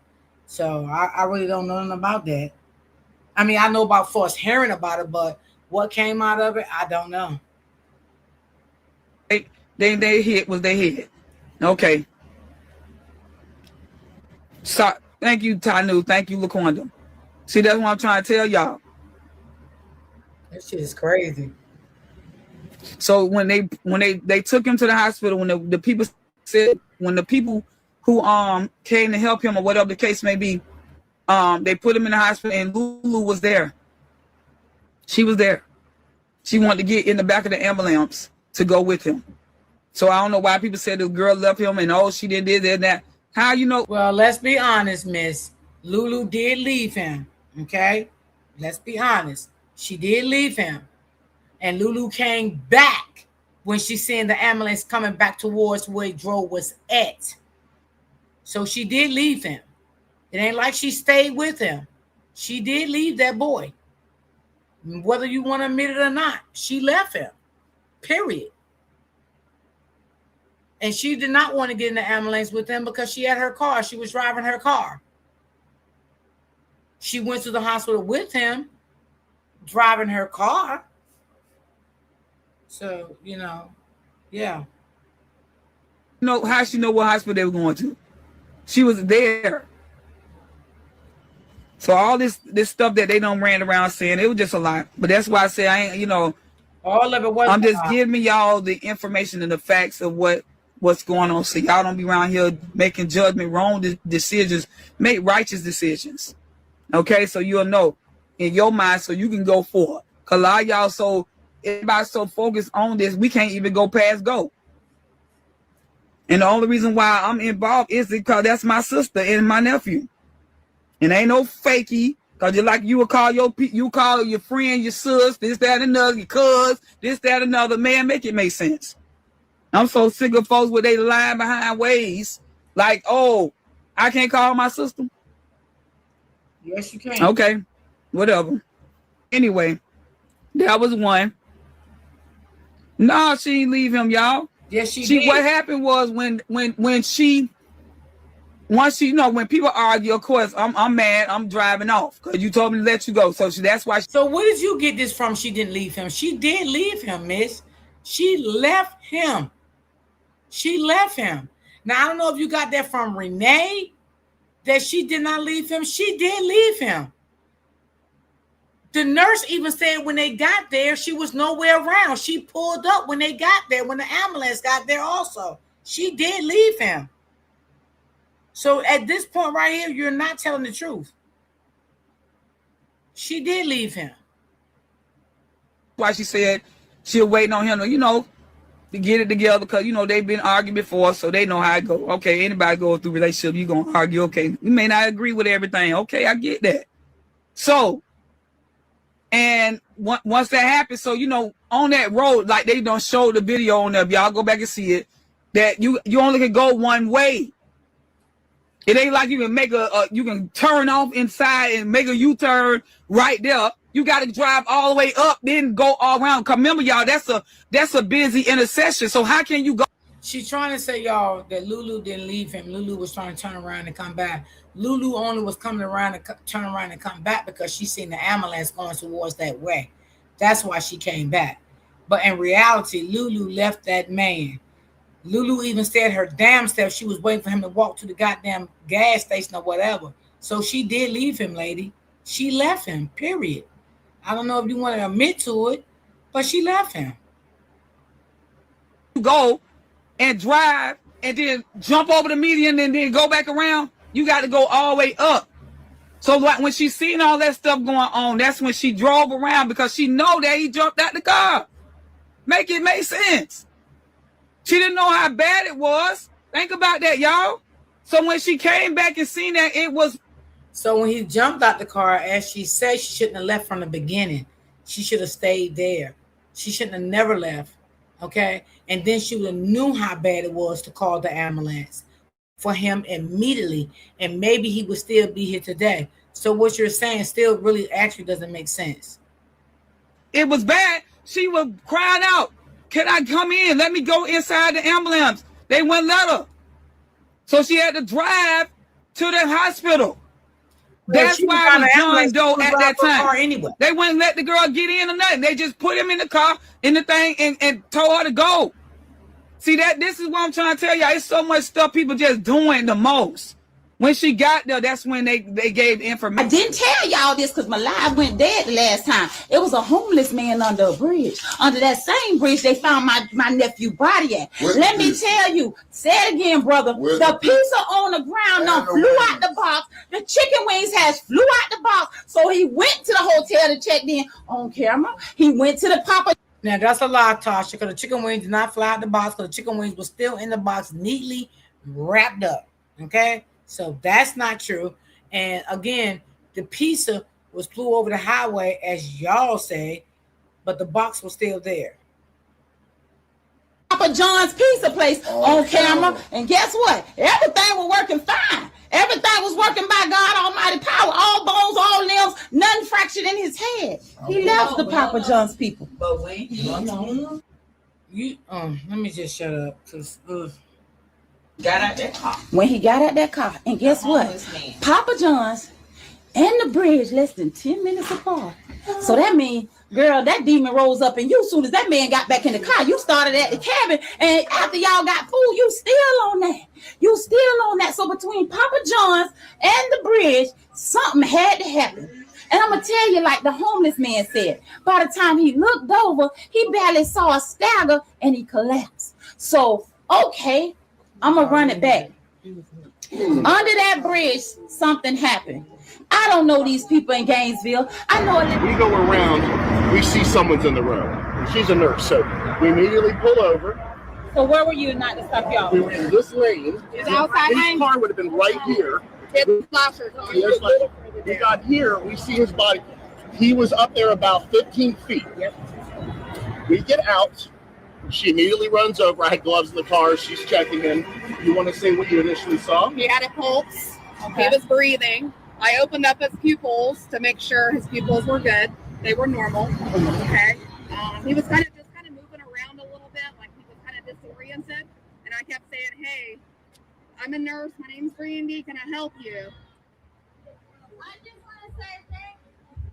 So I really don't know nothing about that. I mean, I know about first hearing about it, but what came out of it, I don't know. They hit was their head. Okay. So thank you, Tanu. Thank you, Laquanda. See, that's what I'm trying to tell y'all. That shit is crazy. So when they took him to the hospital, when the people said, when the people who came to help him or whatever the case may be, they put him in the hospital and Lulu was there. She was there. She wanted to get in the back of the ambulance to go with him. So I don't know why people said the girl left him and she did this and that. How you know? Well, let's be honest, miss. Lulu did leave him. Okay? Let's be honest. She did leave him. And Lulu came back when she seen the ambulance coming back towards where Dro was at. So she did leave him. It ain't like she stayed with him. She did leave that boy. Whether you want to admit it or not, she left him. Period. And she did not want to get in the ambulance with him because she had her car. She was driving her car. She went to the hospital with him, driving her car. So, yeah. You know how she know what hospital they were going to? She was there. So all this stuff that they don't ran around saying, it was just a lot. But that's why I say I ain't, all of it was. I'm just giving y'all the information and the facts of what's going on. So y'all don't be around here making wrong decisions. Make righteous decisions. Okay, so you'll know in your mind so you can go forward. Because a lot of y'all everybody's so focused on this, we can't even go past go. And the only reason why I'm involved is because that's my sister and my nephew. And ain't no fakey, because you would call your friend, your sis, this, that, and another, your cuz, this, that, and another. Man, make it make sense. I'm so sick of folks where they lying behind ways. Like, I can't call my sister. Yes, you can. Okay, whatever. Anyway, that was one. No, she didn't leave him, y'all. Yes, she did. What happened was when people argue, of course, I'm mad. I'm driving off because you told me to let you go. So that's why. So where did you get this from? She didn't leave him. She did leave him, miss. She left him. She left him. Now I don't know if you got that from Renee, that she did not leave him. She did leave him. The nurse even said when they got there, she was nowhere around. She pulled up when they got there, when the ambulance got there also. She did leave him. So at this point right here, you're not telling the truth. She did leave him. Why she said she'll waiting on him to get it together because, they've been arguing before, so they know how it go. Okay, anybody going through relationship, you're going to argue. Okay, you may not agree with everything. Okay, I get that. So, and once that happens, so, on that road, like they don't show the video on there, y'all go back and see it, that you only can go one way. It ain't like you can make you can turn off inside and make a U-turn right there. You got to drive all the way up, then go all around. Cause remember, y'all, that's a busy intersection. So how can you go? She's trying to say, y'all, that Lulu didn't leave him. Lulu was trying to turn around and come back. Lulu only was coming around and turn around and come back because she seen the ambulance going towards that way. That's why she came back. But in reality, Lulu left that man. Lulu even said her damn self she was waiting for him to walk to the goddamn gas station or whatever. So she did leave him, lady. She left him, period. I don't know if you want to admit to it, but she left him. Go and drive and then jump over the median and then go back around. You got to go all the way up. So when she seen all that stuff going on, that's when she drove around because she know that he jumped out the car. Make it make sense. She didn't know how bad it was. Think about that, y'all. So when she came back and seen that it was. So when he jumped out the car, as she said, she shouldn't have left from the beginning. She should have stayed there. She shouldn't have never left. Okay. And then she would have knew how bad it was to call the ambulance for him immediately. And maybe he would still be here today. So what you're saying still really actually doesn't make sense. It was bad. She was crying out, can I come in? Let me go inside the ambulance. They wouldn't let her. So she had to drive to the hospital. Well, that's why it was John Doe at that time. Anyway. They wouldn't let the girl get in or nothing. They just put him in the car, in the thing, and told her to go. See, this is what I'm trying to tell y'all. It's so much stuff people just doing the most. When she got there, that's when they gave information. I didn't tell y'all this because my live went dead the last time. It was a homeless man under a bridge. Under that same bridge, they found my nephew body at. Let me tell you, say it again, brother. The pizza on the ground flew out the box. The chicken wings flew out the box. So he went to the hotel to check in on camera. He went to the Papa. Now that's a lie, Tasha, because the chicken wings did not fly out the box, because the chicken wings were still in the box, neatly wrapped up. Okay? So that's not true. And again, the pizza was flew over the highway, as y'all say, but the box was still there. Papa John's pizza place on camera. And guess what? Everything was working fine. Everything was working by God Almighty power. All bones, all limbs, nothing fractured in his head. He left the Papa John's people. But when let me just shut up. Got out that car. When he got out that car, and guess what? Papa John's and the bridge less than 10 minutes apart. So that means, girl, that demon rose up in you. Soon as that man got back in the car, you started at the cabin, and after y'all got food, you still on that. You still on that. So between Papa John's and the bridge, something had to happen. And I'm gonna tell you, like the homeless man said, by the time he looked over, he barely saw a stagger and he collapsed. So, okay. I'm going to run it back. Under that bridge, something happened. I don't know these people in Gainesville. I know we go around, we see someone's in the road. She's a nurse, so we immediately pull over. So where were you not to stop y'all? We were in this lane. Is it outside lane? His car would have been right here. We got here, we see his body. He was up there about 15 feet. Yep. We get out. She immediately runs over. I had gloves in the car. She's checking him. You want to say what you initially saw? He had a pulse. Okay. He was breathing. I opened up his pupils to make sure his pupils were good. They were normal. Okay. He was kind of moving around a little bit, like he was kind of disoriented. And I kept saying, "Hey, I'm a nurse. My name's Brandy. Can I help you?" I just want to say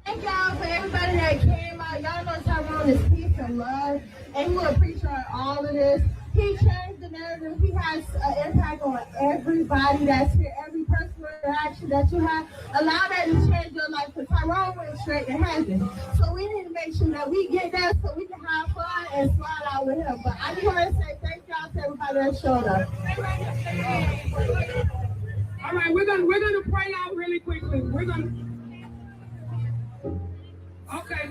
thank y'all for everybody that came out. Y'all know Tyrone is peace and love, and we appreciate all of this. He changed the narrative. He has an impact on everybody that's here, every personal interaction that you have. Allow that to change your life, because Tyrone went straight to heaven. So we need to make sure that we get there so we can have fun and slide out with him. But I just want to say thank y'all to everybody that showed up. All right, we're gonna pray out really quickly. Okay.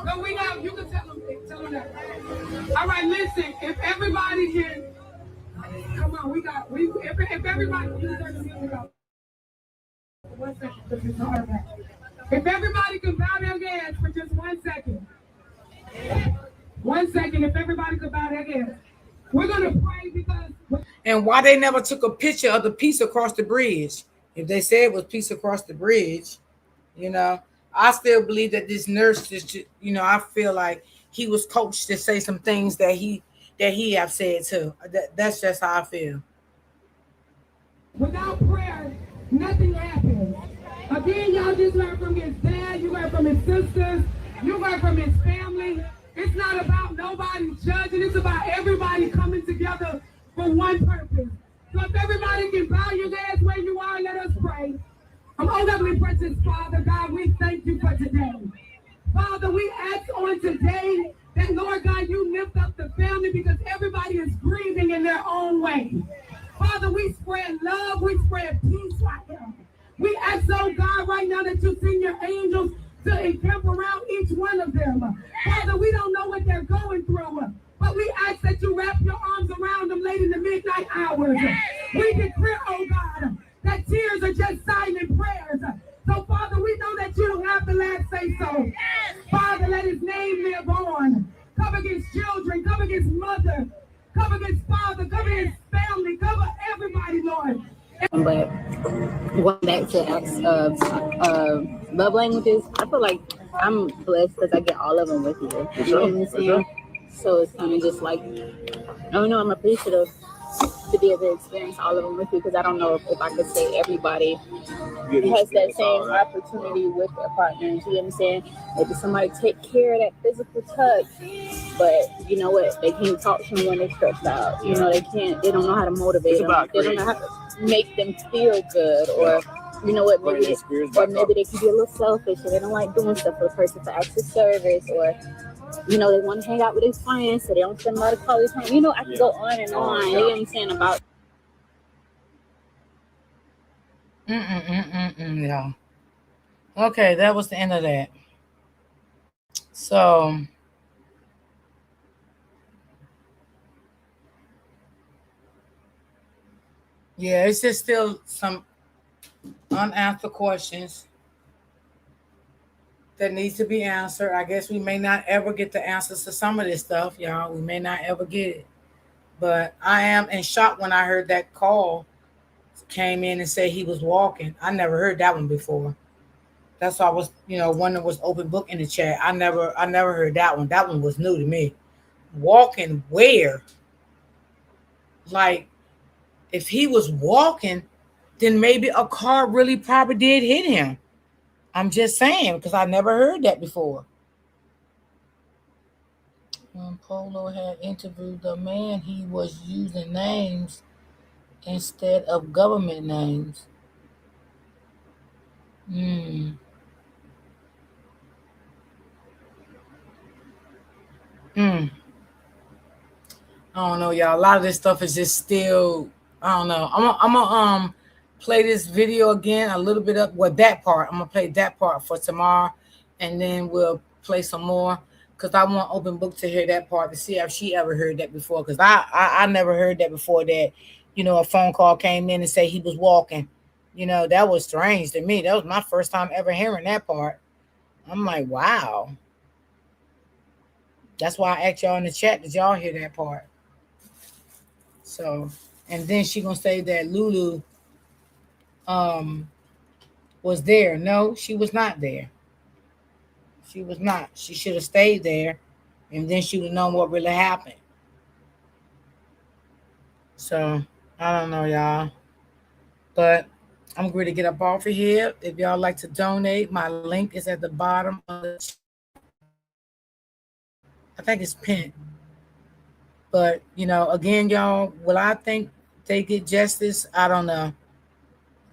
No, we got. You can tell them that. All right, listen. If everybody can, come on. If everybody, if everybody can bow their heads for just 1 second. 1 second. If everybody could bow their heads, we're gonna pray because. And why they never took a picture of the piece across the bridge? If they said it was piece across the bridge, I still believe that this nurse is, I feel like he was coached to say some things that he that he have said too. That's just how I feel. Without prayer, nothing happens. Again, y'all just learn from his dad, you learn from his sisters, you learn from his family. It's not about nobody judging, it's about everybody coming together for one purpose. So if everybody can bow your heads where you are, let us pray. Oh, Heavenly precious Father, God, we thank you for today. Father, we ask on today that, Lord God, you lift up the family because everybody is grieving in their own way. Father, we spread love, we spread peace right now. We ask, oh God, right now that you send your angels to encamp around each one of them. Father, we don't know what they're going through, but we ask that you wrap your arms around them late in the midnight hours. We declare, oh God, that tears are just silent prayers. So, Father, we know that you don't have the last say so. Father, let his name live on. Cover against children, cover against mother, cover against father, cover against family, cover everybody, Lord. But going back to love languages, I feel like I'm blessed because I get all of them with you. You know what I'm saying? So it's kind of just like, I don't know, I'm appreciative to be able to experience all of them with you because I don't know if I could say everybody has that same opportunity with their partners. You know what I'm saying? Maybe somebody take care of that physical touch, but you know what? They can't talk to them when they're stressed out. You know, they don't know how to motivate them. They don't know how to make them feel good, or you know what? Maybe they can be a little selfish and they don't like doing stuff for the person for acts of service, or you know, they want to hang out with their friends, so they don't spend a lot of quality time. You know, I can go on and on. You know what I'm saying about. Yeah. Okay, that was the end of that. So, yeah, it's just still some unanswered questions that needs to be answered. I guess we may not ever get the answers to some of this stuff, y'all. We may not ever get it. But I am in shock when I heard that call came in and said he was walking. I never heard that one before. That's why I was, one that was open book in the chat. I never heard that one. That one was new to me. Walking where? Like, if he was walking, then maybe a car really probably did hit him. I'm just saying, because I never heard that before. When Polo had interviewed the man, he was using names instead of government names. I don't know, y'all. A lot of this stuff is just still, I don't know. I'm gonna play this video again a little bit up. Well, that part. I'm gonna play that part for tomorrow, and then we'll play some more because I want open book to hear that part to see if she ever heard that before. Because I never heard that before. That a phone call came in and say he was walking. That was strange to me. That was my first time ever hearing that part. I'm like, wow. That's why I asked y'all in the chat. Did y'all hear that part? So, and then she gonna say that Lulu was there. No, she was not there. She was not. She should have stayed there, and then she would have known what really happened. So, I don't know, y'all. But I'm going to get up off of here. If y'all like to donate, my link is at the bottom of the chat. I think it's pinned. But, again, y'all, will I think they get justice? I don't know.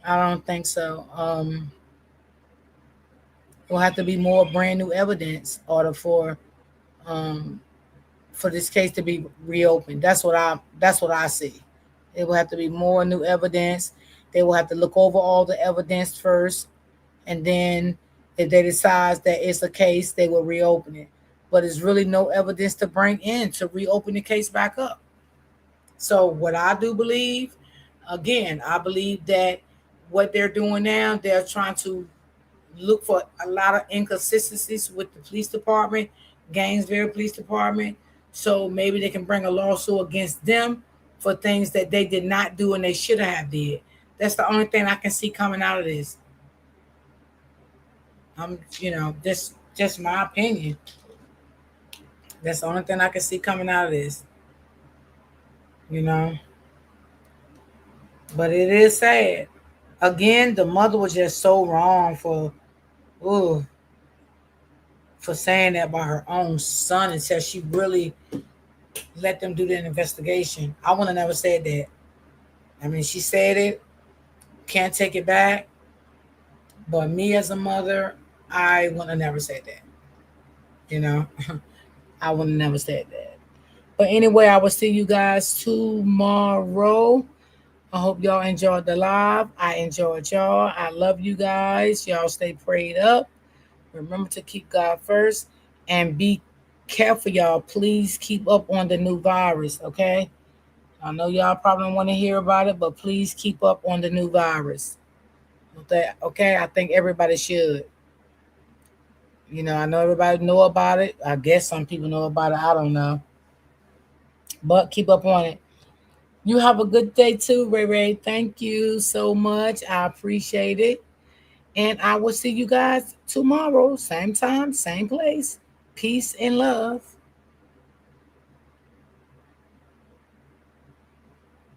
I don't think so. Will have to be more brand new evidence in order for this case to be reopened. That's what I see. It will have to be more new evidence. They will have to look over all the evidence first, and then if they decide that it's a case, they will reopen it. But there's really no evidence to bring in to reopen the case back up. So what I do believe, again, I believe that what they're doing now, they're trying to look for a lot of inconsistencies with the police department, Gainesville Police Department. So maybe they can bring a lawsuit against them for things that they did not do and they should have did. That's the only thing I can see coming out of this. Just my opinion. That's the only thing I can see coming out of this. you know. But it is sad. Again, the mother was just so wrong for saying that about her own son and said she really let them do that investigation. I would have never said that. I mean, she said it, can't take it back. But me as a mother, I would have never said that. You know, I would have never said that. But anyway, I will see you guys tomorrow. I hope y'all enjoyed the live. I enjoyed y'all. I love you guys. Y'all stay prayed up. Remember to keep God first and be careful, y'all. Please keep up on the new virus, okay? I know y'all probably don't want to hear about it, but please keep up on the new virus. Okay? I think everybody should. You know, I know everybody know about it. I guess some people know about it. I don't know. But keep up on it. You have a good day too, Ray Ray. Thank you so much. I appreciate it. And I will see you guys tomorrow. Same time, same place. Peace and love.